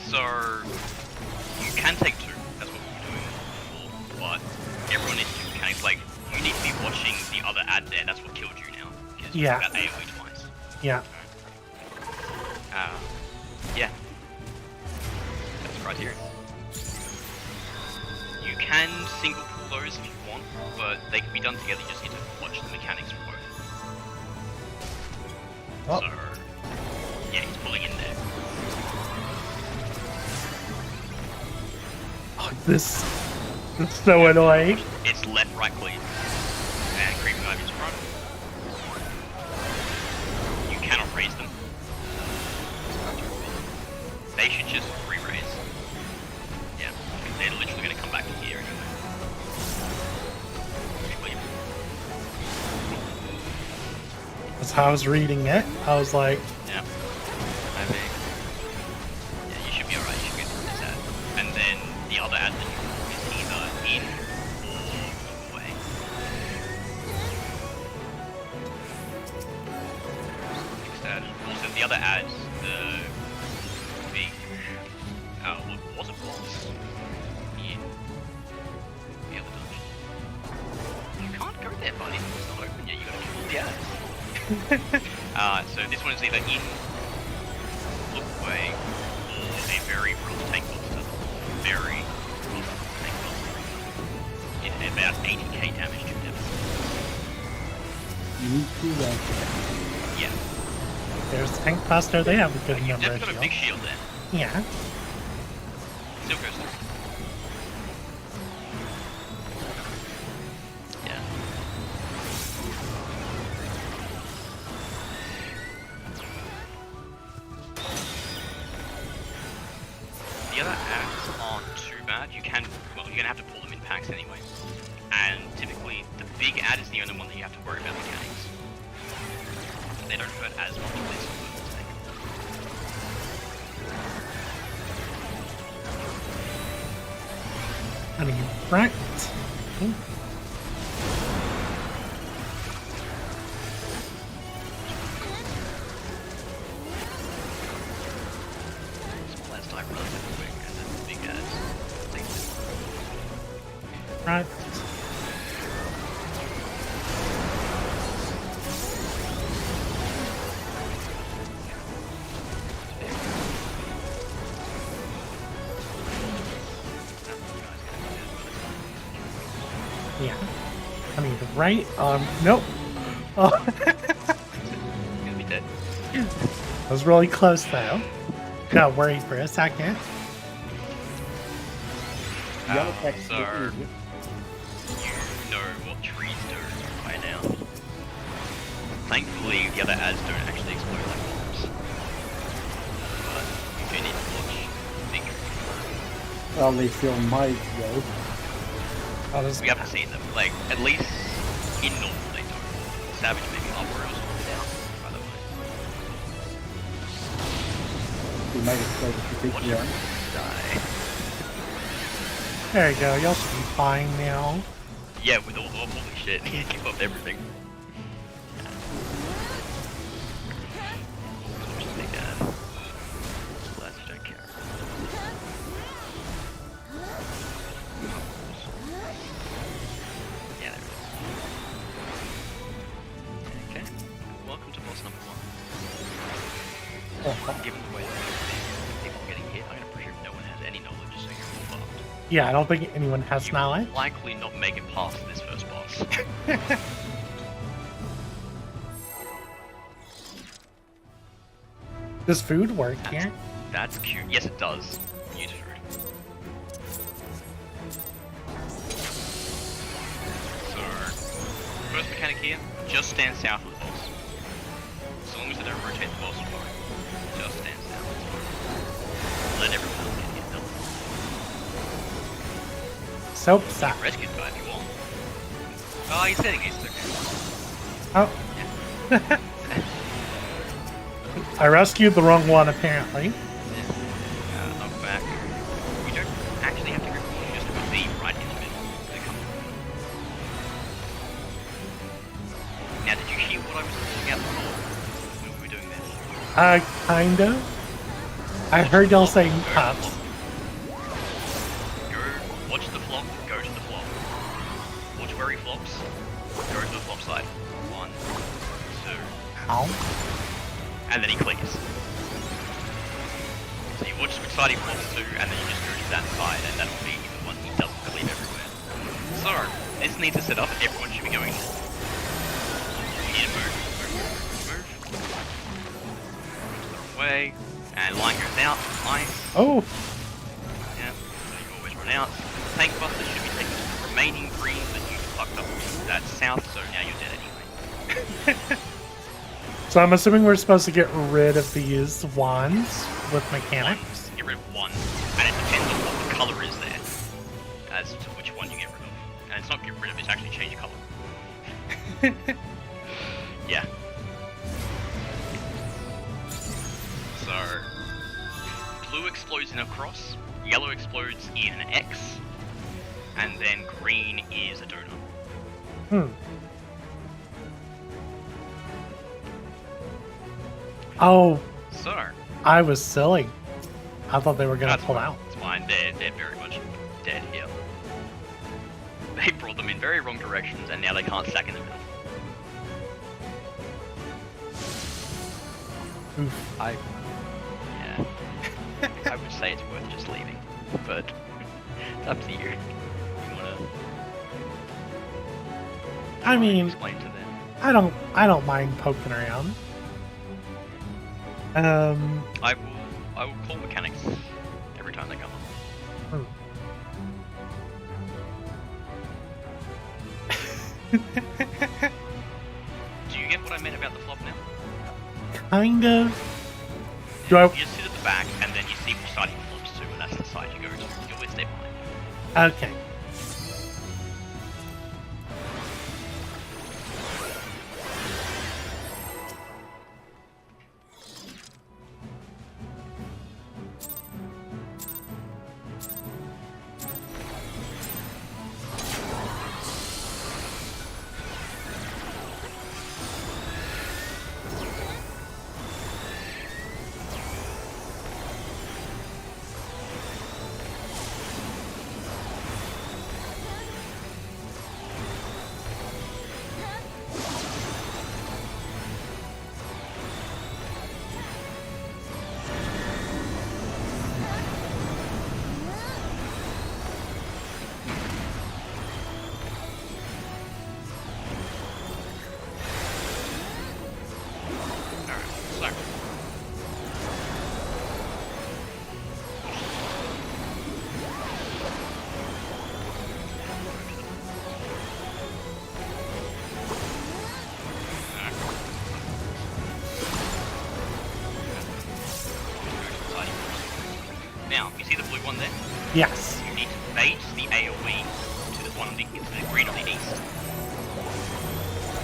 So you can take two. That's what we were doing before. But everyone needs two mechanics. Like you need to be watching the other ad there. That's what killed you now. Because Yeah. you got AoE twice. Yeah. Yeah. That's right here. You can single pull those if you want, but they can be done together. You just need to watch the mechanics for both. Oh. So yeah, he's pulling in there. Oh, this is so annoying. It's left, right, cleave. And creeping ivy's front. You cannot raise them. They should just re-raise. Yeah, they're literally going to come back to here anyway. Cleave. That's how I was reading it. I was like, Yeah. I mean, yeah, you should be alright. You should get through this ad. And then the other ad that you want is either in or away. Next ad. Also, the other ads, the big, what was it boss in the other dungeon? You can't go there, buddy. It's not open yet. You gotta kill the ads. So this one is either in, look away, or a very brutal tank monster. Very brutal tank monster. It did about 80k damage to them. You need to Yeah. there's Tank Buster. They have a good You've number of definitely got a big shield. shield there. Yeah. Still goes through. Yeah. The other ads aren't too bad. You can, well, you're gonna have to pull them in packs anyway. And typically, the big ad is the only one that you have to worry about mechanics. They don't hurt as much as this one. I mean, right. Small ads die relatively quick, and then the big ads take this. Right. Yeah. I mean, right. Nope. Oh, Gonna be dead. I was really close though. Got worried for a second. Yellow text So, you know what trees do by now. Thankfully, the other ads don't actually explode like bombs. But you do need to watch big. Well, they still might though. Oh, this We haven't seen them. Like, at least in normal they don't. Savage maybe upward or something down, by the way. They might explode if you Watch take them one. die. There you go. Y'all should be fine now. Yeah, with all the holy shit, he can keep up everything. Just big ad. Let's don't care. Yeah, there it is. Okay. Welcome to boss number 1. Given the way that people are getting hit, I'm gonna presume no one has any knowledge, so you're all fucked. Yeah, I don't think anyone has You knowledge. will likely not make it past this first boss. Does food work here? That's cute. Yes, it does. Use food. So, first mechanic here, just stand south of the boss. As long as they don't rotate the boss, fine. Just stand south. Let everyone else get hit. Soap You suck. can rescue the guy if you want. Oh, he's hitting it. It's okay. Oh. I rescued the wrong one, apparently. Knock back. You don't actually have to go. You just have to be right in the middle. They come through. Now, did you hear what I was calling out before when we were doing this? Kind of. I heard y'all saying cops. Go, watch the flop, go to the flop. Watch where he flops, go to the flop side. 1, 2, Ow. and then he clears. So you watch which side he flops to, and then you just go to that side, and that'll be the one he doesn't cleave everywhere. So, this needs to set up, everyone should be going in. You need to move. The wrong way, and line goes out, nice. Oh, Yeah, so you always run out. Tank buster should be taking the remaining green that you fucked up with that south, so now you're dead anyway. so I'm assuming we're supposed to get rid of these wands with mechanics. Get rid of one, and it depends on what the colour is there, as to which one you get rid of. And it's not get rid of, it's actually change colour. Yeah. So, blue explodes in a cross, yellow explodes in an X, and then green is a donut. Hmm. Oh, So, I was silly. I thought they were gonna that's pull fine. out. It's fine. They're very much dead here. They brought them in very wrong directions, and now they can't stack in the middle. Oof. Yeah. I would say it's worth just leaving, but it's up to you. You wanna I mean, explain to them? I don't mind poking around. I will call mechanics every time they come up. Do you get what I meant about the flop now? Kind of. Do I? You just sit at the back, and then you see which side he flops to, and that's the side you go to. You always stay behind. Okay. Now, you see the blue one there? Yes. You need to bait the AoE to the one on the green on the east.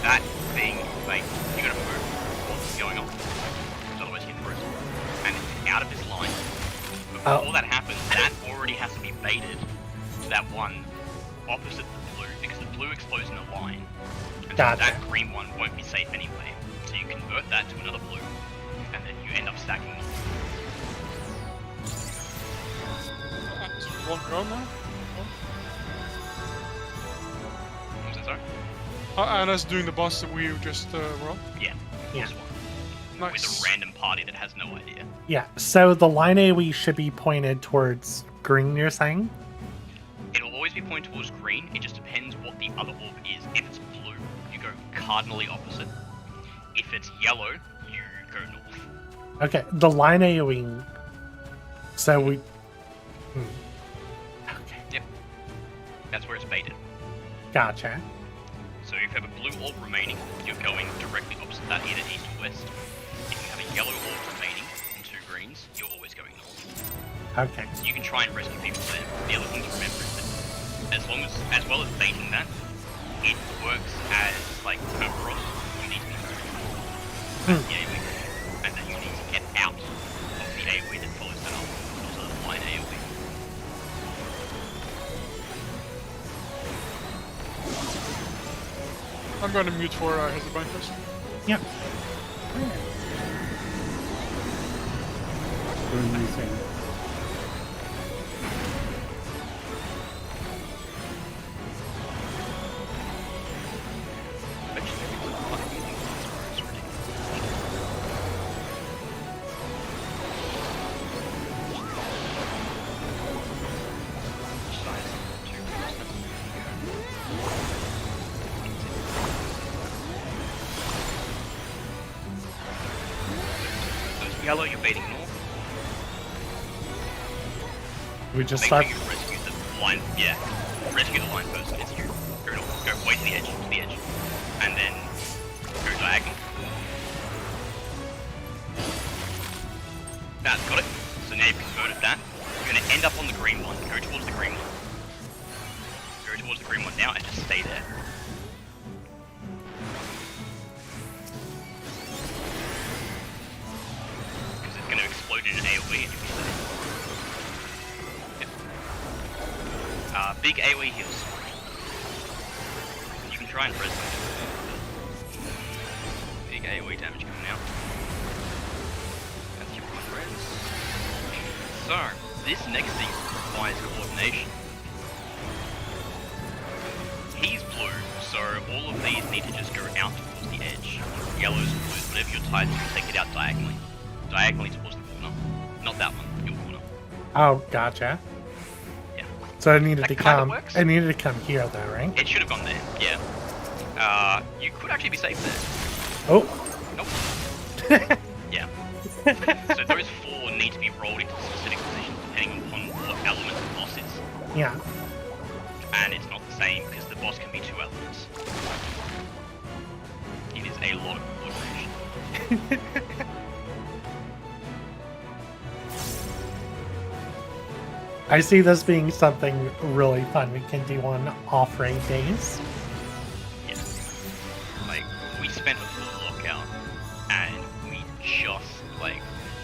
That being bait, you gotta move what's going on. Otherwise you get frozen. And it's out of this line. Before that happens, that already has to be baited to that one opposite the blue, because the blue explodes in a line. And so Gotcha. that green one won't be safe anyway. So you convert that to another blue, and then you end up stacking them. One round now. Was that sorry? Anna's doing the boss that we just were on. Yeah. Yeah. This one. Nice. With a random party that has no idea. Yeah. So the line AoE should be pointed towards green. You're saying? always be pointing towards green. It just depends what the other orb is. If it's blue, you go cardinally opposite. If it's yellow, you go north. Okay, the line AoE. So we. Okay, Yep. That's where it's baited. gotcha. So if you have a blue orb remaining, you're going directly opposite that, either east or west. If you have a yellow orb remaining and 2 greens, you're always going north. Okay. So you can try and rescue people there. The other thing to remember is that as well as baiting that, it works as like Kerberos. You need to be moving the AoE, and then you need to get out of the AoE that follows that up, which is a line AoE. I'm going to mute for his bind first. Yep. Doing the same. Yellow, you're baiting north. We just Make start. sure you rescue the line. Yeah, rescue the line first. It's you. Go north. Go way to the edge. And then go diagonal. That's got it. So now you've converted that. You're going to end up on the green one. Go towards the green one. Go towards the green one now and just stay there. Because it's going to explode in an AoE and you'll be safe. Yep. Big AoE heals. You can try and press them. Big AoE damage coming out. That's your one res. So, this next thing requires coordination. He's blue, so all of these need to just go out towards the edge. Yellows and blues, whatever you're tied to, take it out diagonally. Diagonally towards the corner. Not that one, your corner. Oh, gotcha. Yeah. So I needed That to kinda come. works. I needed to come here, though, right? It should have gone there, yeah. You could actually be safe there. Oh. Nope. Yeah. So those 4 need to be rolled into specific positions depending upon what element the boss is. Yeah. And it's not the same because the boss can be 2 elements. It is a lot of coordination. I see this being something really fun we can do on off-raid days. Yeah. Like, we spent a full lockout and we just, like,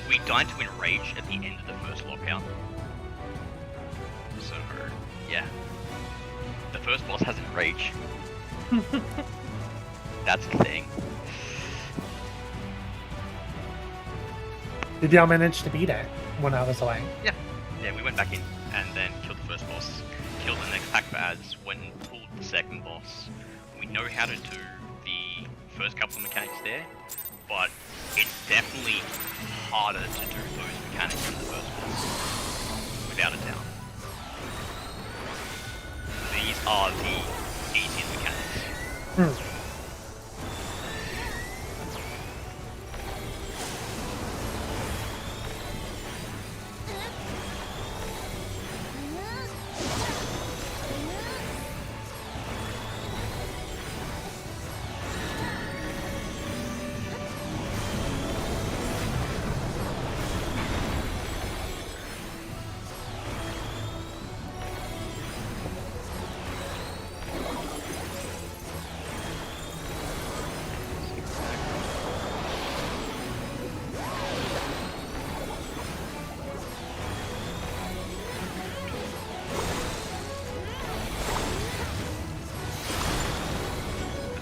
we died to enrage at the end of the first lockout. So, yeah. The first boss has enrage. That's the thing. Did y'all manage to beat it when I was away? Yeah. Yeah, we went back in and then killed the first boss, killed the next pack of ads, went and pulled the second boss. We know how to do the first couple of mechanics there, but it's definitely harder to do those mechanics than the first boss, without a doubt. These are the easiest mechanics.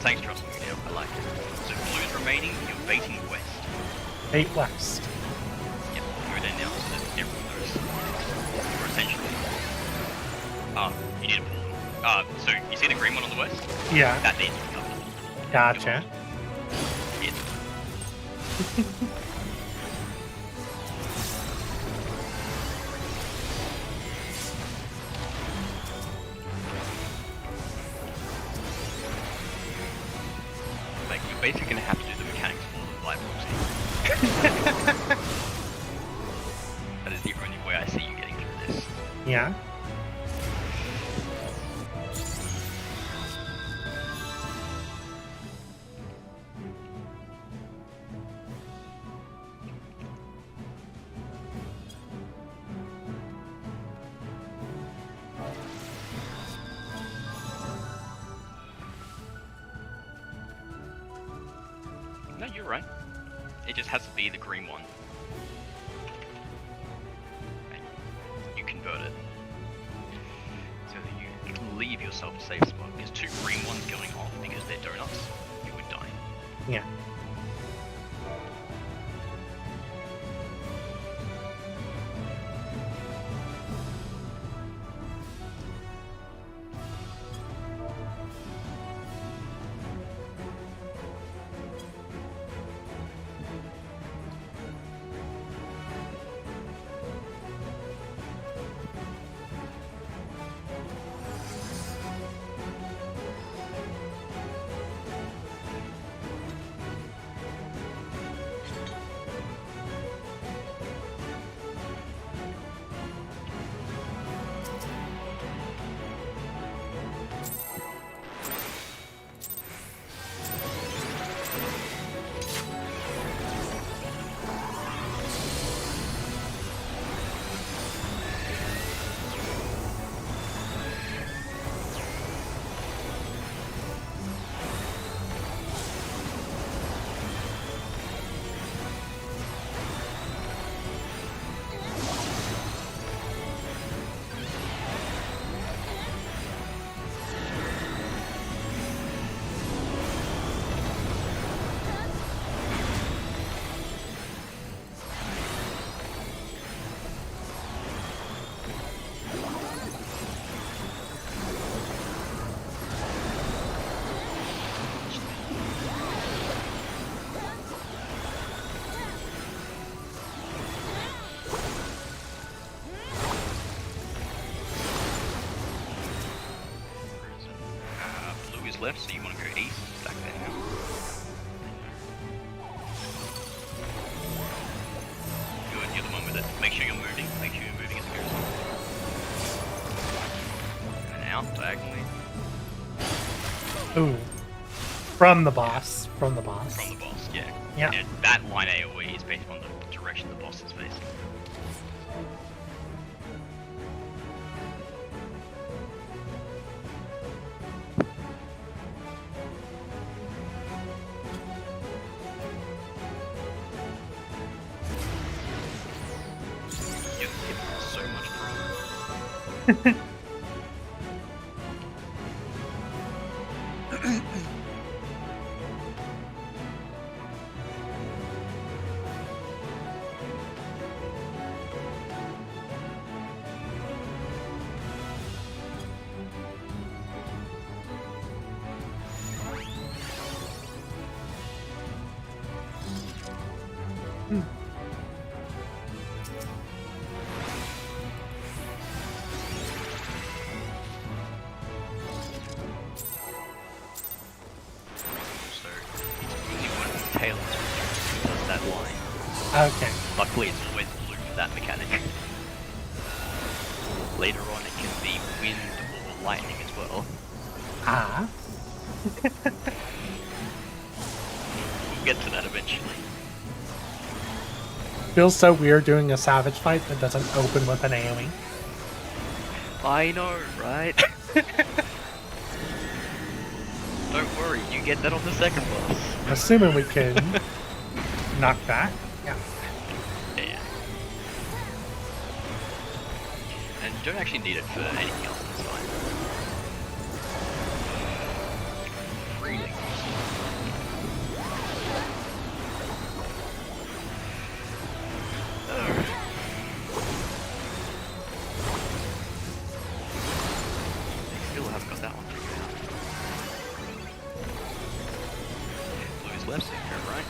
Thanks, trust me, yeah, I like it. So blues remaining, you're baiting west. 8 west. Yep, go there now so that everyone knows. Or essentially. You need to pull them. So you see the green one on the west? Yeah. That needs to be covered. Gotcha. Yes. basically going to have to do the mechanics for them by proxy. That is the only way I see you getting through this. Yeah. No, you're right. It just has to be the green one. And you convert it. So that you can leave yourself a safe spot, because 2 green ones going off because they're donuts, you would die. Yeah. Left, so you want to go east, back there now. Good, you're the one with it. Make sure you're moving as it goes. And out, diagonally. Ooh. From the boss. From the boss. From the boss, yeah. Yeah. And that line AoE is based on the direction the boss is facing. Okay. Luckily, it's always blue for that mechanic. Later on, it can be wind or lightning as well. Ah. We'll get to that eventually. Feels so weird doing a savage fight that doesn't open with an AoE. I know, right? Don't worry, you get that on the second boss. Assuming we can knock that. Yeah. Yeah. And you don't actually need it for anything else, it's fine. Reading. Alright. Still haven't got that one figured out. Okay, blue is left, so you're right.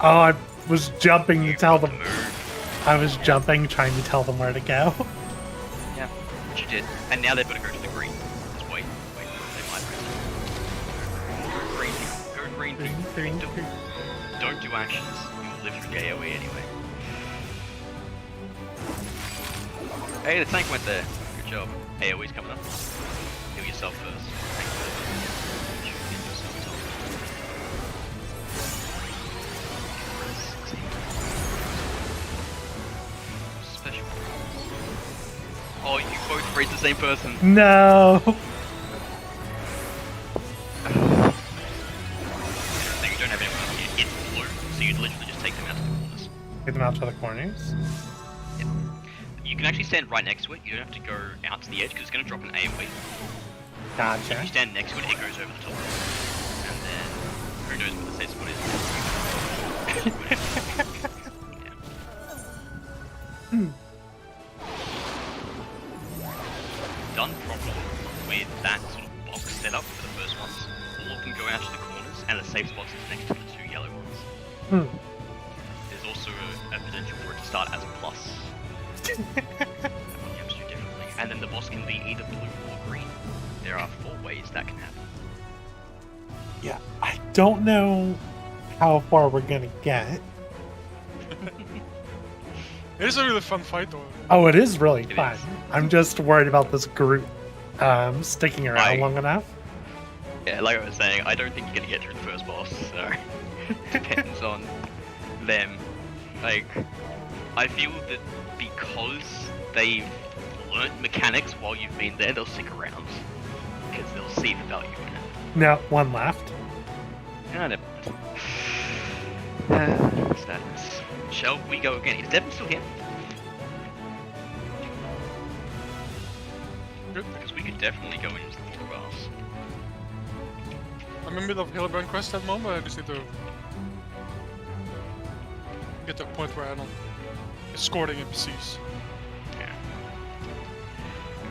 Oh, I was jumping to tell them. Move. I was jumping, trying to tell them where to go. Yeah, which you did. And now they've got to go to the green. Just wait, they might press it. Go green, don't do actions. You'll live through the AoE anyway. Hey, the tank went there. Good job. AoE's coming up. Heal yourself first. Special. Oh, you both raised the same person. No. So you don't have anyone else here. It's blue, so you'd literally just take them out to the corners. Get them out to the corners. Yeah. You can actually stand right next to it. You don't have to go out to the edge because it's going to drop an AoE. If Gotcha. you stand next to it, it goes over the top. And then, who knows what the safe spot is. Done properly with that sort of box setup for the first ones, all of them go out to the corners, and the safe spots is next to the two yellow ones. There's also a potential for it to start as a plus. That one you have to do differently. And then the boss can be either blue or green. There are 4 ways that can happen. Yeah, I don't know how far we're gonna get. It is a really fun fight though. Oh, it is really It fun. is. I'm just worried about this group sticking around long enough. Yeah, like I was saying, I don't think you're gonna get through the first boss, so depends on them. Like, I feel that because they've learnt mechanics while you've been there, they'll stick around. Because they'll see the value in it. No, one left. Ah, never mind. Sadness. Shall we go again? Is Devin still here? Good. Because we could definitely go into the water bars. I'm in the middle of Hillebrand quest at the moment. I just need to get to a point where I don't escorting NPCs. Yeah.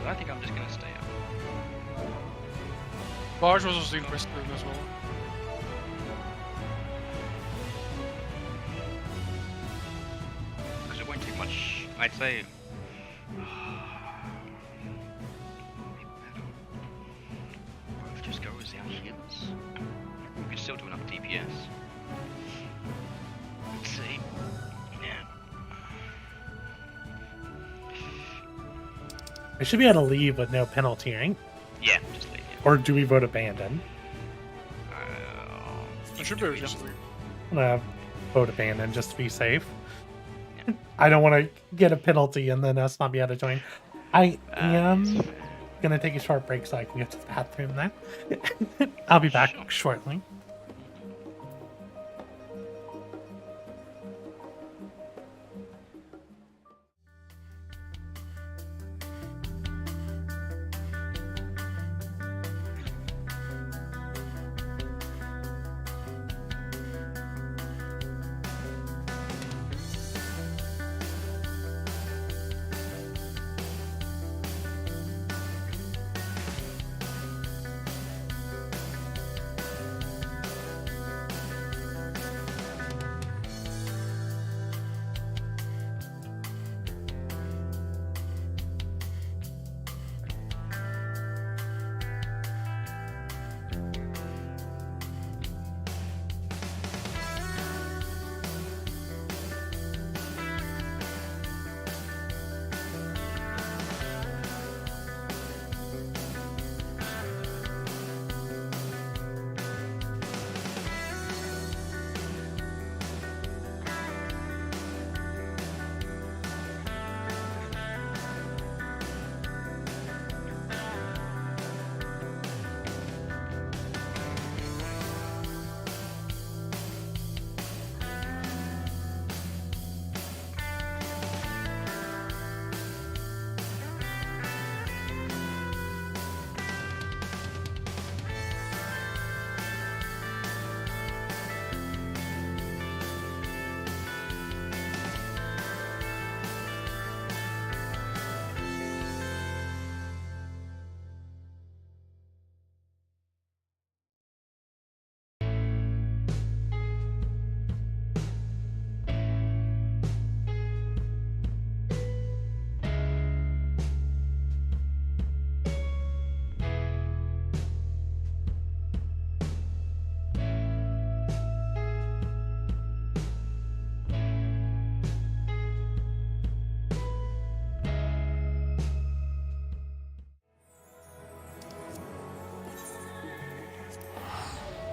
I think I'm just gonna stay up. Barge was also interested in as well. Because it won't take much, I'd say. Both just go as our healers. We could still do enough DPS. Let's see. Yeah. I should be able to leave with no penalty, right? Yeah, just leave it. Or do we vote abandon? It should be just I'm gonna vote abandon just to be safe. I don't want to get a penalty and then us not be able to join. I am gonna take a short break so I can get to the bathroom then. I'll be back shortly.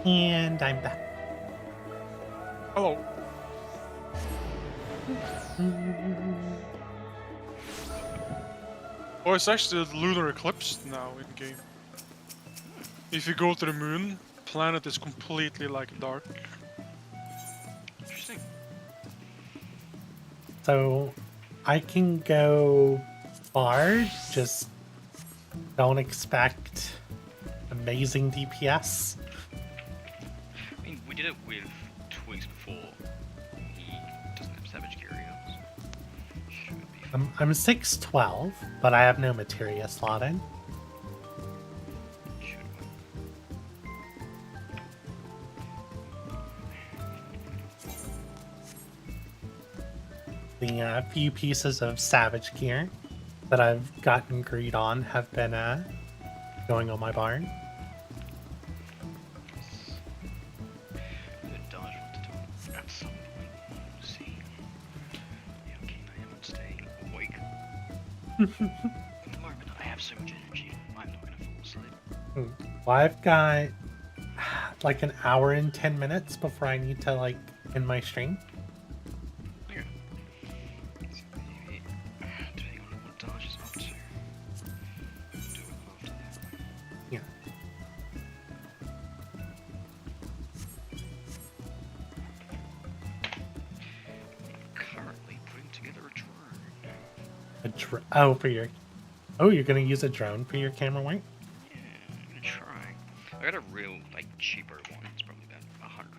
And I'm back. Hello. Oh, it's actually the lunar eclipse now in game. If you go to the moon, planet is completely like dark. Interesting. So I can go far, just don't expect amazing DPS. I mean, we did it with Twigs before. He doesn't have Savage Gear either. So should be fine. I'm 6'12", but I have no materia slotted. Should work. The few pieces of savage gear that I've gotten greed on have been going on my barn. Good dodge what to do at some point. We'll see how keen I am on staying awake. At the moment, I have so much energy, I'm not going to fall asleep. Well, I've got like an hour and 10 minutes before I need to like end my stream. Okay. So maybe, depending on what dodge is up to, do it after that. Yeah. Currently putting together a drone. Oh, you're gonna use a drone for your camera work? Yeah, I'm gonna try. I got a real, like, cheaper one. It's probably about 100.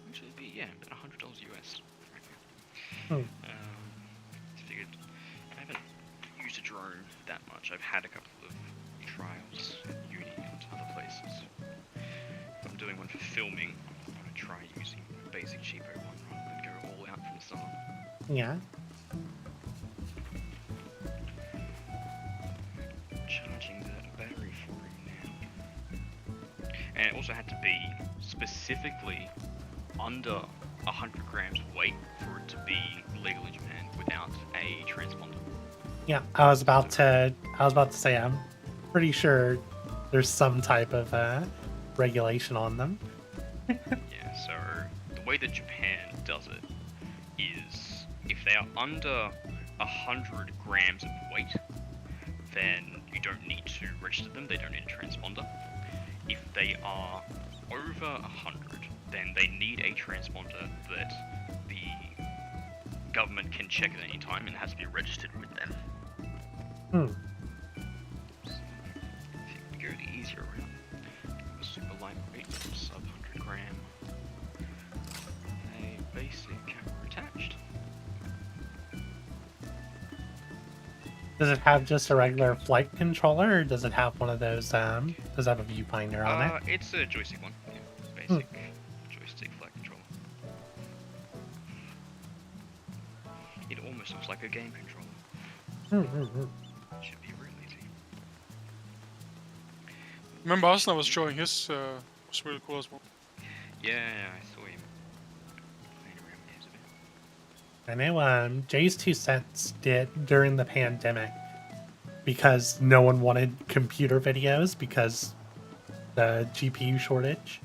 Actually, it'd be, yeah, about $100 US. Hmm. Figured I haven't used a drone that much. I've had a couple of trials at uni and other places. If I'm doing one for filming, I'm gonna try using a basic cheaper one rather than go all out from the start. Yeah. Charging the battery for it now. And it also had to be specifically under 100 grams of weight for it to be legal in Japan without a transponder. Yeah, I was about to say I'm pretty sure there's some type of regulation on them. Yeah, so the way that Japan does it is if they are under 100 grams of weight, then you don't need to register them, they don't need a transponder. If they are over 100, then they need a transponder that the government can check at any time and has to be registered with them. So, if you go the easier route, a super lightweight, sub 100 gram, a basic camera attached. Does it have just a regular flight controller, or does it have one of those? Does it have a viewfinder on it? It's a joystick one. Yeah, basic joystick flight controller. It almost looks like a game controller. Should be real easy. Remember Asna was showing his, was really cool as well. Yeah, I saw him playing around games a bit. I know Jay's 2 cents did during the pandemic because no one wanted computer videos because the GPU shortage.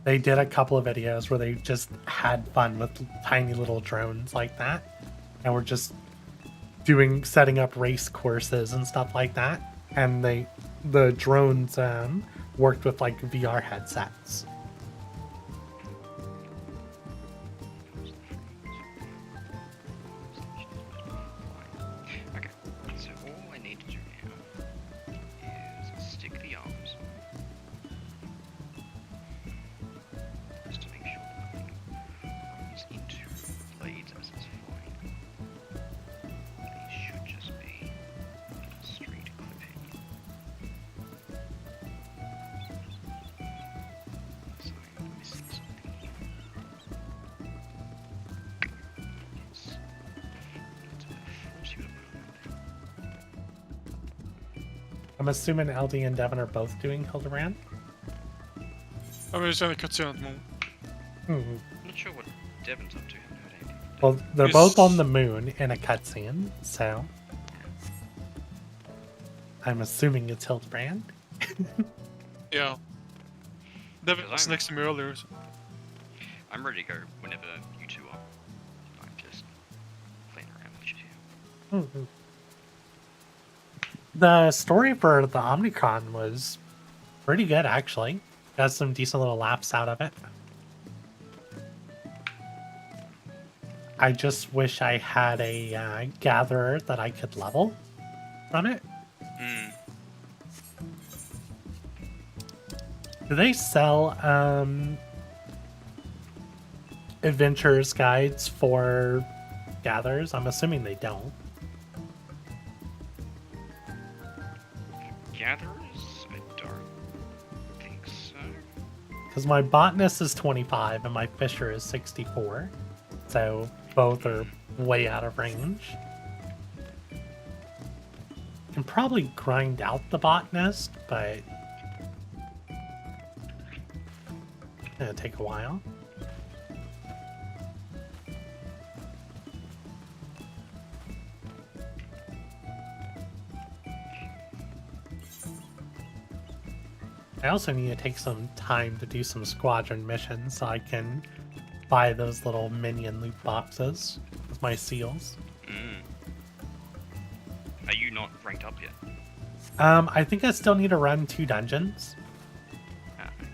They did a couple of videos where they just had fun with tiny little drones like that, and were just setting up race courses and stuff like that. And the drones worked with like VR headsets. Okay, so all I need to do now is stick the arms. Just to make sure that nothing runs into the blades as it's flying. These should just be a straight clip in. So I'm missing something here. It's a bit force you to put on that. I'm assuming LD and Devin are both doing Hildebrand. I mean, it's in a cutscene at the moment. Hmm. I'm not sure what Devon's up to. I haven't heard anything. Well, they're Is- both on the moon in a cutscene, so I'm assuming it's Hildebrand. Yeah. Devin Because was I'm- next to me earlier. So. I'm ready to go whenever you two are. I'm just playing around with shit here. Mhm. The story for the Omnicron was pretty good, actually. Got some decent little laps out of it. I just wish I had a gatherer that I could level from it. Mm. Do they sell adventures guides for gatherers? I'm assuming they don't. Gatherers? I don't think so. Because my botanist is 25 and my fisher is 64. So both are way out of range. Can probably grind out the botanist, but it'll take a while. I also need to take some time to do some squadron missions so I can buy those little minion loot boxes with my seals. Mm. Are you not ranked up yet? I think I still need to run 2 dungeons. Ah, okay.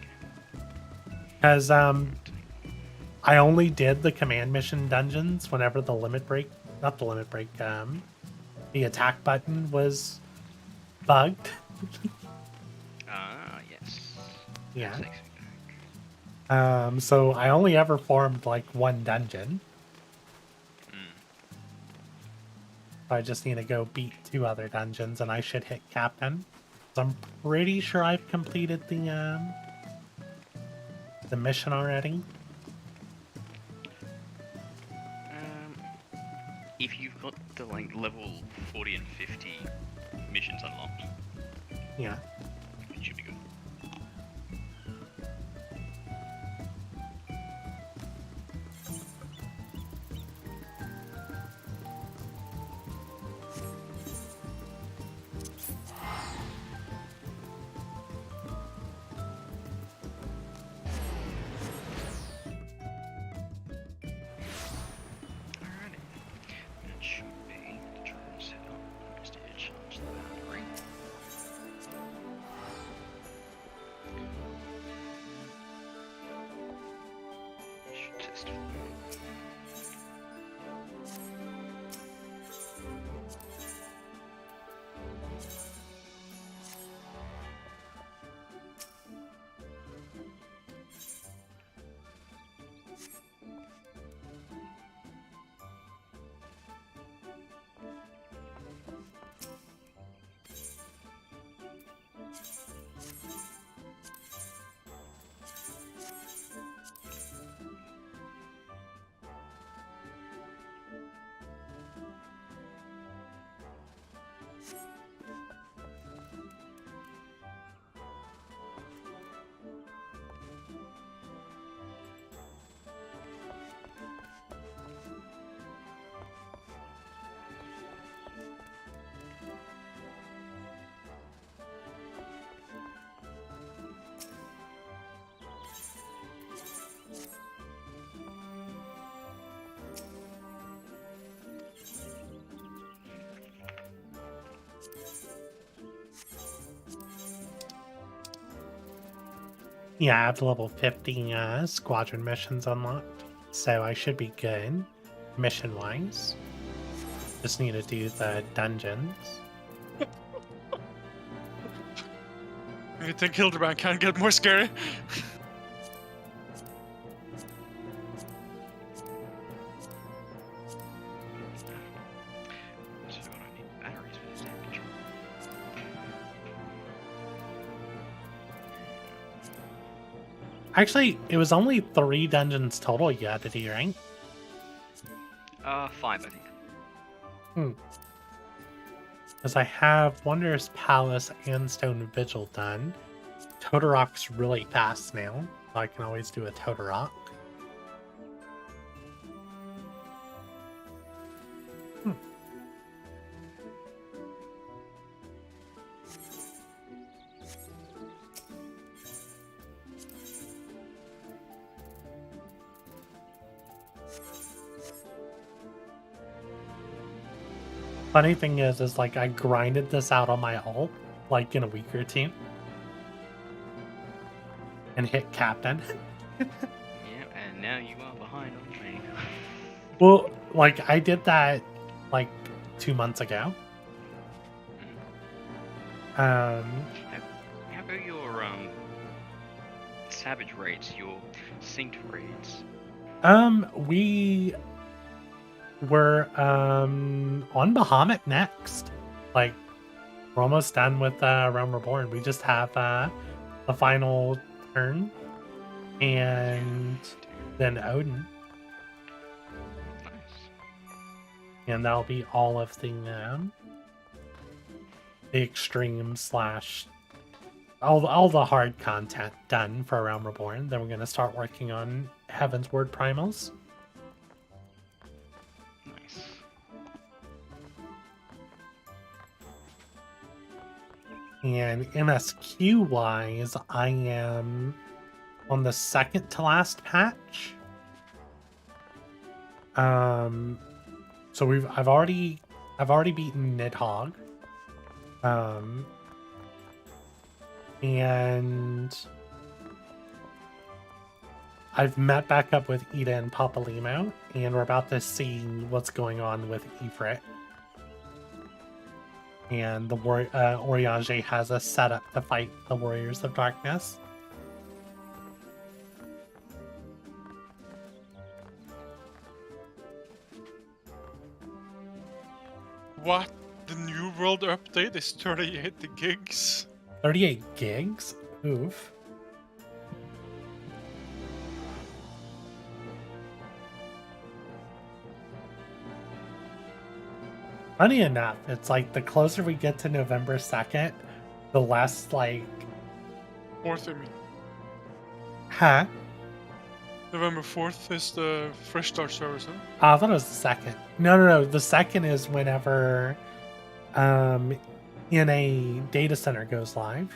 Because I only did the command mission dungeons whenever the limit break, not the limit break, the attack button was bugged. Ah, yes. Yeah. That takes me back. So I only ever formed like 1 dungeon. Mm. I just need to go beat 2 other dungeons and I should hit captain. So I'm pretty sure I've completed the mission already. If you've got the like level 40 and 50 missions unlocked, Yeah. it should be good. Alrighty. That should be the drone setup. Just need to charge the battery. Should test for Yeah, I have level 50 squadron missions unlocked. So I should be good mission-wise. Just need to do the dungeons. You think Hildebrand can't get more scary? So I don't need batteries for this damage. Actually, it was only 3 dungeons total you had to do, right? 5, I think. Because I have Wondrous Palace and Stone Vigil done. Totorock's really fast now, so I can always do a Totorock. Funny thing is like I grinded this out on my ult like in a week or two and hit captain. Yeah, and now you are behind on me. Well, like I did that like 2 months ago. How about your savage raids, your synced raids? We were on Bahamut next. Like we're almost done with Realm Reborn. We just have the final turn and then Odin. Nice. And that'll be all of the extreme / all the hard content done for Realm Reborn. Then we're gonna start working on Heaven's Word primals. Nice. And MSQ wise, I am on the second to last patch. So I've already beaten Nidhogg. And I've met back up with Ida and Papalimo, and we're about to see what's going on with Ifrit. And the Oriage has us set up to fight the Warriors of Darkness. What? The New World update is 38 gigs? 38 gigs? Oof. Funny enough, it's like the closer we get to November 2nd, the less like... 4th, I mean. Huh? November 4th is the Fresh Start service, huh? I thought it was the 2nd. No. The 2nd is whenever in a data center goes live.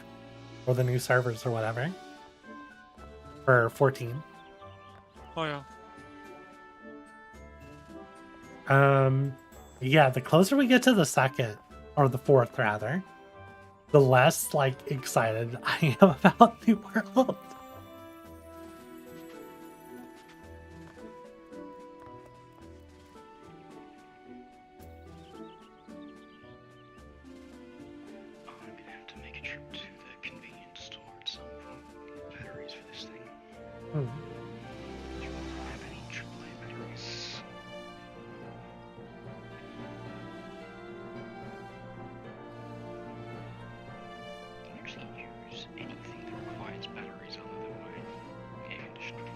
Or the new servers or whatever. For 14. Oh, yeah. Yeah, the closer we get to the 2nd, or the 4th rather, the less like excited I am about New World. I'm gonna have to make a trip to the convenience store at some point. Batteries for this thing. Do you have any AAA batteries? Can you actually use anything that requires batteries other than my air conditioner?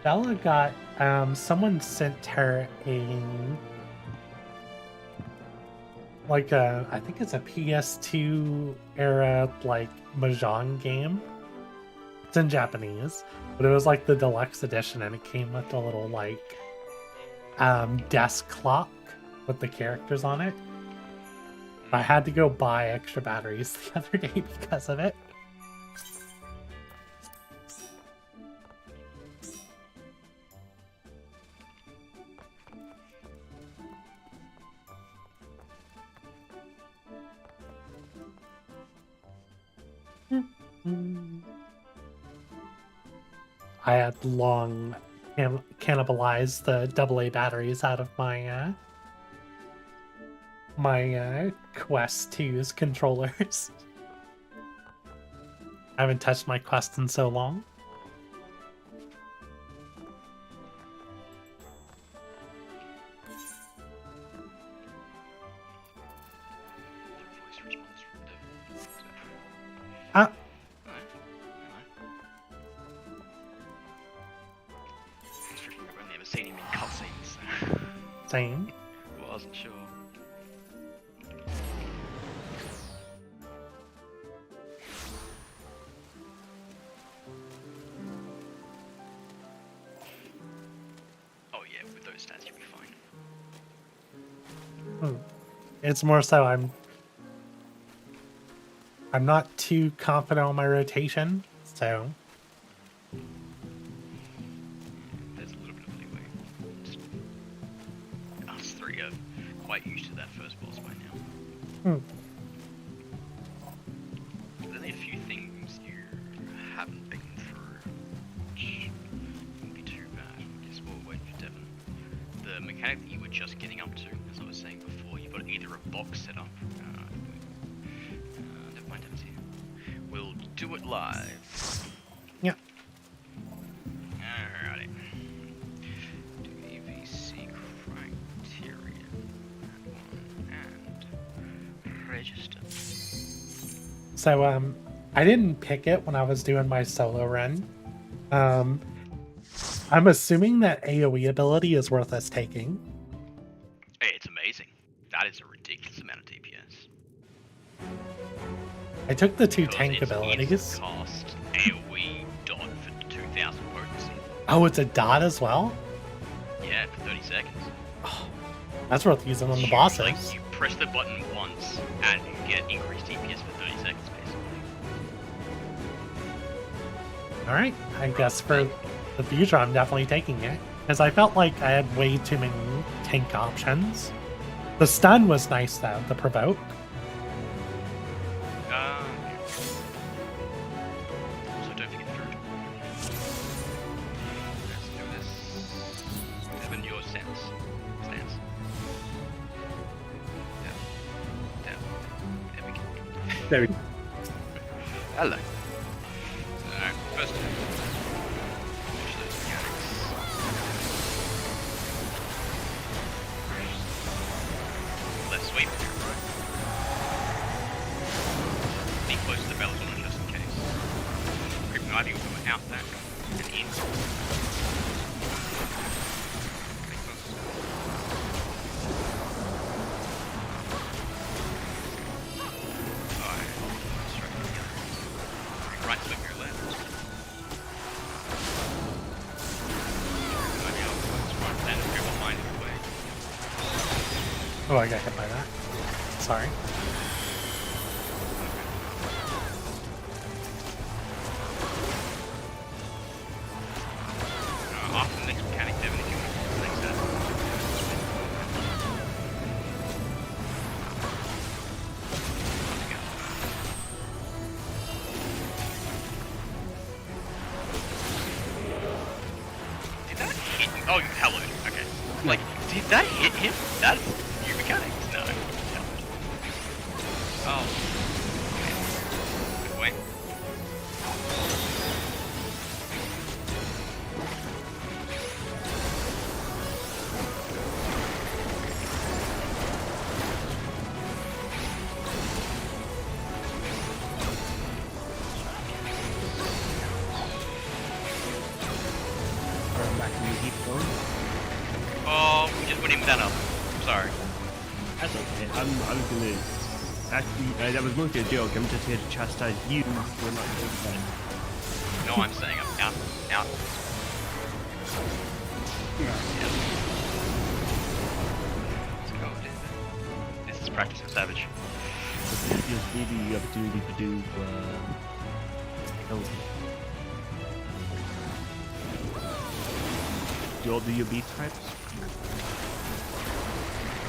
Bella got someone sent her I think it's a PS2 era like Mahjong game. It's in Japanese, but it was like the deluxe edition, and it came with a little like desk clock with the characters on it. I had to go buy extra batteries the other day because of it. I had long cannibalized the AA batteries out of my my Quest 2's controllers. I haven't touched my Quest in so long. Voice response from Devil. Ah, I've never seen him in cutscenes. same. Wasn't sure. Oh yeah, with those stats you'll be fine. It's more so I'm not too confident on my rotation, so quite used to that first boss by now. Hmm. There's only a few things you haven't been through, which wouldn't be too bad. I guess we'll wait for Devon. The mechanic that you were just getting up to, as I was saying before, you've got either a box set up. Never mind, Devon's here. We'll do it live. Yeah. Alrighty. Do EVC criteria. And register. So, I didn't pick it when I was doing my solo run. I'm assuming that AoE ability is worth us taking. Hey, it's amazing. That is a ridiculous amount of DPS. I took the two Because tank it's abilities. Cost AoE dot for 2000 potency. Oh, it's a dot as well? Yeah, for 30 seconds. That's worth using on the Like, bosses. you press the button once and you get increased DPS for 30 seconds, basically. Alright, I guess for the future I'm definitely taking it. Because I felt like I had way too many tank options. The stun was nice though, the provoke. Also, don't forget fruit. Let's do this. Devon, your stance. Stance. There we go. There we go. Hello. Alright, first thing. Push those mechanics. Let's sweep here, right? Be close to the Bellaton just in case. Creeping Ivy will go out that and in. Make sense. Alright, straight together. Right click your left. Oh, I got hit by that. Sorry. After the next mechanic, Devon, if you want to do the next set. Did that hit him? Oh, hello. Okay. Like, did that hit him? That's new mechanics. No. Oh. Good way. Going back to the heat form. Oh, we just went in with that up. Sorry. That's okay. I was gonna actually. That was mostly a joke. I'm just here to chastise you for not doing that. No, I'm saying I'm out. Out. Yep. Let's go, dude. This is practicing savage. But it gives me the opportunity to do. Do all do your beat types?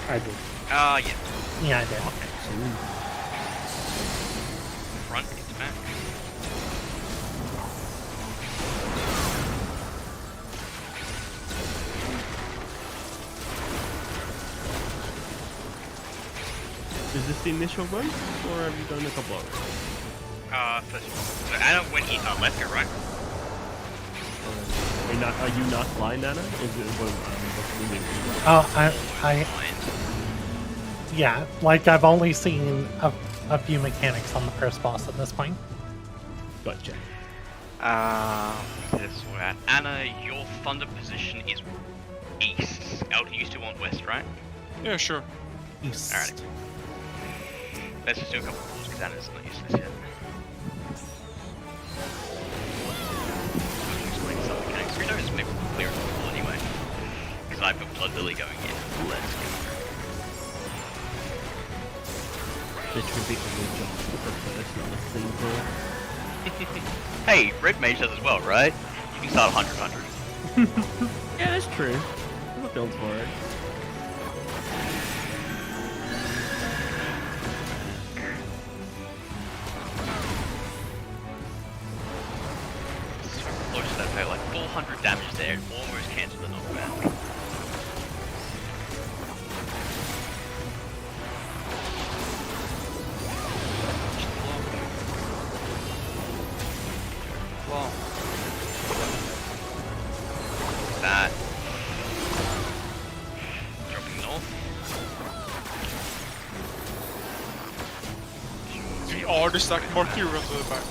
I do. Yeah. Yeah, I did. Okay, so Front into back. is this the initial one, or have you done a couple already? First one. So Anna went in, left her, right? Are you not blind, Anna? Is it what's the name? Oh, Blind. yeah, like I've only seen a few mechanics on the first boss at this point. Gotcha. This is where Anna, your thunder position is east. LT used to want west, right? Yeah, sure. East. Alright. Let's just do a couple of pulls because Anna's not used to this yet. Explain some mechanics. Who knows? Maybe we'll clear it all anyway. Because I've got Blood Lily going in. Let's go. This should be a good job for first, not a single. Hey, Red Mage does as well, right? You can start 100. Yeah, that's true. I'm built for it. So like 400 damage there, almost cancel the knockback. Well, that dropping north. The R stack mark you run to the back.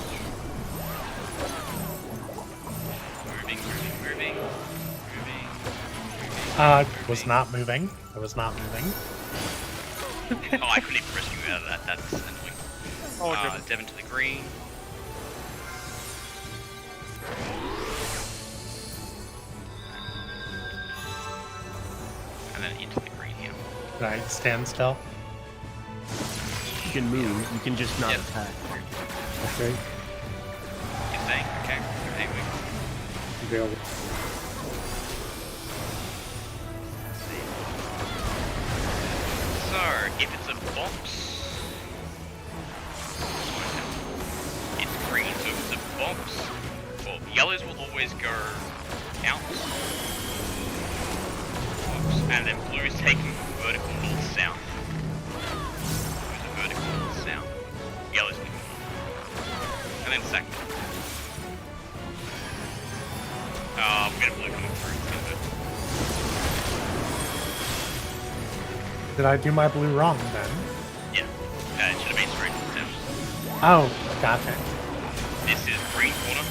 Moving. Was not moving. I was not moving. Oh, I couldn't even rescue you out of that. That's annoying. Oh, good. Devon to the green. And then into the green here. Right, stand still. You can move, you can just not Yep. attack. Okay. You're staying? Okay. Anyway. Available. So, if it's a box, it's green. So if it's a box, well, yellows will always go out, box, and then blues taking vertical north-south. Blues are vertical north-south. Yellows taking north. And then second. We got a blue coming through. It's gonna hurt. Did I do my blue wrong then? Yeah. It should have been straight down. Oh, gotcha. This is green corner.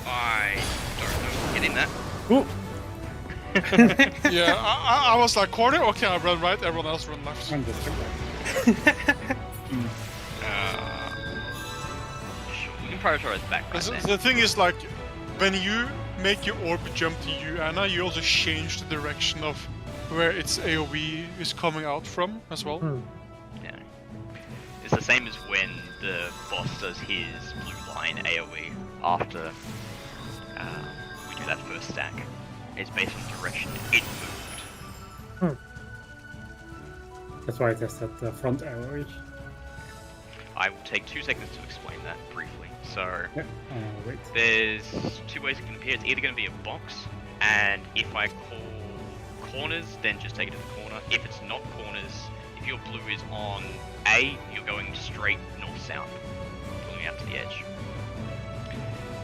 I don't know. Get in that. Ooh. Yeah, I was like corner. Okay, I run right. Everyone else run left. I'm just Sure, we can prioritize back right there. The thing is, like, when you make your orb jump to you, Anna, you also change the direction of where its AoE is coming out from as well. Yeah. It's the same as when the boss does his blue line AoE after we do that first stack. It's based on the direction it moved. That's why I tested the front arrow. I will take 2 seconds to explain that briefly. So, Yeah. Wait. there's 2 ways it can appear. It's either going to be a box, and if I call corners, then just take it to the corner. If it's not corners, if your blue is on A, you're going straight north-south, pulling out to the edge.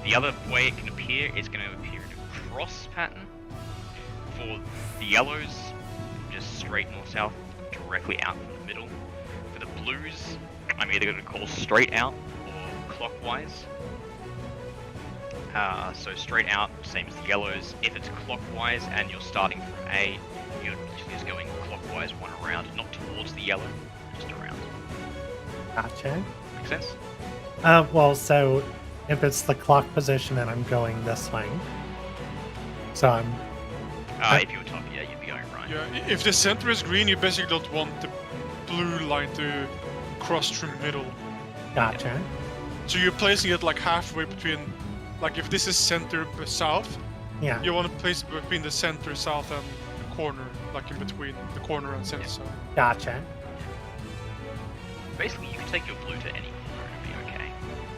The other way it can appear is going to appear in a cross pattern. For the yellows, just straight north-south, directly out from the middle. For the blues, I'm either going to call straight out or clockwise. So straight out, same as the yellows. If it's clockwise and you're starting from A, you're just going clockwise one around, not towards the yellow, just around. Gotcha. Make sense? Well, so if it's the clock position and I'm going this way, so I'm. If you were top, yeah, you'd be going right. Yeah, if the center is green, you basically don't want the blue line to cross through middle. Gotcha. So you're placing it like halfway between, like if this is center south, Yeah. you want to place it between the center south and the corner, like in between the corner and center south. Gotcha. Basically, you can take your blue to any corner and it'd be okay.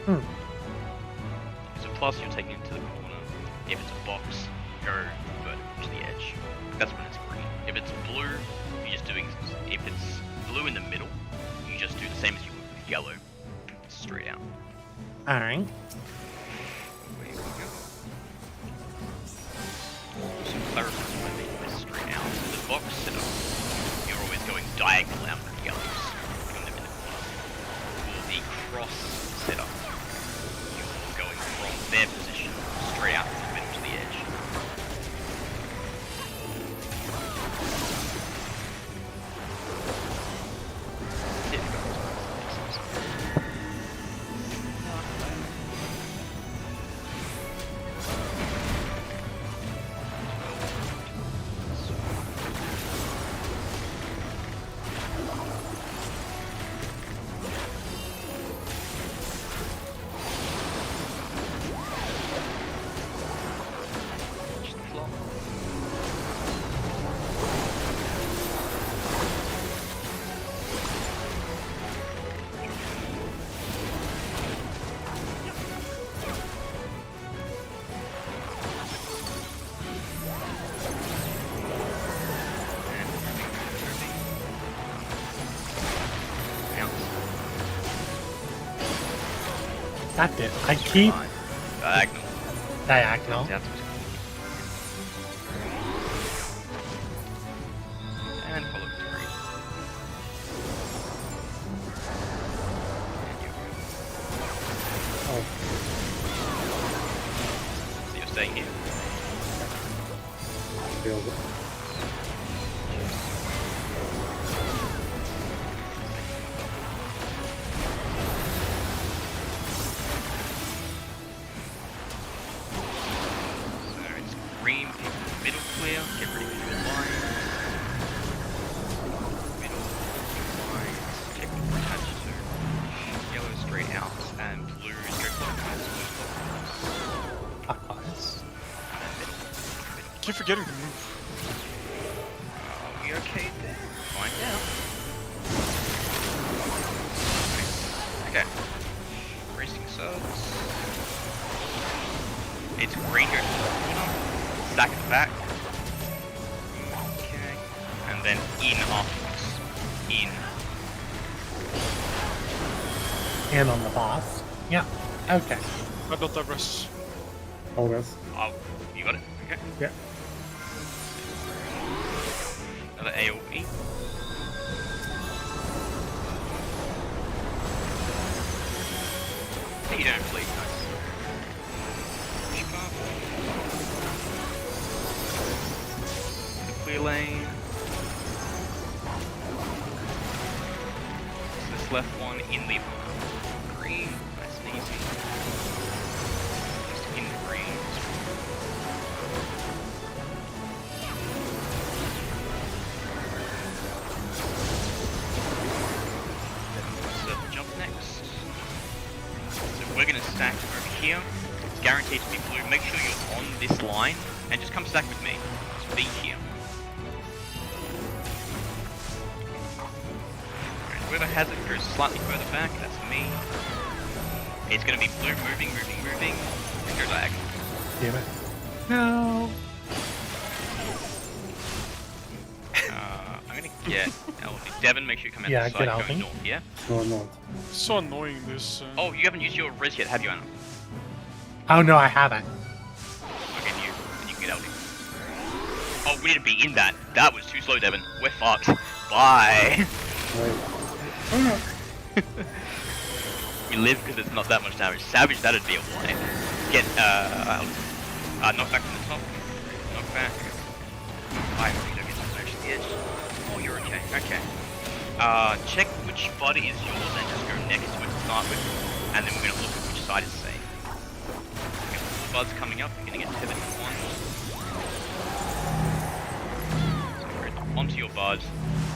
Hmm. If it's a plus, you're taking it to the corner. If it's a box, go vertical to the edge. That's when it's green. If it's blue, you're just doing. If it's blue in the middle, you just do the same as you would with yellow, straight out. All right. Where we go. So clarify what I mean by straight out. So the box setup, you're always going diagonal out with yellows. Putting them in the corner. For the cross setup, you're going from their position straight out from the middle to the edge. That's it. I keep Diagonal. diagonal. Down to and follow the tree. And you go. Oh, So you're staying here. feels it. So it's green, pick the middle clear, get ready for your line. Middle, line, check what we're attached to. Yellow straight out, and blue go for the Clockwise. Keep forgetting to move. Are we okay there? Find out. Okay. Racing subs. It's green go to the corner. Stack at the back. Okay. And then in afterwards. In. And on the boss. Yeah. Okay. I don't have rest. All this. Oh, you got it? Okay. Yeah. Another AoE. I think you don't bleed, nice. Push past. The clear lane. So this left one in the green. Nice and easy. Just in the green. Circle jump next. So we're going to stack over here. It's guaranteed to be blue. Make sure you're on this line and just come stack with me. Just be here. And whoever has it goes slightly further back. That's me. It's going to be blue, moving, and go diagonal. Damn it. No. I'm going to get Elvie. Devin, make sure you come out Yeah, the get side Elvie. going north, yeah? No, I'm not. It's so annoying this. Oh, you haven't used your res yet, have you, Anna? Oh no, I haven't. Okay, you can get Elvie. Oh, we need to be in that. That was too slow, Devin. We're fucked. Bye. Right. We live because it's not that much damage. Savage, that'd be a one. Get, knock back from the top. Knock back. I really don't get to smash the edge. Oh, you're okay. Okay. Check which body is yours and just go next to it to start with. And then we're going to look at which side is safe. Okay, the buds coming up. You're going to get tethered in one. So go onto your bud.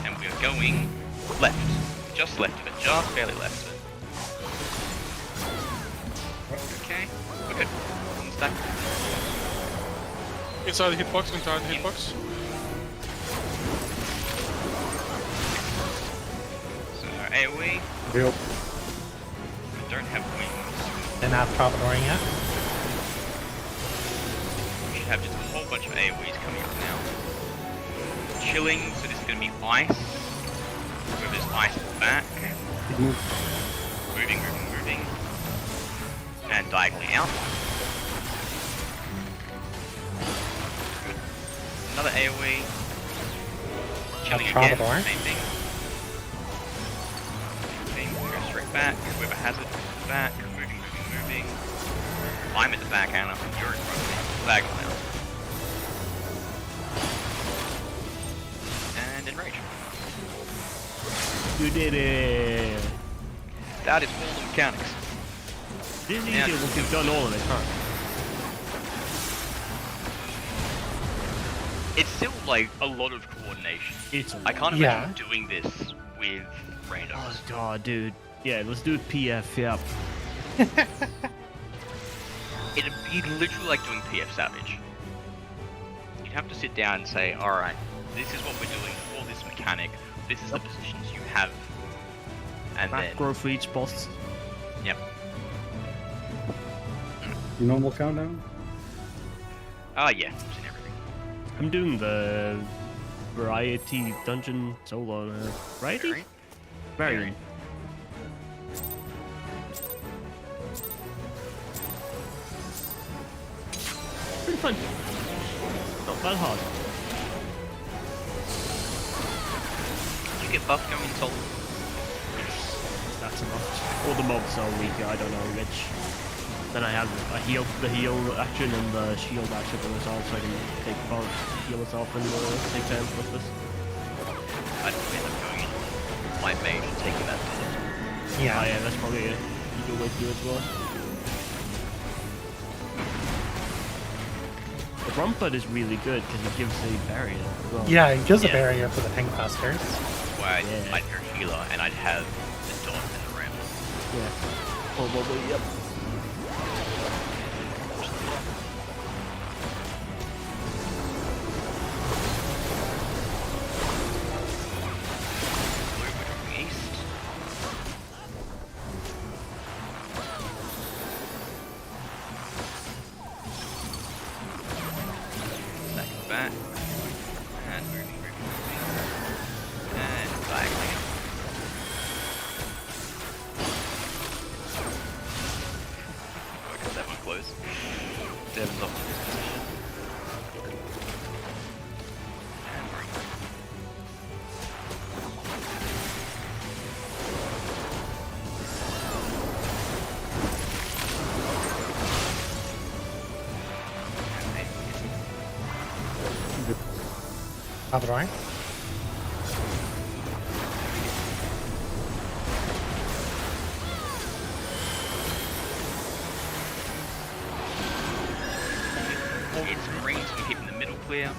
And we are going left. Just left of it. Just barely left of it. Okay, we're good. Stack. Inside the hitbox, inside the hitbox. So AoE, Build. I don't have wings. And not Providoring yet. We should have just a whole bunch of AoEs coming up now. Chilling, so this is going to be ice. Where there's ice at the back. Moving. And diagonally out. Good. Another AoE. Chilling again, Providor. same thing. Same thing, go straight back. Whoever has it, back. Moving. I'm at the back, Anna. You're in front of me. Diagonal out. And enrage. You did it! That is all the mechanics. This is Yeah. easier once you've done all of it, huh? It's still like a lot of coordination. It's I can't Yeah. imagine doing this with randos. Oh god, dude. Yeah, let's do it PF, yep. It'd be literally like doing PF Savage. You'd have to sit down and say, alright, this is what we're doing for this mechanic, this is the positions you have. And then, Macro for each boss. yep. Normal countdown? Yeah, it's in everything. I'm doing the variety dungeon solo. Variety? Very. Variant. fine. Not that hard. Did you get buffed going into That's enough. All the mobs are weaker, I don't know which. Then I have a heal, the heal action and the shield action for myself, so I can take both, heal myself and take turns with this. I'd end up going in my mage and taking that. Yeah. Oh yeah, that's probably a good way to do it as well. The Rumput is really good because it gives a barrier as well. Yeah, it gives a Yeah. barrier for the tank busters. Where Yeah. I'd go healer and I'd have the dot and the ram. Yeah. Probably, yep. Blue, we're dropping east. Second back. And moving. And diagonally. Focus that one close. Dev's off his position. And bring. Top of the line. It's green, so we keep in the middle clear.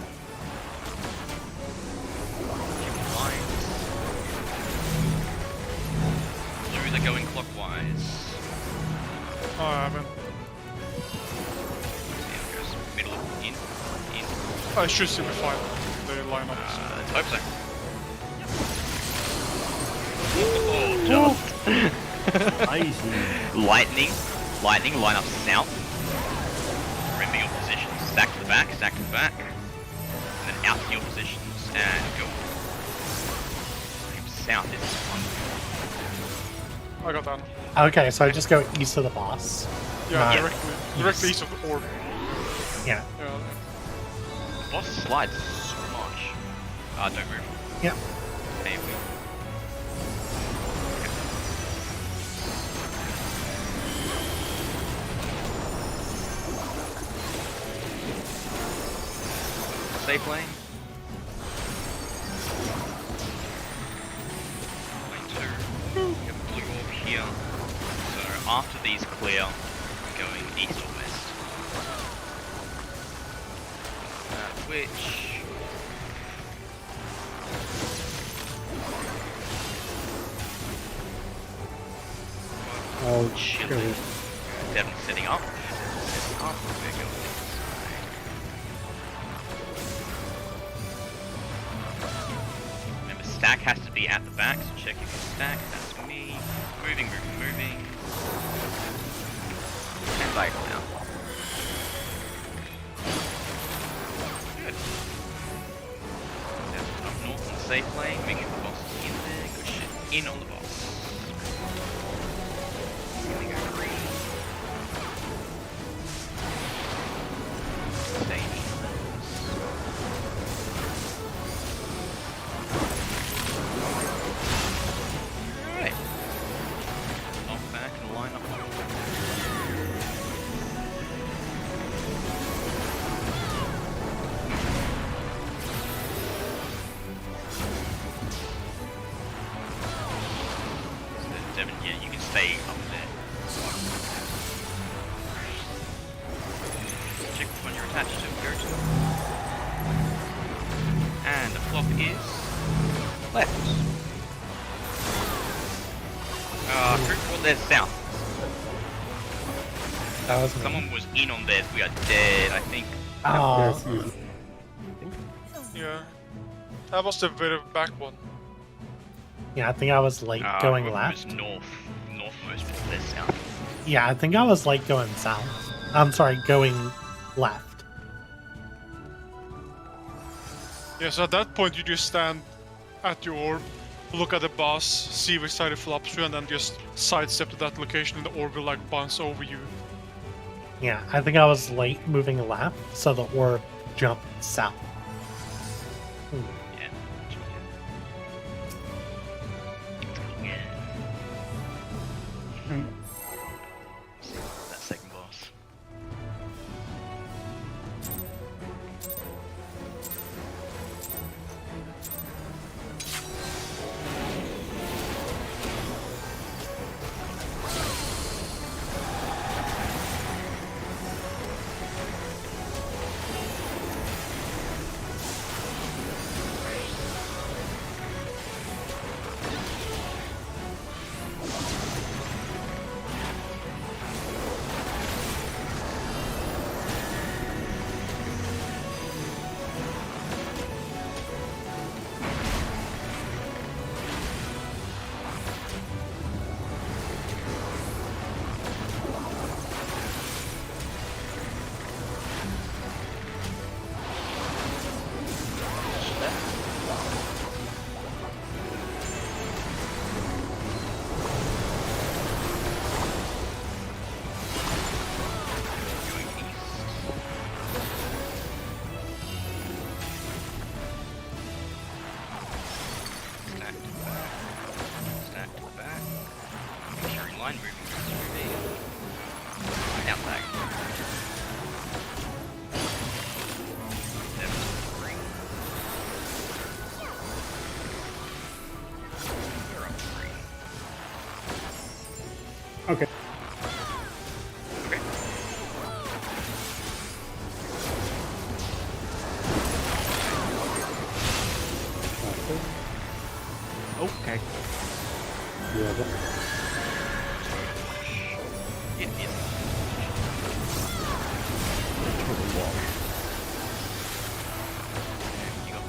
Checking lines. Blue, they're going clockwise. Oh, I haven't. Yeah, goes middle, in. I should still be fine. They line up. Let's hope so. Oh, just. Easy. Lightning, line up south. Remember your positions. Stack to the back, and then out to your positions, and go. South is one. I got that. Okay, so I just go east of the boss. Yeah, Not directly east of the orb. Yeah. Yeah. Boss slides so much. Don't move. Yep. Hey, we. Safe lane. Lane 2. We have blue orb here. So after these clear, I'm going east or west. Which... Oh, chilling. sure. Devon's setting up. We're going inside. Remember, stack has to be at the back, so check if you stack. That's me. Moving. And diagonal now. Good. Devon's up north in the safe lane. Making the boss is in there. Good shit. In on the boss. Gonna go green. Alright. Knock back and line up. So Devon, yeah, you can stay up there. Check which one you're attached to. Go to. And the clock is left. Well, there's south. That was me. Someone was in on theirs. We are dead, I think. Oh, Yes, easy. Yeah. That was the very back one. yeah, I think I was late going whoever left. was northmost, but there's south. Yeah, I think I was late going south. I'm sorry, going left. Yeah, so at that point you just stand at your orb, look at the boss, see which side it flops to, and then just sidestep to that location and the orb will like bounce over you. Yeah, I think I was late moving left, so the orb jumped south. Yeah. Yeah. That second boss. Okay. Okay. Okay. Yeah, It is. You got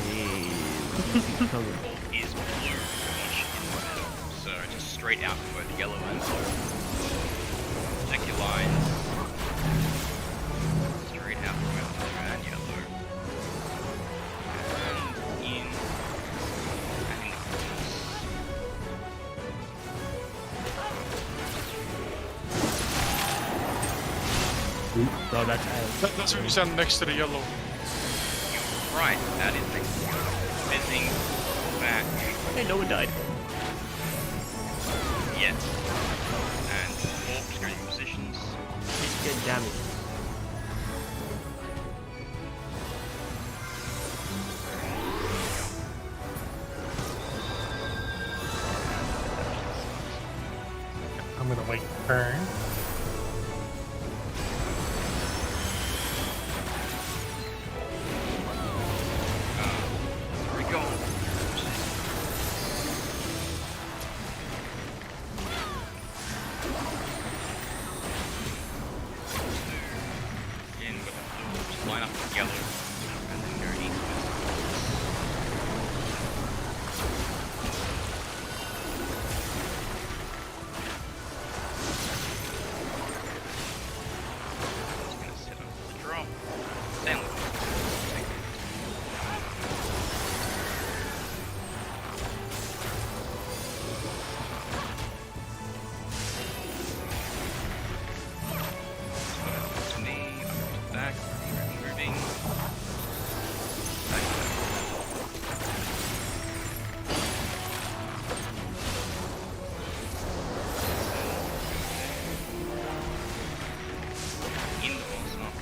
Hey, covered. is blue much in the middle. So just straight out for both yellow and blue. Check your lines. Straight out for both blue and yellow. And in. And in the corners. No, that's out. That's when you stand next to the yellow. You're right, that is next to you. Missing back. Hey, no one died. Yes. And orbs go in positions. He's getting damaged. I'm gonna wait turn. There we go. In with the blue, just line up with yellow, and then go east. Just gonna set up the drop. Then we'll take it. To me, back, moving. Back. In the boss, not.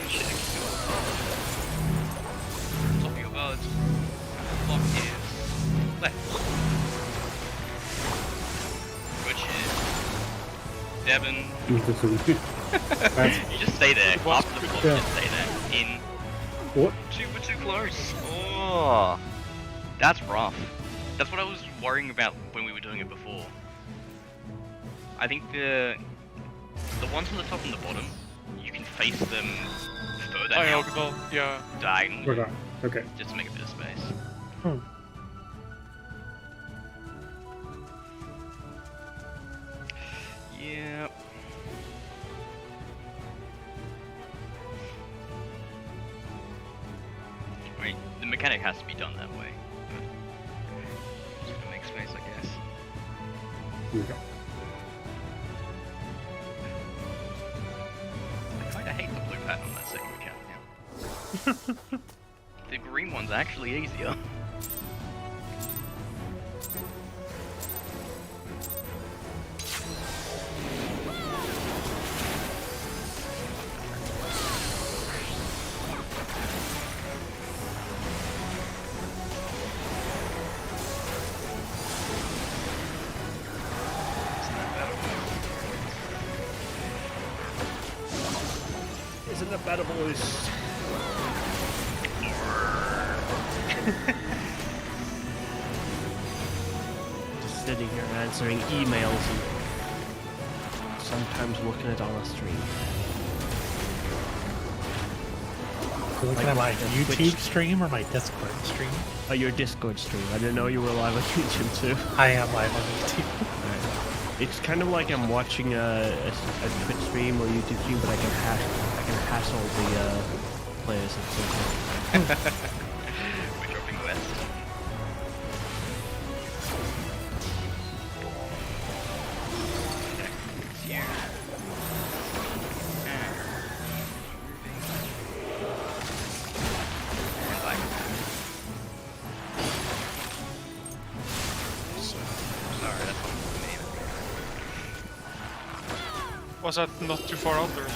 Check your top of your bird. Block is left. Which is Devon. interesting. That's You just stay there. Was After the block, yeah. just stay there. In. what? We're too close. Oh, that's rough. That's what I was worrying about when we were doing it before. I think the ones on the top and the bottom, you can face them further out, Diagonal, yeah. diagonally, Okay. Okay. just to make a bit of space. Hmm. Yeah. I mean, the mechanic has to be done that way. But just gonna make space, I guess. Okay. I kinda hate the blue pattern on that second account now. The green one's actually easier. Isn't that better, boys? Just sitting here answering emails and sometimes looking at on a stream. You're looking at my the YouTube Twitch- stream or my Discord stream? Oh, your Discord stream. I didn't know you were live on YouTube too. I am live on YouTube. It's kind of like I'm watching a Twitch stream or YouTube stream, but I can hassle the players at the same time. We're dropping west. Yeah. And like sorry, that's not the name. Was that not too far out there?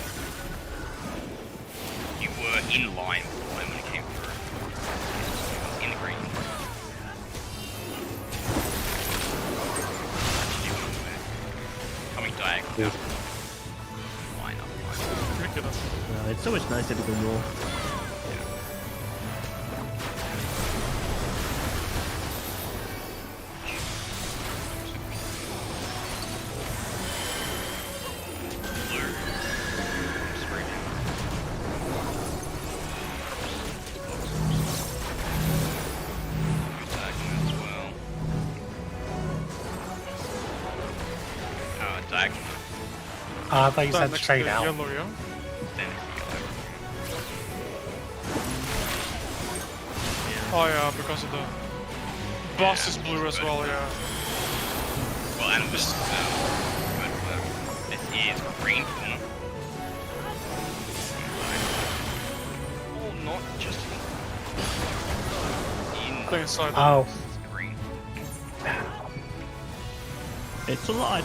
You were in line with the line when it came through. It was in the green. Coming diagonal. Yeah. Line up, Ridiculous. It's so much nicer to go north. Blue. Screaming. Good diagonal as well. Diagonal. I thought you Stand said next to straight the out. Yellow, yeah? Stand next to yellow. Oh yeah, because of the boss is blue as well, yeah. Well, and this this is green corner. Oh, not just in Play inside. Oh, green. It's a lot.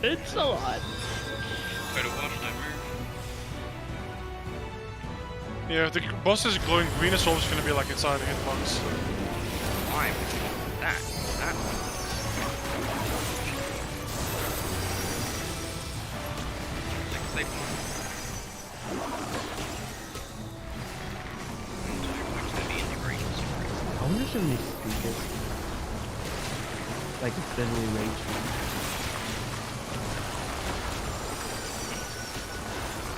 It's a lot. Better watch that move. Yeah, if the boss is glowing green, it's always gonna be like inside the hitbox. Fine. That. Like, save one. Which can be integrated. I wonder if these speakers, like, it's definitely range.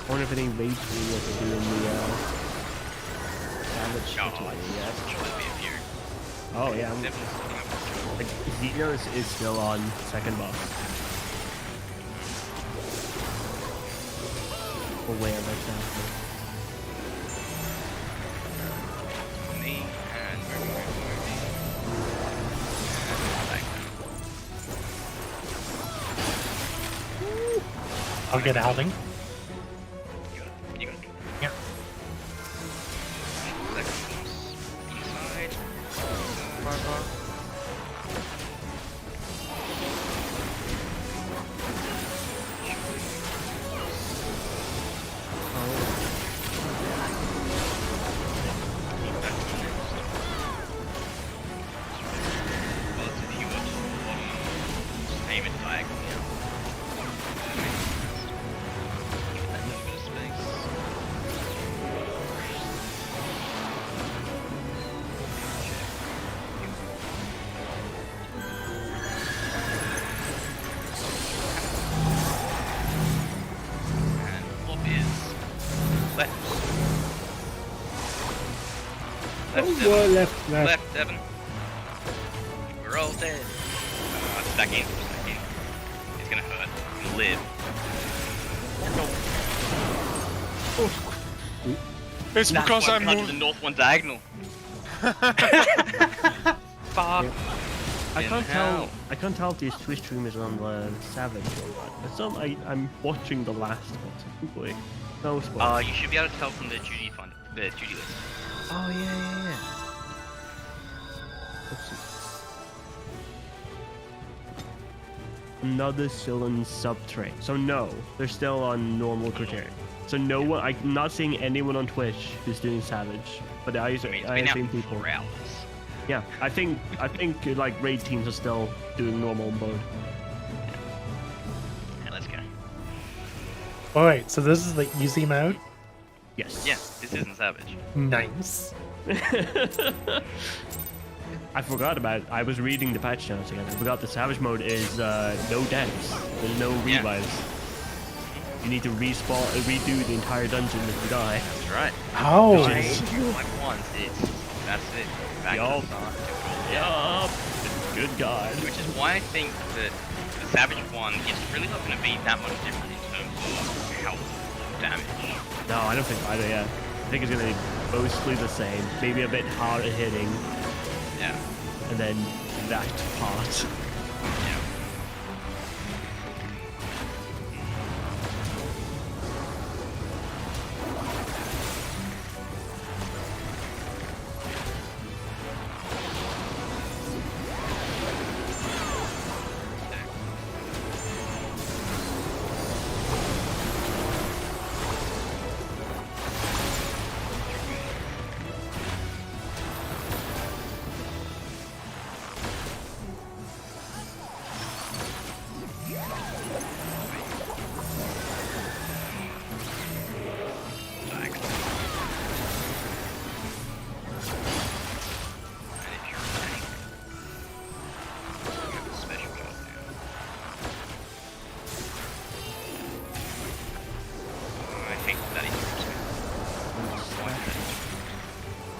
I wonder if any rage me what they do in the Savage Caturteer, yeah. Sure, there'll be a few. Oh yeah, I'm, Definitely. like, Xenos is still on second boss. Aware right now. Me and moving. I'll get outing. You got it. Yeah. Inside. Bye-bye. Well, left. Left, Devon. We're all dead. Stack in. It's gonna hurt. He's gonna live. It's That's because why I I'm to the moved. north one diagonal. Fuck. I can't tell. hell. I can't tell if these Twitch streamers on the Savage or not. I'm watching the last one, so hopefully no spoilers. You should be able to tell from the duty list. Oh yeah. Let's see. Another still on sub-train. So no, they're still on normal criteria. So no one. I'm not seeing anyone on Twitch who's doing Savage, but I mean, it's been I've out seen for people. 4 hours. Yeah, I think like raid teams are still doing normal mode. Yeah, let's go. Oh, wait, so this is the easy mode? Yes. Yeah, this isn't savage. Nice. I forgot about it. I was reading the patch notes again. I forgot the Savage mode is no deaths. There's no Yeah. revives. You need to redo the entire dungeon if you die. That's right. Oh, Which I is- do like once, that's it. Back Yup. to the start. Do it all. Yup. Good God. Which is why I think that the Savage one is really not going to be that much different in terms of health or damage. No, I don't think either. Yeah, I think it's gonna be mostly the same. Maybe a bit harder hitting, Yeah. and then that part. Yeah.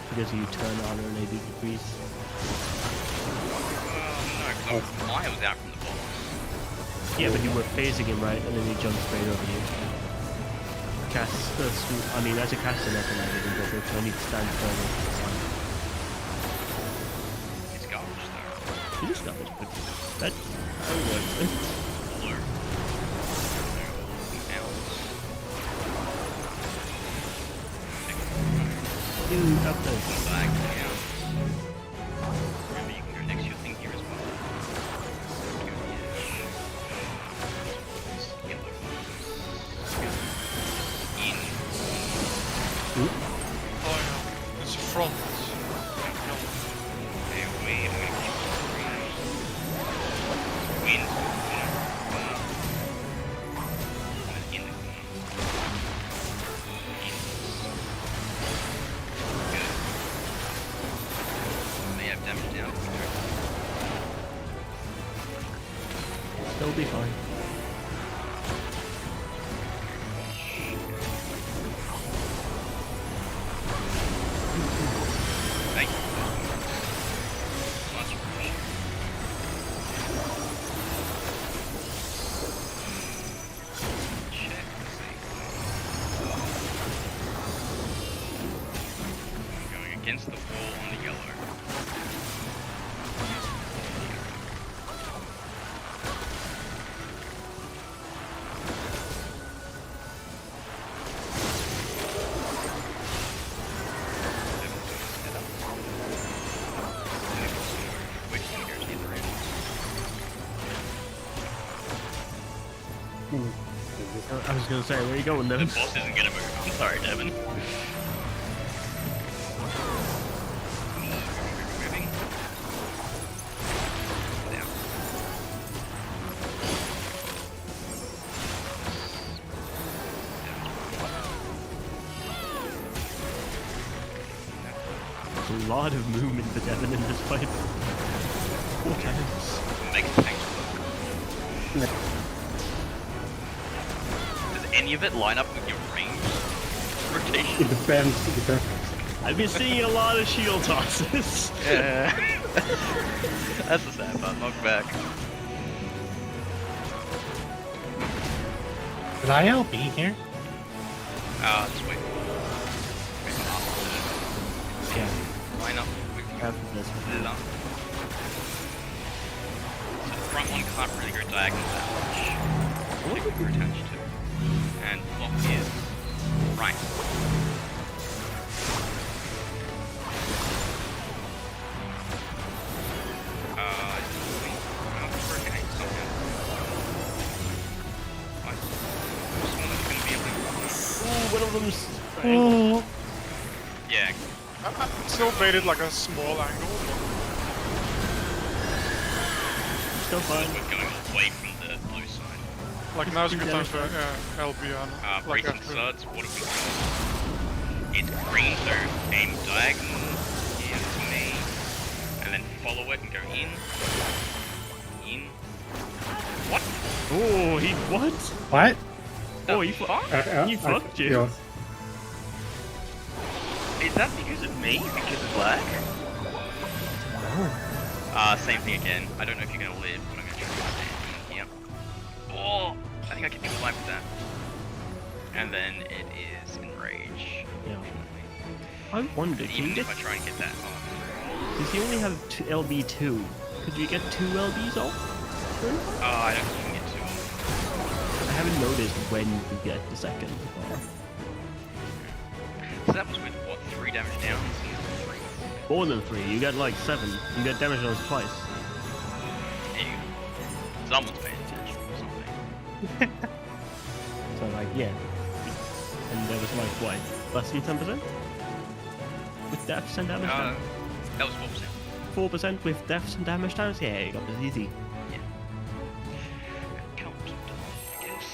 Because you turn 180 degrees. No, because I was out from the box. Yeah, but you were facing him right, and then he jumped straight over you. Cast the I mean, as a caster, nothing like it can go through, so I need to stand further. It's garbage though. You just got this, but that. I don't know. Blue. Dude, up there. Flag down. Remember, you can go next to your thing here as well. In. Oh yeah, it's front. There we I'm gonna keep Win. In the May have damage down. They'll be fine. Thank you. Much appreciated. Check to see. I'm going against the wall on the yellow. I was gonna say, where are you going, The Devin? boss isn't gonna move. I'm sorry, Devin. Moving. Down. There's a lot of movement for Devin in this fight. 4 times. Make the tanks work. Does any of it line up with your range rotation? It depends. I've been seeing a lot of shield tosses. Yeah. That's the sad part. Knock back. Did IL be here? Just wait. Yeah. Line up. After this one. So the front one can't really go diagonal that much. What would you attach to? And block is right. One of them's Oh, Yeah, I still made it like a small angle. still fine. we're going away from the blue side. Like now's a good time for LB on. Like Bracing after. suds, what have we got? It's green, so aim diagonal here to me. And then follow it and go in. In. What? Oh, he what? what? Oh, The he fuck? He fucked you. Yes. Is that because of me? Because of lag? Same thing again. I don't know if you're gonna live, but I'm gonna try to stand in here. Oh! I think I can keep alive with that. And then it is enrage. Yeah. I wonder, can Even you if get... I try and get that off. Does he only have LB2? Could you get 2 LBs off? I don't think you can get two. I haven't noticed when you get the second off. So that was with what, 3 damage downs and 3? More than 3, you get like 7. You get damage downs twice. There you go. Someone's paying attention or something. So like, yeah. And there was like, what, less than 10%? With deaths and damage downs? That was 4%. 4% with deaths and damage downs? Yeah, you got this easy. Yeah. Count, I guess.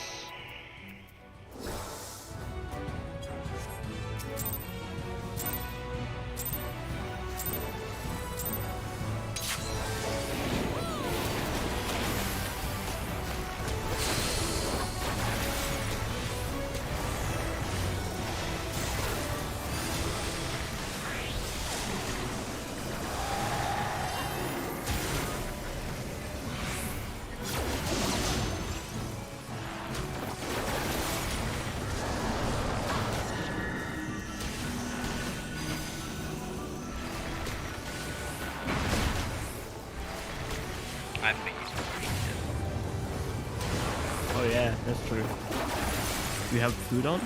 I think he's Oh yeah, that's true. You have food on? do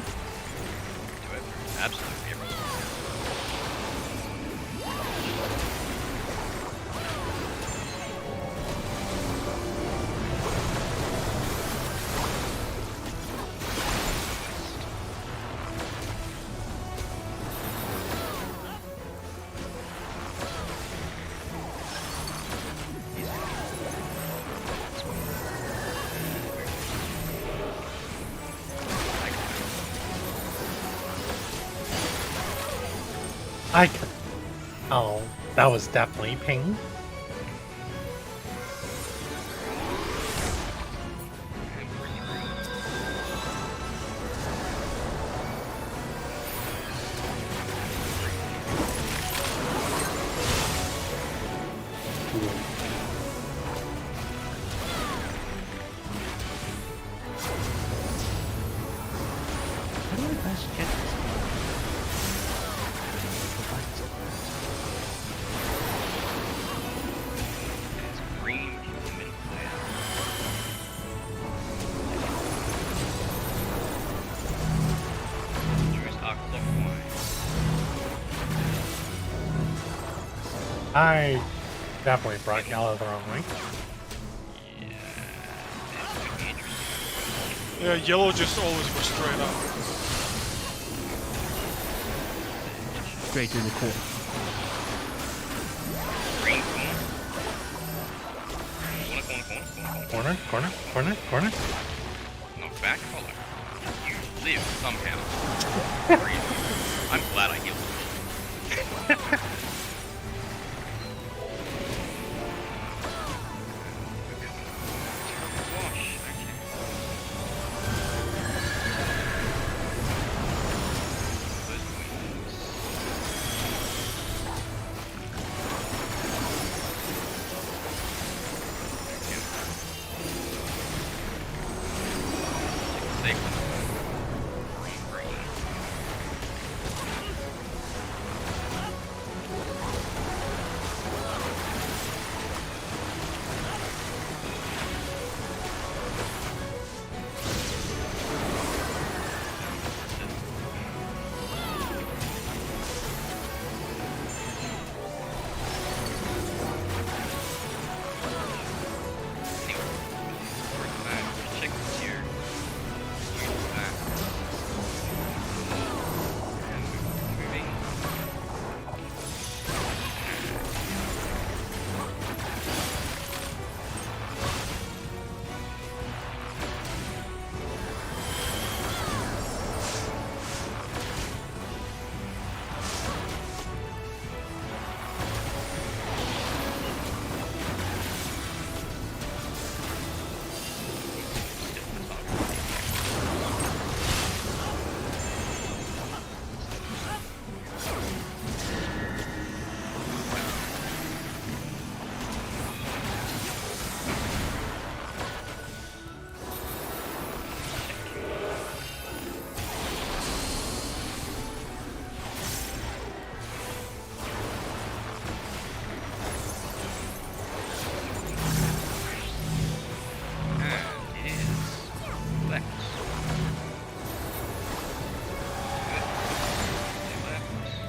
it. Absolutely. I could. Oh, that was definitely ping. How do I best get this? It's green human player. Blues are clockwise. I definitely brought yellow the wrong way. Yeah, this could be interesting. Yeah, yellow just always goes straight up. Straight to the core. Green corner. Corner. Corner. Knock back, follow. You live somehow. I'm glad I healed. Wash, okay. Those wings.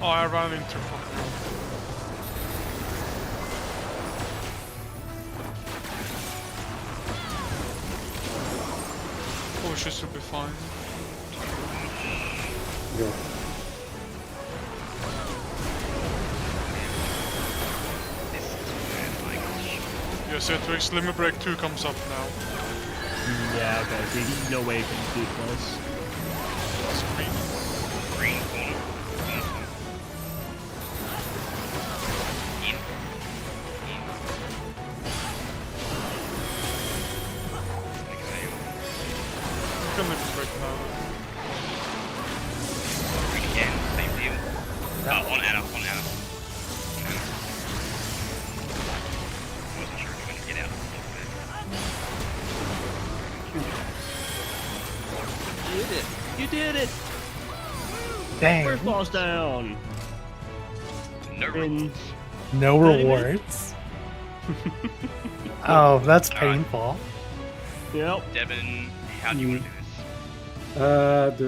Oh, I ran into fucking. Oh, she should be fine. Go. Yeah, Citrix, Limit Break 2 comes up now. Yeah, okay. So he's no way can do this. It's green. Green corner. In. You can Limit Break now. Green again, same deal. On Anna. Wasn't sure if you were gonna get out. You did it! You did it! Dang. First boss down! No In rewards. No 30 rewards. Oh, that's All right. painful. Yep. Devin, how do you want to do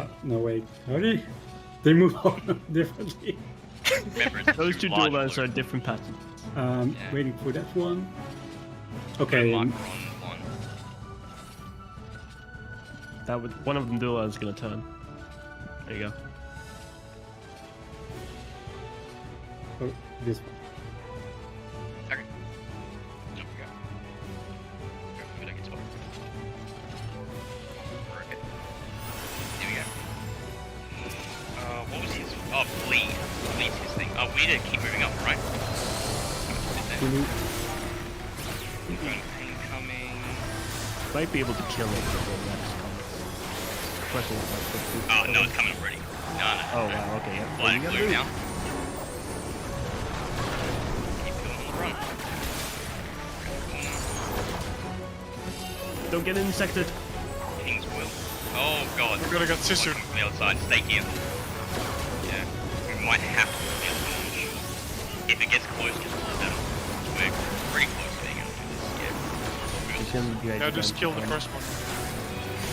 this? No wait. How did they move on differently? Remember, it's Those two large dual lands are blocks. different patterns. Yeah. Waiting for that one. Okay. Marker on one. That would one of them dual lands is gonna turn. There you go. Oh, this one. Okay. Jump, go. Go, we don't get spotted. Okay. Here we go. What was his? Oh, bleed. Bleed's his thing. Oh, we need to keep moving up, right? Mhm. Pain coming. Might be able to kill it before the next comes. Question is like, Oh, no, it's coming already. No. Oh wow, okay, yeah. Flying You gotta blue move. now. Keep going on the run. Don't get insected. King's Will. Oh god. We're gonna get scissored. From the outside, stay here. Yeah. We might have to kill them. If it gets close, just pull them. We're pretty close to being able to do this. It's gonna be Yeah, just kill the first one.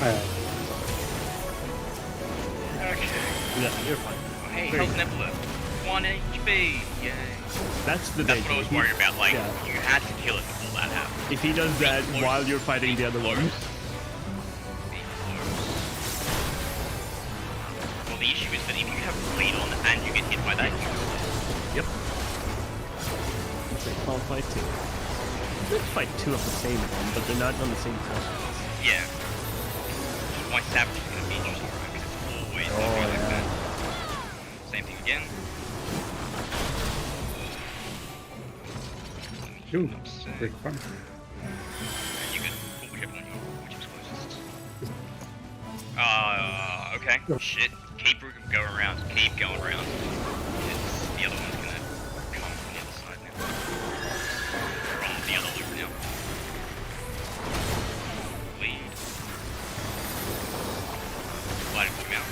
Yeah. Okay. Yeah, you're fine. Oh, hey, Great. health nebula. 1 HP. Yay. That's the That's danger. what I was worried about. Like, Yeah. you had to kill it before that happened. If he does that Be close. while you're fighting the other Be one, close. Be close. Well, the issue is that if you have bleed on and you get hit by that, you yep. It's like can't fight two. You could fight two of the same one, but they're not on the same turn. yeah. My savage is going to be interesting, right? Because it's always Oh, going to be like yeah. that. Same thing again. Ooh, Upset. big fun. You could pull whichever one which was closest. Okay. Shit. Keep going around. Keep going around. It's, the other one's gonna come from the other side now. We're on the other loop now. Lead. Lighting them out.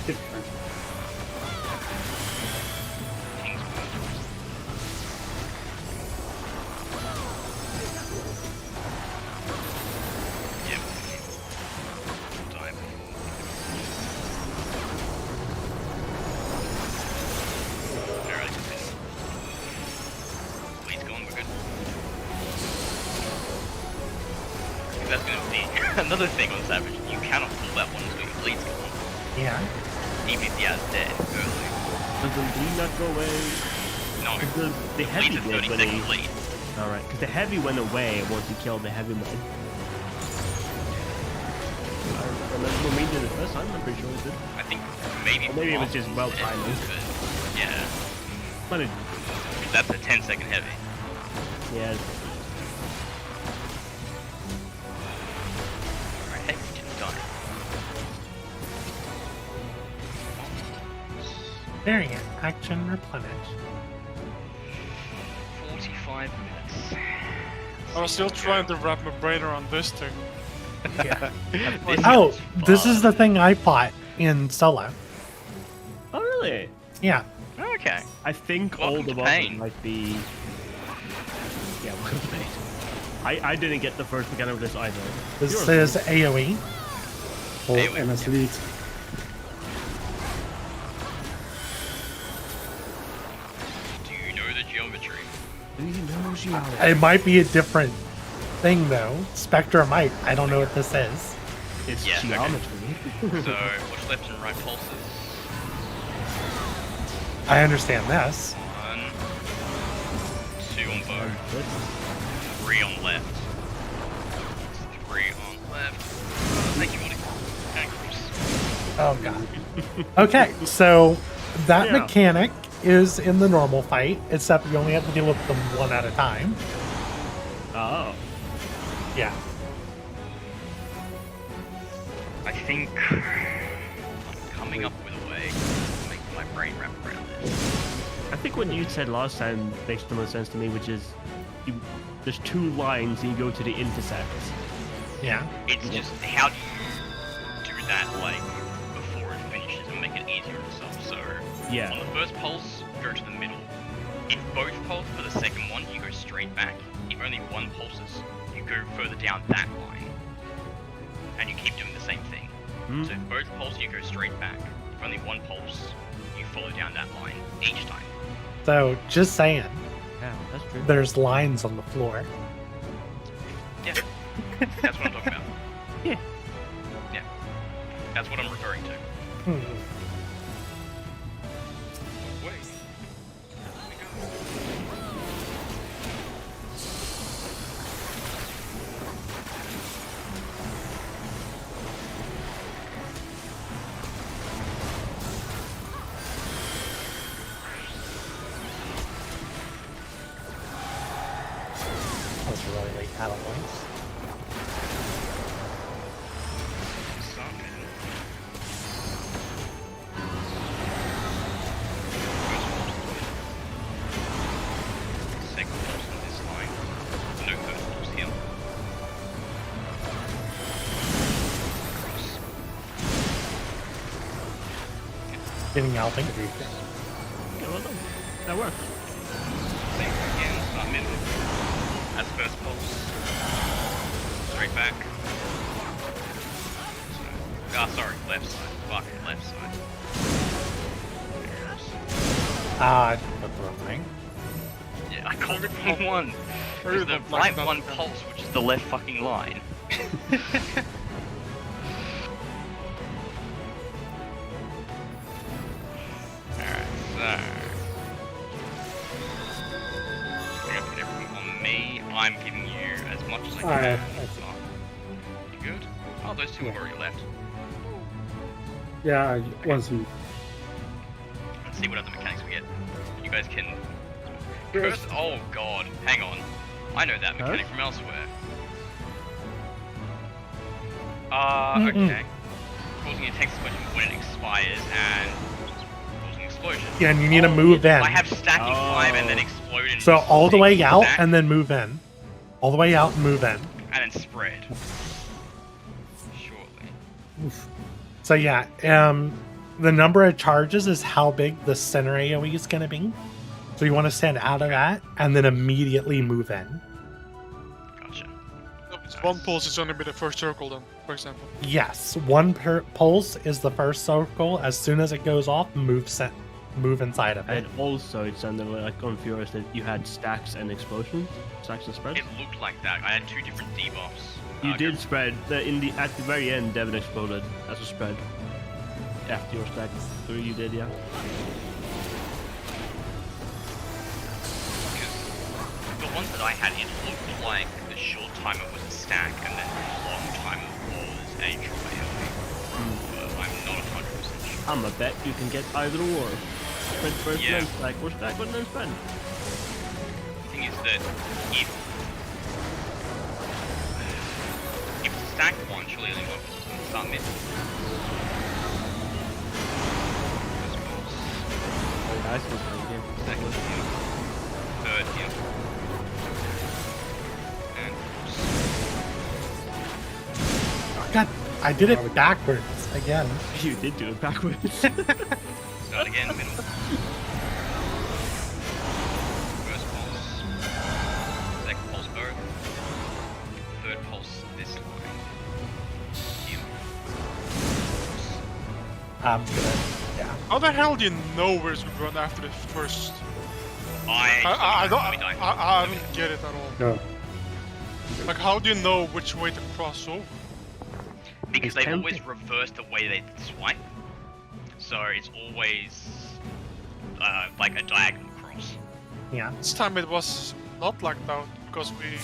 Good fun. King's Will. Yep. Dive. Alright. Lead's gone, we're good. That's gonna be another thing on Savage. You cannot pull that one until your bleed's gone. Yeah. Even if he has dead early. Does the bleed not go away? No. 'Cause the heavy Bleed's a did 30 when second he... bleed. Alright, because the heavy went away once you killed the heavy one. I remember when we did it first time, I'm pretty sure we did. I think maybe. Or maybe it was Bob just well dead, timed. but yeah, But it, that's a 10-second heavy. yeah, Alright, heavy just done. There you go. Action replenished. 45 minutes. I was still trying to wrap my brain around this thing. This Oh, is this fun. is the thing I fought in solo. Oh really? Yeah. Okay. I think Welcome all the to bosses pain. might be... Yeah, welcome to pain. I didn't get the first mechanic of this either. This Yours is was. AoE. Or Anyway, MS lead. Do you know the geometry? Do you know geometry? It might be a different thing though. Spectre might. I don't know what this is. It's Yeah, okay. geometry. So, watch left and right pulses. I understand this. 1, 2 on both. Good. 3 on left. 3 on left. Thank you, buddy. Thanks. Oh god. Okay, so that Yeah. mechanic is in the normal fight, except you only have to deal with them one at a time. Oh. Yeah. I think I'm coming up with a way to make my brain wrap around this. I think what you said last time makes the most sense to me, which is there's 2 lines and you go to the intersects. Yeah. It's just how do you do that like before it finishes and make it easier on yourself. So Yeah. on the first pulse, go to the middle. If both pulse for the second one, you go straight back. If only one pulses, you go further down that line. And you keep doing the same thing. Hmm. So if both pulse, you go straight back. If only one pulse, you follow down that line each time. So just saying, Yeah, that's true. there's lines on the floor. Yeah. That's what I'm talking about. Yeah. Yeah. That's what I'm referring to. Hmm. Wait. Let me go. That was really late out of points. Summon. Second pulse on this line. No first pulse here. Cross. Getting Alping. Yeah, well done. That worked. Same again, start middle. That's first pulse. Straight back. Sorry, left side. Fuck, left side. Ah, I put the wrong thing. Yeah, I called it the wrong one. Or It's the the black right belt one then. pulse, which is the left fucking line. Alright, so... I'm gonna put everything on me. I'm giving you as much as I Alright, can. I see. You good? Oh, those two have already left. Yeah, once we. Let's see what other mechanics we get. You guys can... Curse... Oh god, hang on. I know that mechanic from elsewhere. Okay. Causing a text explosion when it expires and causing explosion. Yeah, and you need to move in. I have stacking 5 and then explode and So all the way out stack, and then move in. All the way out and move in. and then spread. Shortly. So yeah, the number of charges is how big the center AoE is going to be. So you want to stand out of that and then immediately move in. Gotcha. So if it's one pulse, it's only be the first circle then, for example. Yes, one per pulse is the first circle. As soon as it goes off, move inside of it. And also, it sounded like on Furious that you had stacks and explosions, stacks and spreads. It looked like that. I had 2 different debuffs. You did spread. At the very end, Devon exploded as a spread. After your stack 3, you did, yeah. The ones that I had, it looked like the short timer was a stack and then the long timer was a drop AoE. But I'm not 100% sure. I'm a bet you can get either or. Spread first, Yeah. then stack, or stack, and then spread. The thing is that if it's a stacked one, surely only one pulse will start mid. First pulse, I still think, yeah. second here, third here, and pulse. God, I did it backwards again. You did do it backwards. Start again, middle. First pulse, second pulse both, I'm gonna, yeah. How the hell do you know where to run after the first? I don't get it at all. No. Like, how do you know which way to cross over? Because It's they always tempting. reverse the way they swipe. So it's always like a diagonal cross. Yeah. This time it was not like that because we.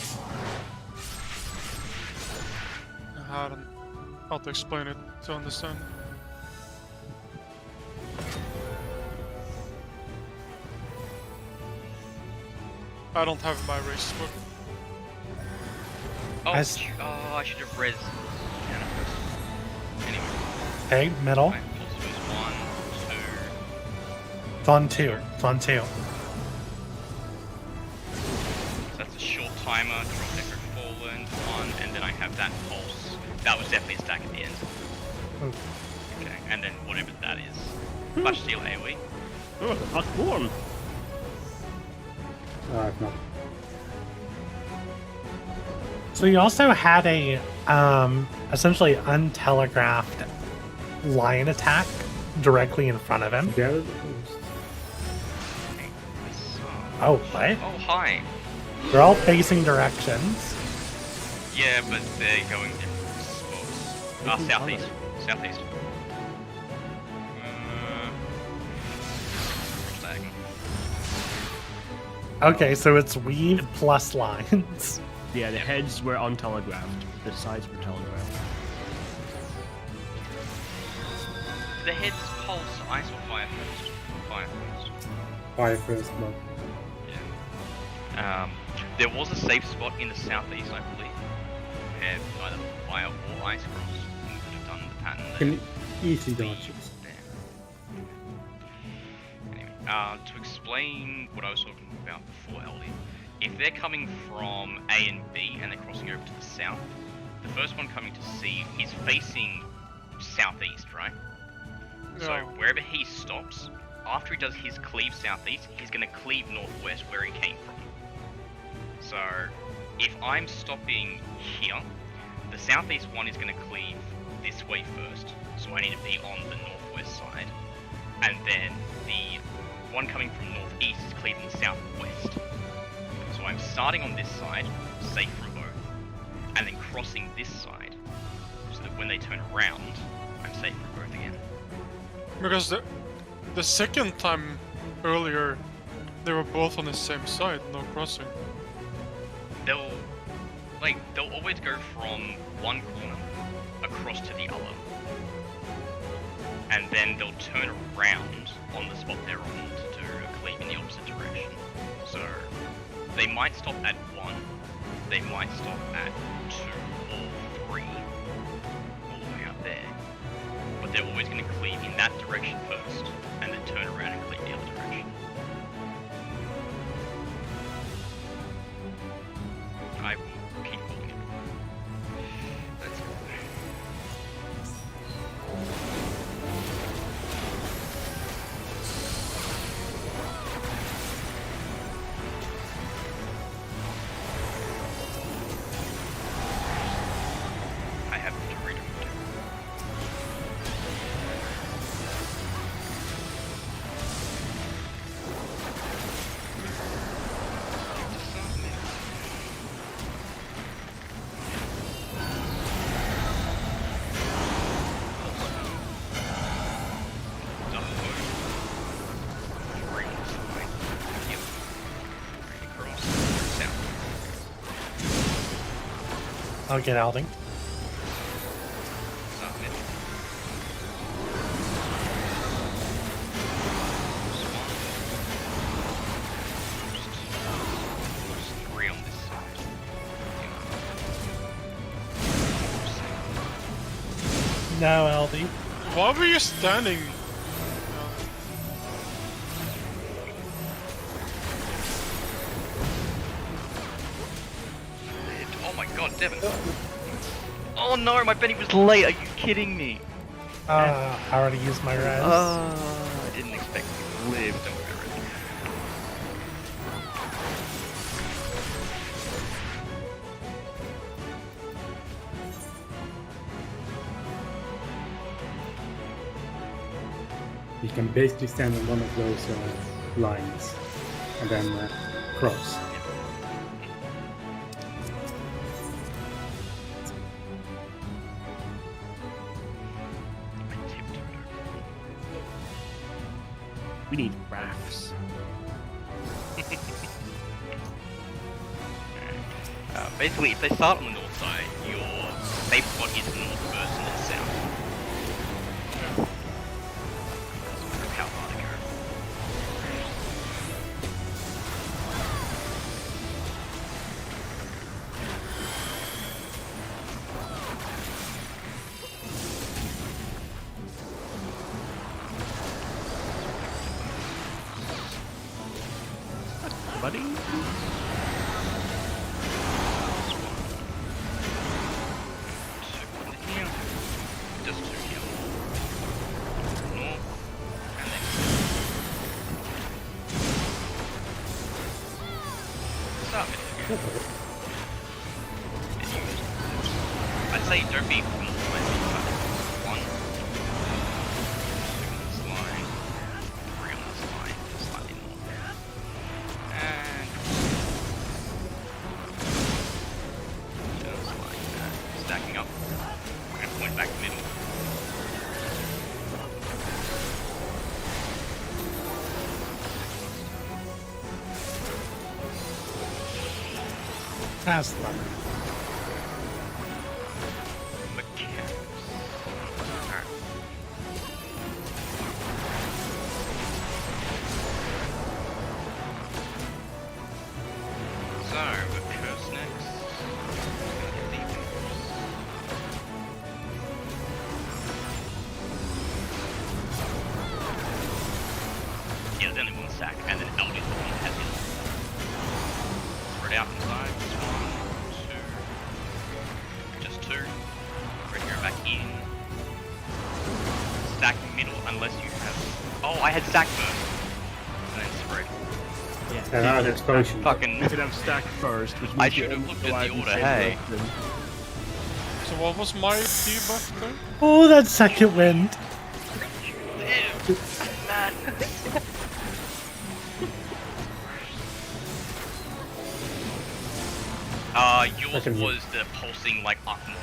I don't know how to explain it to understand. I don't have my race book. Oh, As- I should have read. Anyway, Okay, middle. right, so it was 1, 2. It's on two. It's on two. So that's a short timer. Drop Echo Fallen, 1, and then I have that pulse. That was definitely a stack at the end. Oh. Okay, and then whatever that is. Flash Steel AoE. Oh, hot warm. No. So you also had a essentially untelegraphed lion attack directly in front of him. Yeah. Okay, Oh, what? Oh, hi. They're all facing directions. Yeah, but they're going different spots. Southeast. Southeast. Diagonal. Okay, so it's weave plus lines. Yeah, the heads were untelegraphed. The sides were telegraphed. The head's pulse, ice or fire first? Fire first. Fire first, no. Yeah. There was a safe spot in the southeast, I believe, where either fire or ice cross. We could have done the pattern there. Can easily dodge it. Anyway, to explain what I was talking about before, LD, if they're coming from A and B and they're crossing over to the south, the first one coming to C is facing southeast, right? So No. wherever he stops, after he does his cleave southeast, he's going to cleave northwest where he came from. So if I'm stopping here, the southeast one is going to cleave this way first, so I need to be on the northwest side. And then the one coming from northeast is cleaving southwest. So I'm starting on this side, safe from both, and then crossing this side, so that when they turn around, I'm safe from both again. Because the second time earlier, they were both on the same side, no crossing. They'll always go from one corner across to the other, and then they'll turn around on the spot they're on to do a cleave in the opposite direction. So they might stop at 1, they might stop at 2 or 3, all the way out there, but they're always going to cleave in that direction first, and then turn around and cleave the other direction. I will keep holding it. Let's go. I have to read it. I'll get Alding. No, LD. Why were you standing? Oh my god, Devin. Oh no, my Benny was late. Are you kidding me? I already used my res. I didn't expect you to live. Don't worry. You can basically stand on one of those lines and then cross. We need rafts. Basically, if they start on the north side, your safe spot is north first and then south. That's how far to go. Buddy? Just 2 here. North. And then start with I'd say don't be from the line. 1, 2 on this line, 3 on this line, slightly north. And just like that. Stacking up. We're gonna point back middle. That's fun. Mechanics. Alright. So, recurse next. Gonna get deep. Yeah, there's only one stack, and then Aldi's the one that has it. Spread out inside. Just 2. Recur back in. Stack middle unless you have. Oh, I had stack first. And then spread. Yeah. And now there's potion. Fucking. You could have stack first, which means I you should have only looked go at out the and order, save hey. them. So what was my debuff there? Oh, that second wind. Yours Second was the pulsing like Aquamon.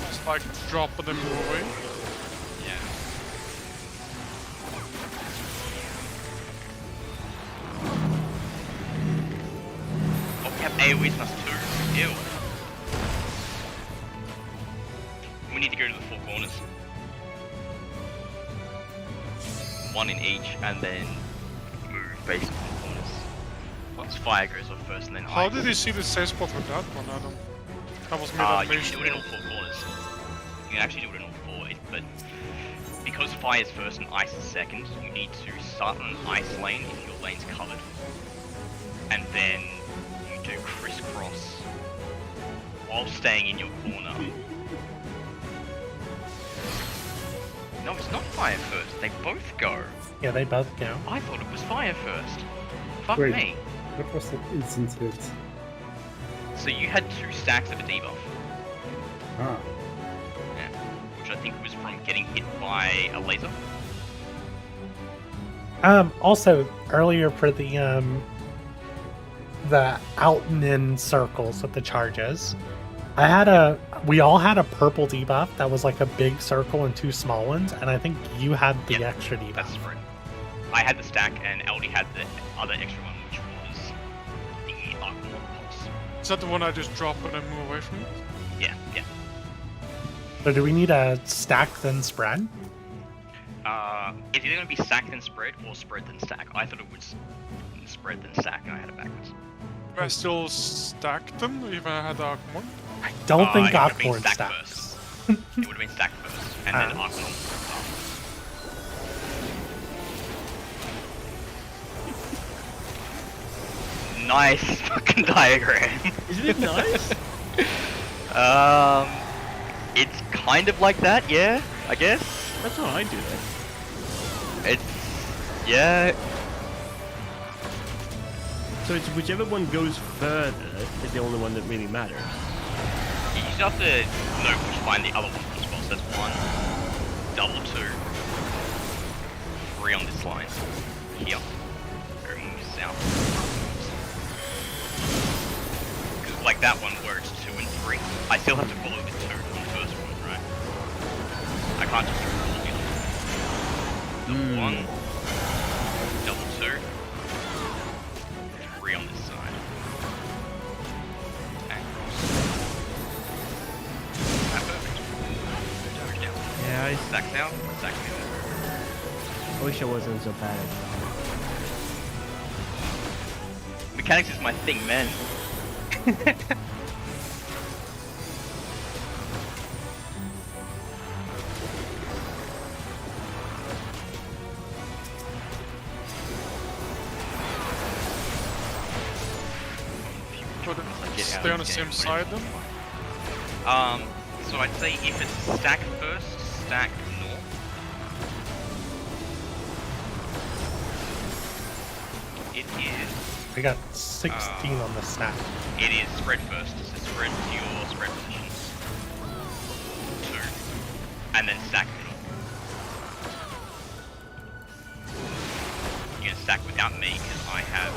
It's like dropping them away. Yeah. Oh, we have AoE plus 2. Ew. We need to go to the 4 corners. 1 in each, and then move based on the corners. Once fire goes off first, and then How ice. did you see the safe spot with that one? I don't. That was made You animation. can do it in all 4 corners. You can actually do it in all 4, but because fire is first and ice is second, you need to start on an ice lane if your lane's covered. And then you do crisscross while staying in your corner. No, it's not fire first. They both go. Yeah, they both go. I thought it was fire first. Fuck Wait. me. What was the instant hit? So you had 2 stacks of a debuff. Ah, Yeah. Which I think was from getting hit by a laser. Also earlier for the out and in circles with the charges, we all had a purple debuff that was like a big circle and 2 small ones, and I think you had the Yeah, extra debuff. That's right. I had the stack and Aldi had the other extra one, which was the Aquamon pulse. Is that the one I just drop and then move away from it? Yeah, yeah. So do we need a stack then spread? It's either going to be stack then spread or spread then stack. I thought it was spread then stack, and I had it backwards. I still stacked them even I had the Aquamon. I don't think it would have been Aquaman stacked stacks. first. It would have been stacked first, and then Ah. Aquamon was after. Nice fucking diagram. Isn't it nice? It's kind of like that, yeah, I guess. That's how I do it. It's, yeah. So it's whichever one goes further is the only one that really matters. You just have to know which find the other one as well. So that's 1, double 2. 3 on this line. Here. Go move south. Because like that one where it's 2 and 3, I still have to follow the 2 on the first one, right? I can't just roll it. Double 1. Double 2. 3 on this side. And cross. Ah, perfect. Damage down. Yeah, Stack down. Stack down. I wish I wasn't so bad at Mechanics is my thing, man. Stay on the same side then? So I'd say if it's stack first, stack north. It is. We got 16 on the stack. It is spread first, so spread to your spread positions. 2. And then stack middle. You're gonna stack without me, because I have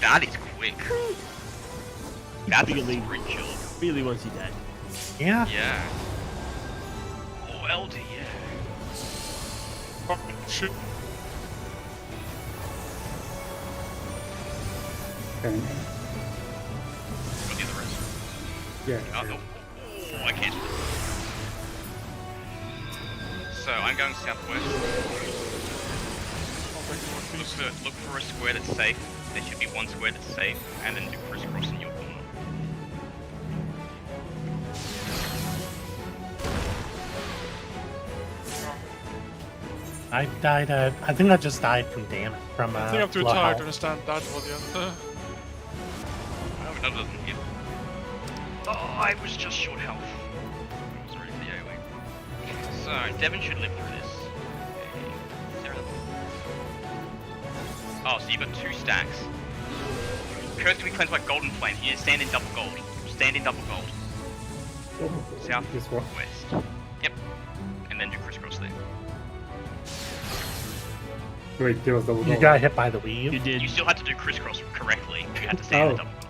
That is quick. That's a Really? sprint kill. really wants you dead. Yeah. Yeah. Oh, LD, yeah. Fucking shit. Okay. Got the other rest. Yeah. Oh, no. Oh, I can't. So, I'm going southwest. Look for a square that's safe. There should be one square that's safe, and then do crisscross in your corner. I died. I think I just died from damage from. I think I'm too low tired health. to understand that one yet. Oh, that doesn't hit. Oh, I was just short health. I was ready for the AoE. So, Devon should live through this. Oh, so you've got 2 stacks. Curse can be cleansed by golden flame. You stand in double gold. Stand in double gold. South, This one. west. Yep. And then do crisscross there. Wait, there was double You gold. got hit by the weave. You did. You still had to do crisscross correctly. You had to stand in Oh. double gold.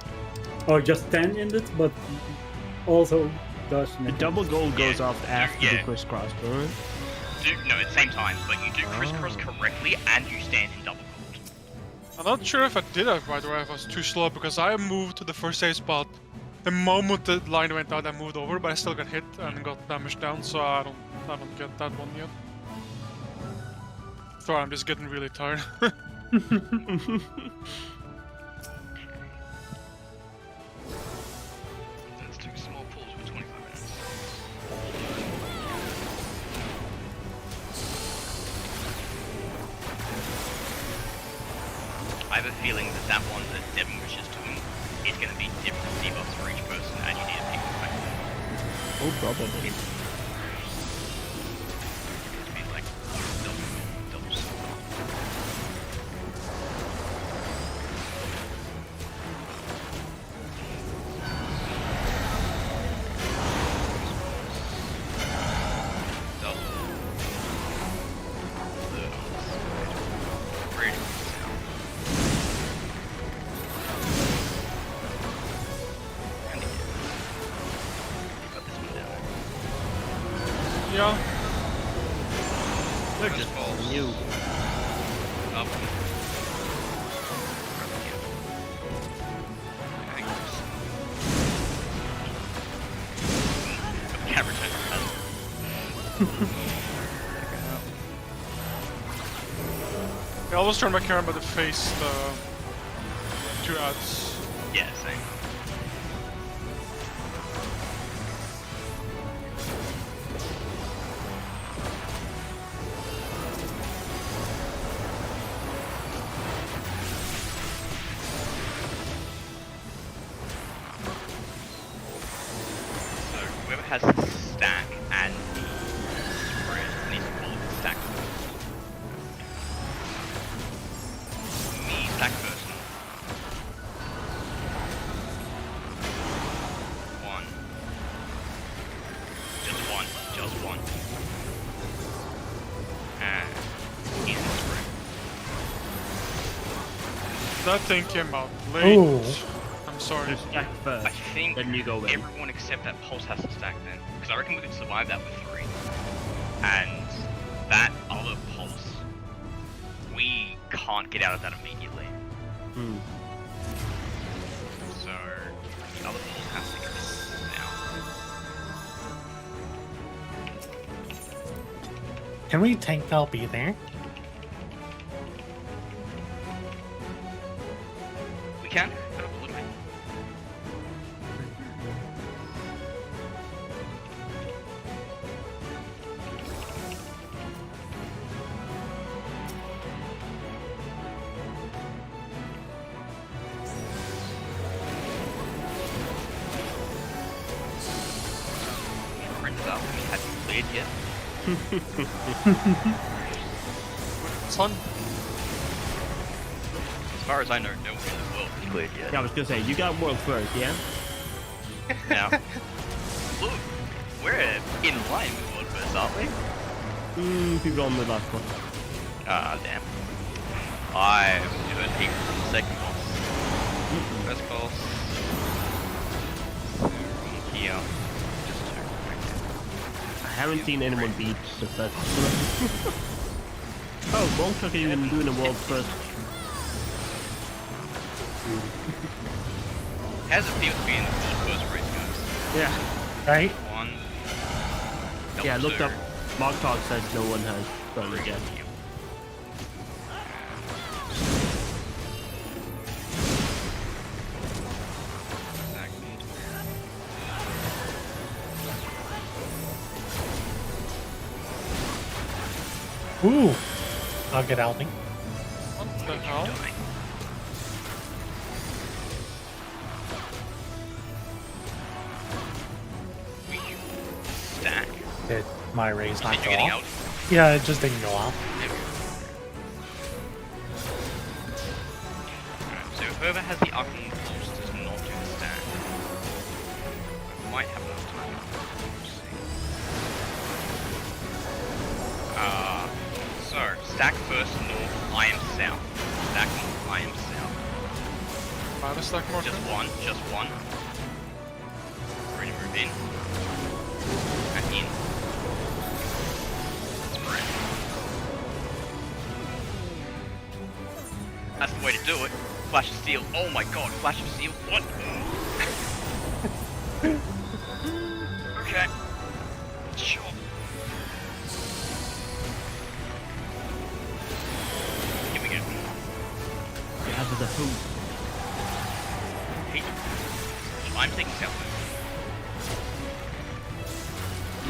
Oh, just 10 in it, but also dodge. The double gold goes Yeah, off after yeah. the crisscross, right? No, at the same time, but you do crisscross correctly and you stand in double gold. I'm not sure if I did that right or if I was too slow because I moved to the first save spot. The moment the line went out, I moved over, but I still got hit and got damaged down, so I don't get that one yet. Sorry, I'm just getting really tired. That's 2 small pulls for 25 minutes. I have a feeling that that one that Devon was just doing is going to be different debuffs for each person, and you need to pick the fact Oh, probably. to be like double stuff. Double. Ready. And again. Got this one down. Yeah. They're First just balls. new. Up. Camera turn. I always turn my camera to face the 2 ads. Yeah, same. So whoever has the stack and the spread needs to call it the stack. Me, stack person. Just one. And in the spring. That thing came out late. Ooh. I'm sorry. Just stack first, I think then you go in. everyone except that pulse has to stack then. Because I reckon we could survive that with 3. And that other pulse, we can't get out of that immediately. Hmm. So the other pulse has to go now. Can we tank I'll be there? We can, absolutely. Turns out we hadn't cleared yet. Son, As far as I know, no one in the world has cleared yet. Yeah, I was gonna say, you got world first, yeah? Now, look, we're in line with world first, aren't we? People on the last one. Ah, damn. I heard people from the second boss. First boss. Here. Just 2. I haven't seen anyone beat the first. Oh, Bonk even doing a world first. How's it feel to be in the first race, guys? Yeah. Right? 1. Yeah, I looked 2, up. Mark Talk says no one has done it 3. yet. Ooh. I'll get Alvin. what the hell? We stack. Did my raise Did not you go getting off? out? Yeah, it just didn't go off. So whoever has the Arcane Pulse does not do the stack. Might have enough time. We'll see. So stack first north, I am south. Stack north, I am south. Minus stack marker. Just one. Ready to move in. And in. Spread. That's the way to do it. Flash of Steel. Oh my god, Flash of Steel. What? Okay. Sure. Here we go. Yeah, there's a hoop. Hey. I'm taking south. So,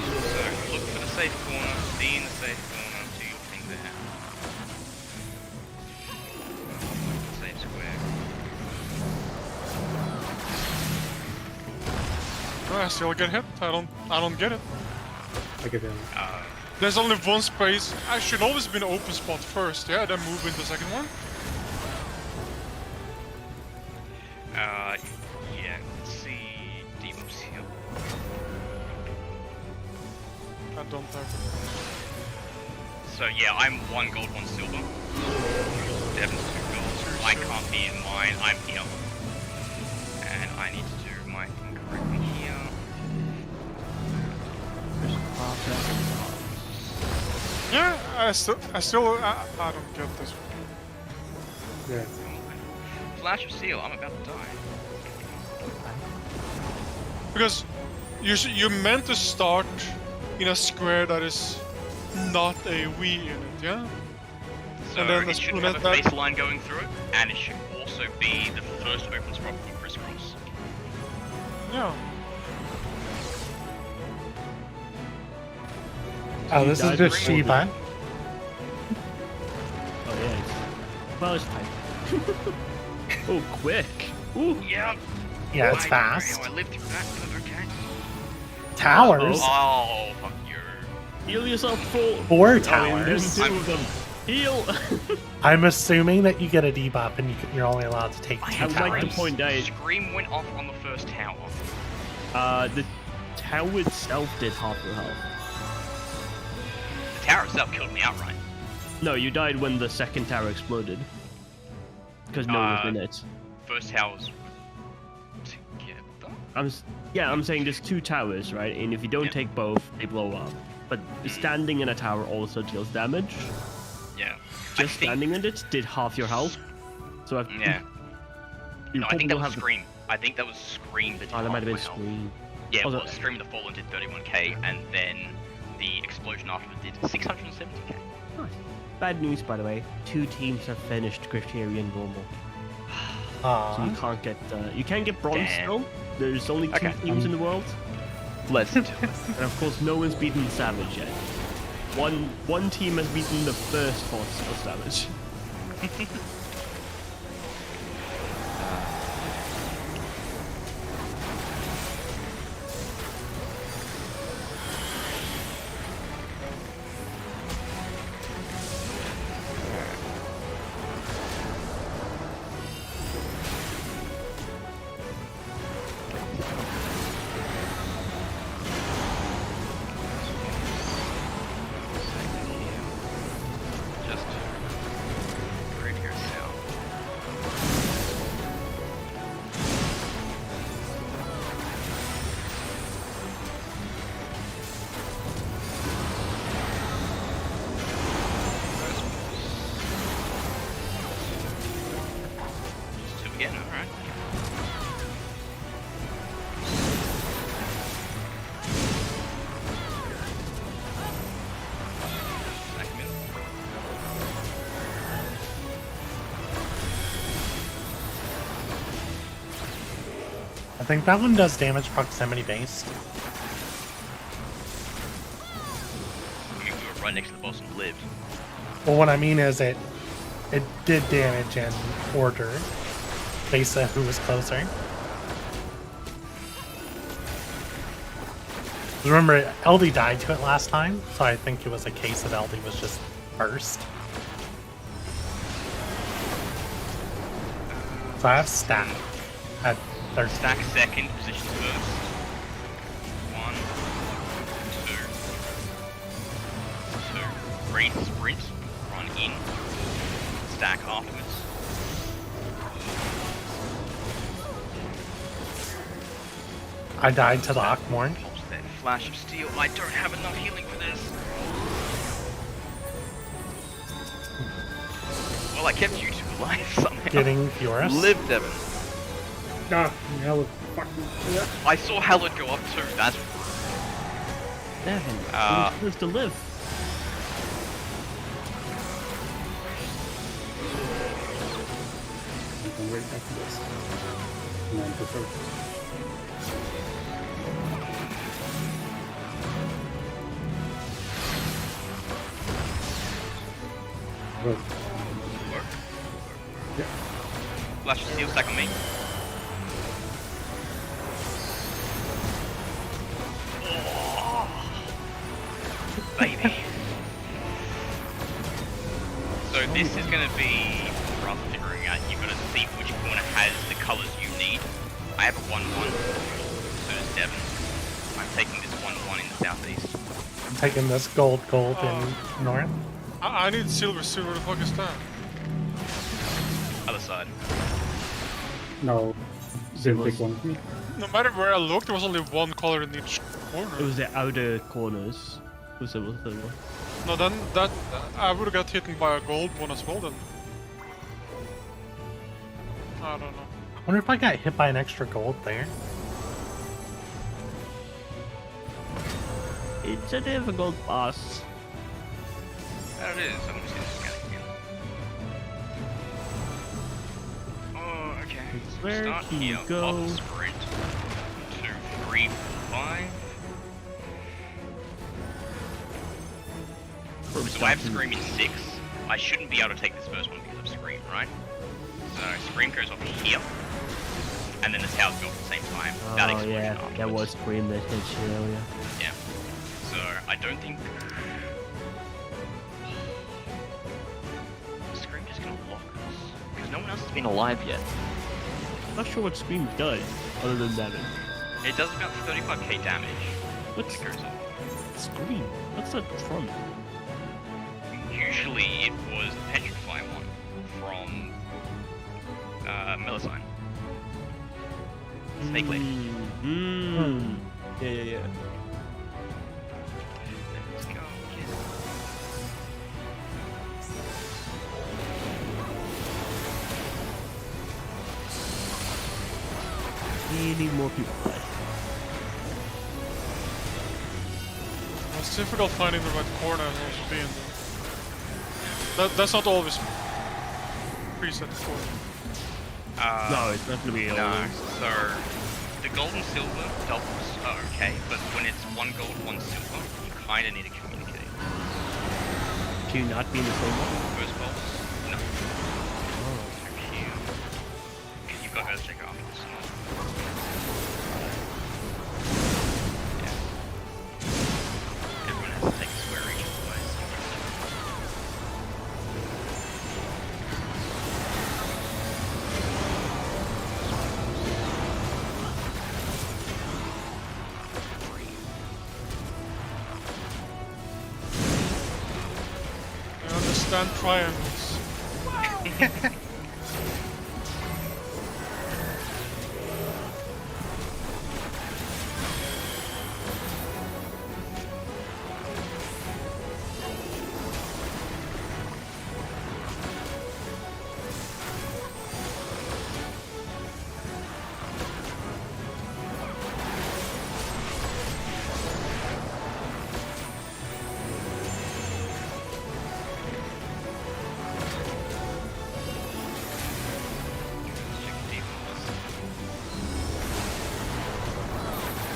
look for the safe corner, be in the safe corner, do your thing there. Safe square. Oh, I still get hit. I don't get it. I get him. There's only one space. I should always be an open spot first, yeah, then move into the second one. Yeah, let's see. Debuffs here. I don't have. So, yeah, I'm 1 gold, 1 silver. Devin's 2 gold. I can't be in mine, I'm here. And I need to do my thing correctly here. Yeah, I still, I don't get this one. Yeah. Flash of Steel, I'm about to die. Because you're meant to start in a square that is not a Wii in it, yeah? So And then it as should soon have as a that- baseline going through it, and it should also be the first open spot for crisscross. Yeah. Oh, this is died just before Shiba. Oh yeah, it's first time. Oh, quick. Ooh. Yeah. Yeah, it's I fast. don't know how I lived through that, but okay. Towers. Oh, fuck you. Heal yourself full. 4 Oh, and towers. then 2 of them. Heal. I'm assuming that you get a debuff and you're only allowed to take 2 I would like to towers. point out, Scream went off on the first tower. the tower itself did half the health. tower itself killed me outright. No, you died when the second tower exploded. Because no one was in it. First tower's together. I'm saying there's 2 towers, right? And if you don't take both, they blow up. But standing in a tower also deals damage. Yeah. Just standing in it did half your health. So yeah. You No, I think that was have Scream. I think that was Scream that did Oh, that might have been half my health. Scream. Yeah, it Also- was. Scream of the Fallen did 31k, and then the explosion afterward did 670k. Nice. Bad news, by the way. 2 teams have finished Criterion normal. So you can't get bronze Damn. still. There's only 2 Okay. teams in the world. Let's do it. And of course, no one's beaten Savage yet. One team has beaten the first boss of Savage. Just right here south. Just 2 again, alright. Back a minute. I think that one does damage proximity based. You were right next to the boss and lived. Well, what I mean is it did damage in order based on who was closer. Remember, LD died to it last time, so I think it was a case of LD was just first. So I have stack at 13. Stack second, position first. 1, 2. Read sprint, run in, stack afterwards. I died to the Ockmorn. Pulse that flash of steel. I don't have enough healing for this. Well, I kept you 2 alive somehow. Getting Furious. Live, Devin. Ah, hell, fucking. Yeah. I saw Hallard go up too. That's Devin, Uh, you're supposed to live. You can wait after this. And then to first. Good. Yeah. flash of steel stack on me. Oh, baby. So this is going to be rough figuring out. You've got to see which corner has the colours you need. I have a 1-1, so does Devon. I'm taking this 1-1 in the southeast. I'm taking this gold Oh. in north. I need silver. Where the fuck is that? Other side. No, didn't pick one. No matter where I looked, there was only one color in each corner. It was the outer corners. Was the third one? No, then that I would have got hit by a gold one as well. Then I don't know. I wonder if I got hit by an extra gold there. It's a difficult boss. There it is. I'm just going to scan it again. Oh, okay. Where Start can here. you go? Pop sprint. 2, 3, 5. So I have Scream in 6. I shouldn't be able to take this first one because of Scream, right? So Scream goes off here. And then the towers go off at the same time. That Oh explosion yeah, that afterwards. was Scream that hit you earlier. Yeah. So I don't think Scream just gonna lock us because no one else has been alive yet. Not sure what Scream does other than damage. It does about 35k damage. What's When it goes off. Scream? What's that from? Usually it was the Petrify one from Melusine. Snake Lady. Yeah. Let's go get We need more people. It's difficult finding the right corner and also being there. That's not always preset for. No, it's not gonna be No, always. so the gold and silver doubles are okay, but when it's 1 gold, 1 silver, you kinda need to communicate. Can you not be in the same one? First bolts? No. Too cute. Okay, you've got to go check it after this one. Yeah. Everyone has to take a square each of the ways. I understand triangles.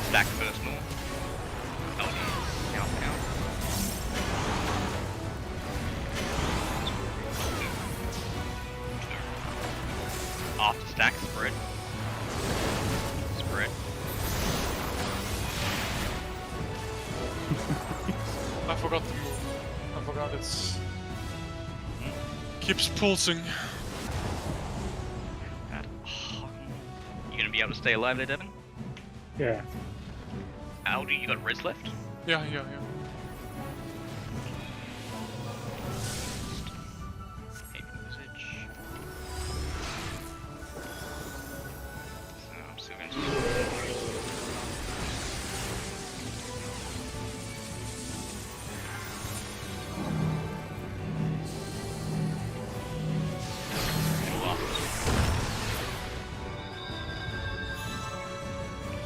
Stack first north. LD south now. After stack, spread. Spread. I forgot to move. I forgot it's keeps pulsing. You gonna be able to stay alive there, Devin? Yeah. Aldi, you got res left? Yeah. Message. So I'm still going to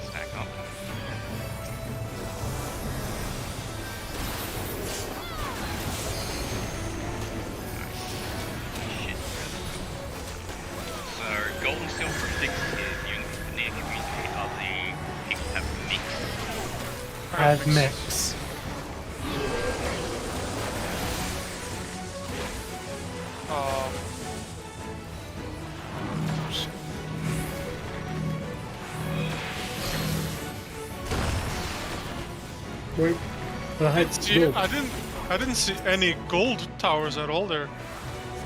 stack up. Shit. So, gold and silver sticks is you need to communicate are the people have mix. Have mix. Wait. But I had See, gold. I didn't see any gold towers at all there,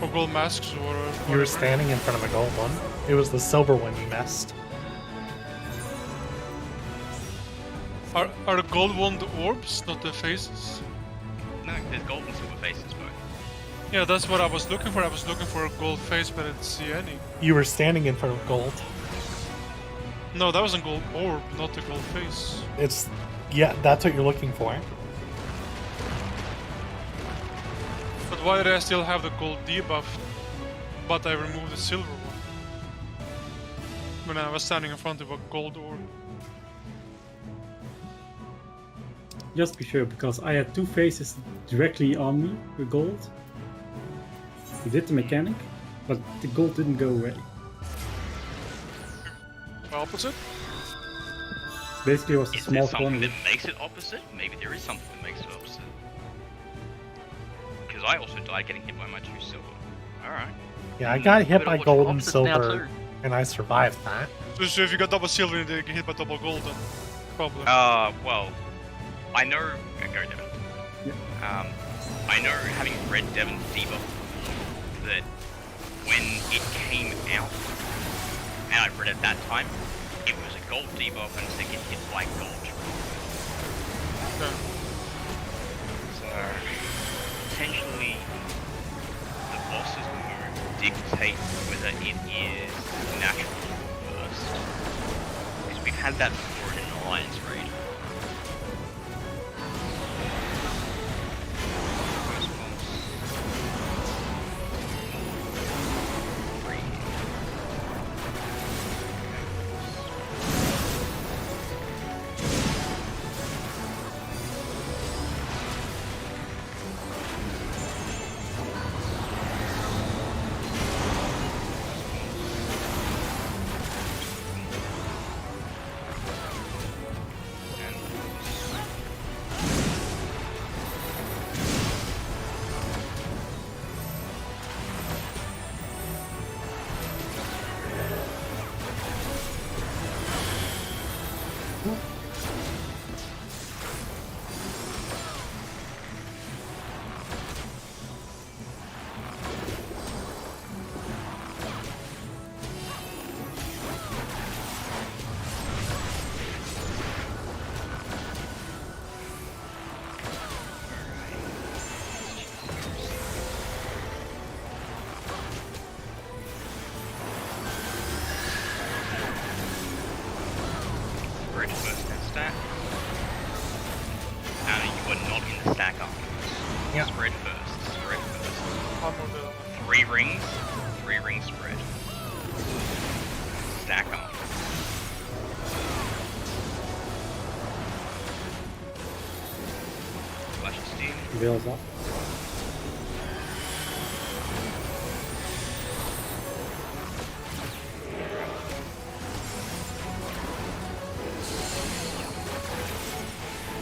or gold masks or whatever. You were standing in front of a gold one. It was the silver one you missed. Are the gold one the orbs, not the faces? No, there's gold and silver faces both. Yeah, that's what I was looking for. I was looking for a gold face, but I didn't see any. You were standing in front of gold. No, that was a gold orb, not the gold face. It's yeah, that's what you're looking for. But why did I still have the gold debuff, but I removed the silver one? When I was standing in front of a gold orb. Just to be sure, because I had two faces directly on me with gold. We did the mechanic, but the gold didn't go away. The opposite? Basically, it was a Is small there something corner. that makes it opposite? Maybe there is something that makes it opposite. Because I also died getting hit by my 2 silver. Alright. Yeah, I got hit But by it gold looks and opposite now, silver, too. and I survived that. So if you got double silver and they get hit by double gold, then probably. Well, I know. Go Devin. I know having read Devin's debuff that when it came out, and I read it that time, it was a gold debuff and they get hit by gold. Okay. So potentially dictate whether it is natural first. Because we've had that before in an alliance raid. First boss. Spread first and stack. Now you are not in the stack afterwards. Yeah. Spread first. Spread first. I'm on the 3 rings. 3 rings spread. Stack after. Flash of steam. Veils up.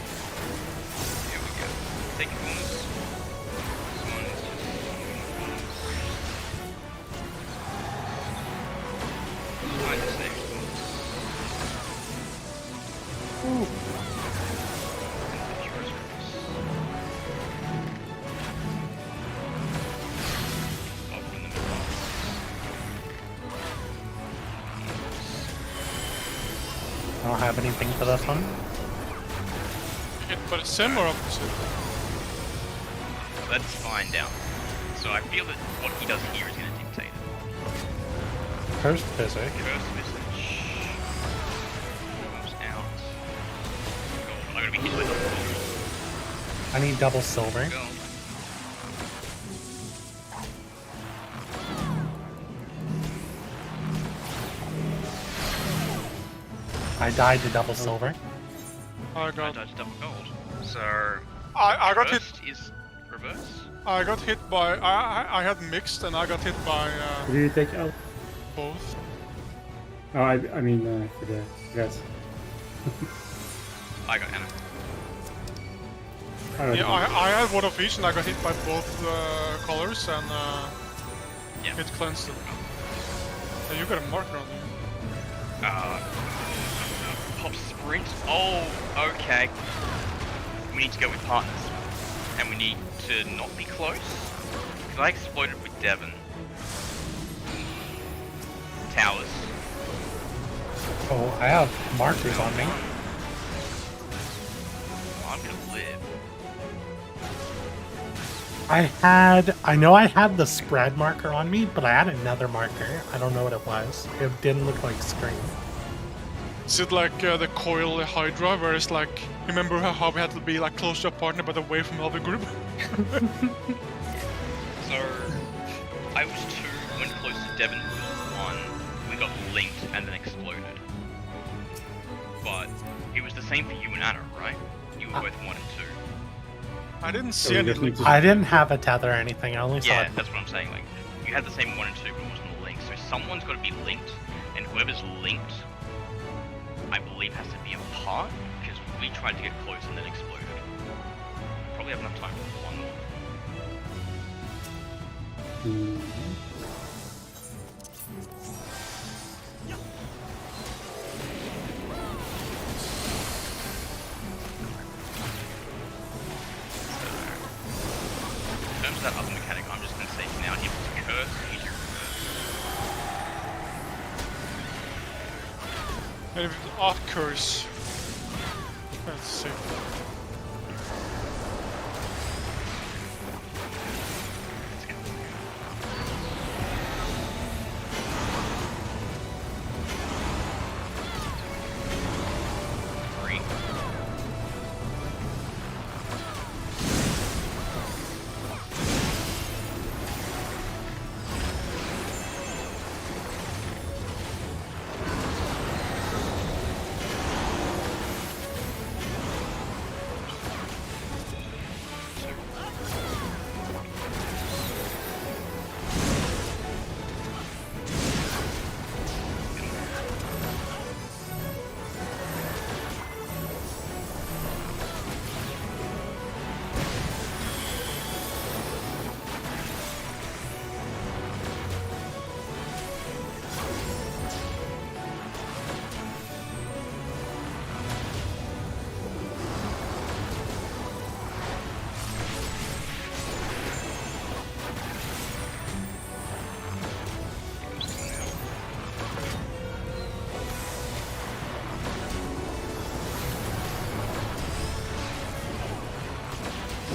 Here we go. Take your bonus. This one is just Find the same bonus. Endwtuber's bonus. Open the middle. I don't have anything for this one. hit by the sim or opposite? Let's find out. So I feel that what he does here is going to dictate it. Cursed physic. Curse message. Comes out. Gold. I'm going to be hit by double gold. I need double silver. Gold. I died to double silver. I I got dodged double gold. So I got hit. first is reverse. I got hit by I had mixed and I got hit by Did you take out? both. Oh, I mean, for the reds. I got Anna. I don't Yeah, know. I had one of each and I got hit by both colors and Yeah. it cleansed them. Yeah, you got a marker on you. Pop sprint. Oh, okay. We need to go with partners, and we need to not be close. Because I exploded with Devon. Towers. Oh, I have markers on me. Oh, I'm gonna live. I know I had the spread marker on me, but I had another marker. I don't know what it was. It didn't look like screen. Is it like the coil Hydra, where it's like, remember how we had to be like close to a partner but away from the other group? So, I was 2, went close to Devon was 1, we got linked and then exploded. But, it was the same for you and Anna, right? You were both 1 and 2. I didn't So see we any just need links. to- I didn't have a tether or anything. I only saw Yeah, it. that's what I'm saying, like, you had the same 1 and 2, but it wasn't a link. So someone's gotta be linked, and whoever's linked, I believe has to be apart, because we tried to get close and then exploded. Probably have enough time for one more. Hmm. In terms of that other mechanic, I'm just gonna say for now, if it's curse, use your reverse. And if it's Art Curse. Let's see.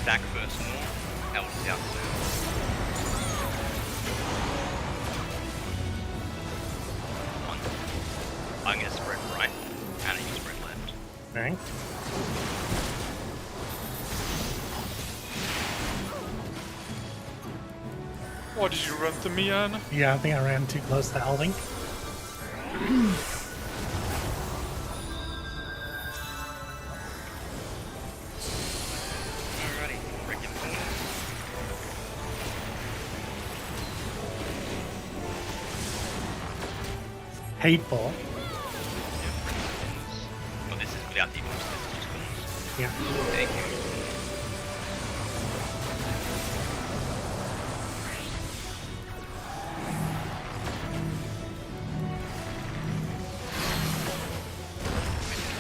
stack first more. Elder's out soon. I'm gonna spread right, and I'm gonna spread left. Alright. What did you run to me, Anna? Yeah, I think I ran too close to Elding. Alrighty, freaking Hateful. Well, this is without the corners, this is just corners. Yeah. Thank you.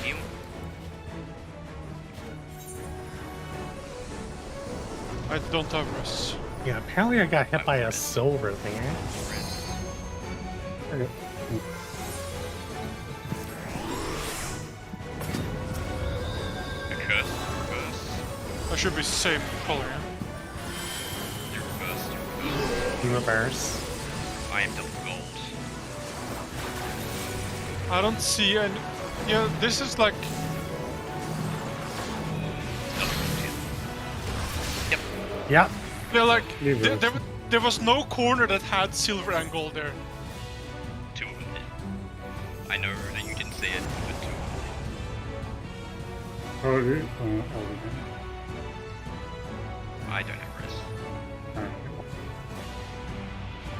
Heal. I don't have rest. Yeah, apparently I got hit by a silver thing. Okay. A curse, reverse. I should be same color, yeah? You reversed, you reversed. Reverse. I am double gold. I don't see any... Yeah, this is like... Double gold here. Yep. Yep. Yeah, like... Reverse. There was no corner that had silver and gold there. Two of them did. I know that you didn't see it, but two of them did. I don't have rest.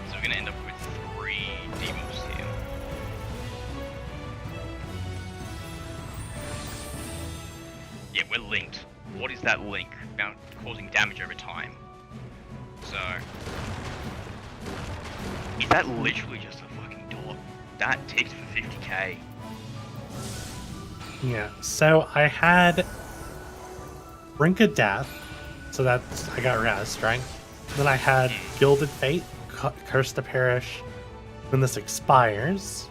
So we're gonna end up with 3 demos here. Yeah, we're linked. What is that link? About causing damage over time. So... Is that literally just a fucking dog? That ticks for 50k. Yeah, so I had Brink of Death, so that's I got rest, right? Then I had Gilded Fate, Curse to Perish, when this expires.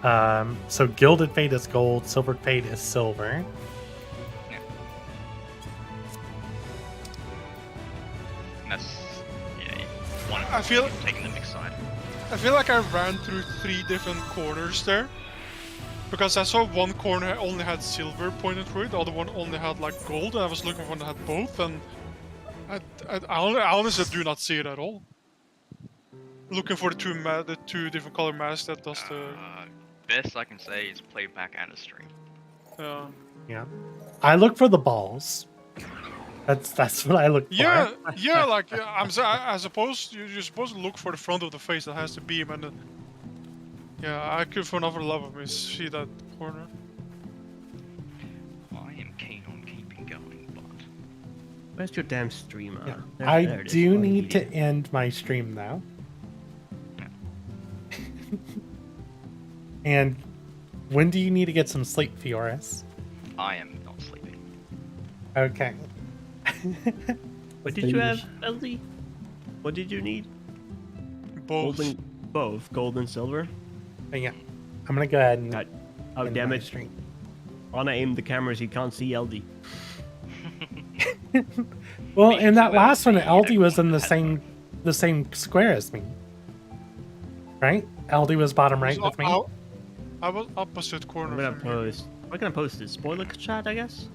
So Gilded Fate is gold, Silvered Fate is silver. Yeah. And that's... Yeah, one of I feel- taking the mixed side. I feel like I ran through 3 different corners there. Because I saw one corner only had silver pointed through it, the other one only had like gold, and I was looking for one that had both, and I honestly do not see it at all. Looking for the two different color masks that does the... Best I can say is play back and a stream. Yeah, I look for the balls. That's what I look for. Yeah, like I suppose you're supposed to look for the front of the face that has the beam, and then, yeah, I could for another love of me see that corner. I am keen on keeping going, but Where's your damn streamer? Yeah. There- I there it is. do Oh, need to idiot. end my stream though. And when do you need to get some sleep, Fioris? I am not sleeping. Okay. What did you have, LD? What did you need? Both. Both gold and silver. Yeah. I'm gonna go ahead and God. Oh end damn my it! stream. Wanna aim the cameras, you can't see LD. Well, Me in that too, last one, LD LD was in the had same square as me. Right? LD was bottom right with me. I was opposite corner. I'm gonna from you. post. We're gonna post this spoiler chat, I guess.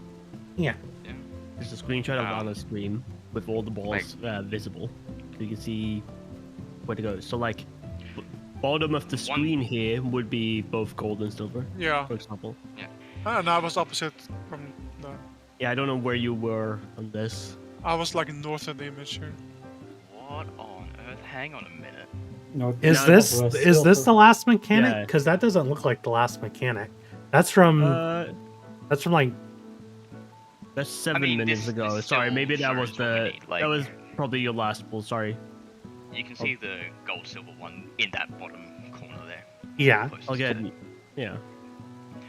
Yeah. Yeah. There's a screenshot of Wow. on the screen with all the balls visible, so you can see where to go. So like, bottom of the screen here would be both gold and silver, Yeah, for example. and I was opposite from the... Yeah, I don't know where you were on this. I was like north of the image here. What on earth? Hang on a minute. No, Is No, this the last mechanic? Yeah. Because that doesn't look like the last mechanic. That's from like That's 7 mean, minutes this ago. still Sorry, maybe that was shows what we the need, like- that was probably your last pull. Sorry. You can see the gold silver one in that bottom corner there. yeah. Closest I'll get. to it. Yeah.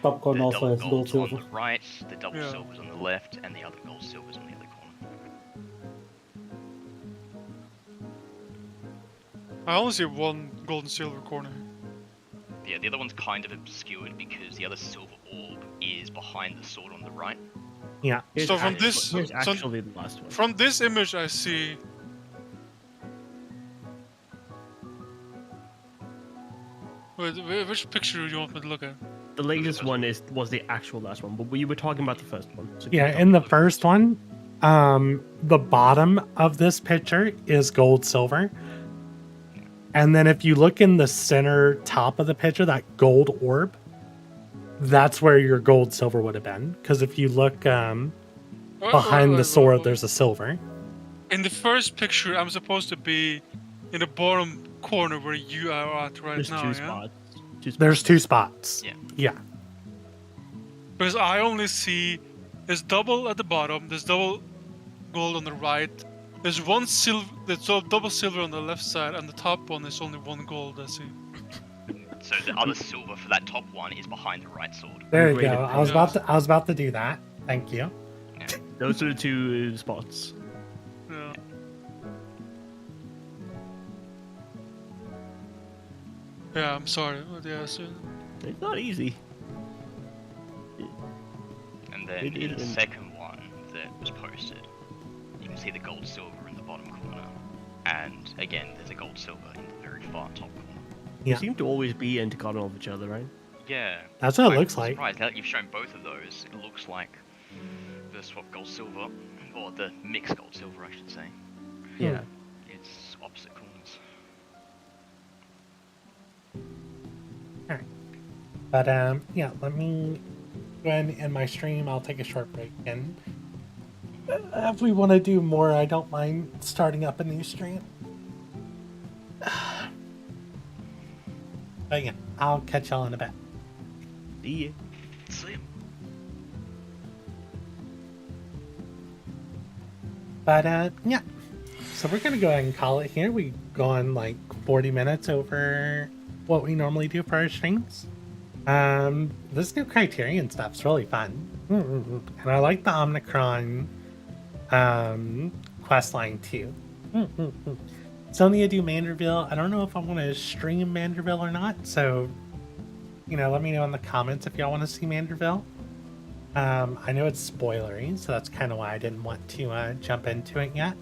Popcorn The also double has gold golds on silver. the right, the double Yeah. silvers on the left, and the other gold silvers on the other corner. I only see one gold and silver corner. Yeah, the other one's kind of obscured because the other silver orb is behind the sword on the right. Yeah. Here's So from act- this- here's so- actually the last one. From this image, I see. Wait, which picture do you want me to look at? The latest one was the actual last one, but we were talking about the first one. So keep Yeah, talking. in the first one, the bottom of this picture is gold silver. And then if you look in the center top of the picture, that gold orb, that's where your gold silver would have been. Because if you look behind the sword, there's a silver. In the first picture, I'm supposed to be in the bottom corner where you are at right There's now, two yeah? spots. There's two spots. Yeah. Yeah. Because I only see there's double at the bottom, there's double gold on the right, there's one silver, there's double silver on the left side, and the top one is only one gold. I see. So the other silver for that top one is behind the right sword. There you Graded go. I was about to do that. Thank you. Those are the two spots. Yeah. Yeah, I'm sorry. But yeah, so It's not easy. And then It in the isn't. second one that was posted, you can see the gold silver in the bottom corner. And again, there's a gold silver in the very far top corner. Yeah. They seem to always be interconnected of each other, right? Yeah. That's what it I'm looks like. surprised. Now that you've shown both of those, it looks like the swap gold silver, or the mixed gold silver, I should say. Yeah. It's opposite corners. But yeah, let me go ahead and end my stream. I'll take a short break, and if we want to do more, I don't mind starting up a new stream. But yeah, I'll catch y'all in a bit. See ya. See ya. But yeah, so we're gonna go ahead and call it here. We've gone like 40 minutes over what we normally do for our streams. This new Criterion stuff's really fun, and I like the Omnicron quest line too. Still need to do Manderville. I don't know if I want to stream Manderville or not, so let me know in the comments if y'all want to see Manderville. I know it's spoilery, so that's kind of why I didn't want to jump into it yet.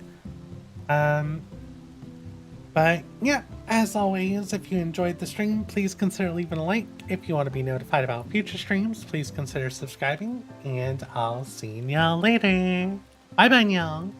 But yeah, as always, if you enjoyed the stream, please consider leaving a like. If you want to be notified about future streams, please consider subscribing, and I'll see y'all later. Bye bye, y'all.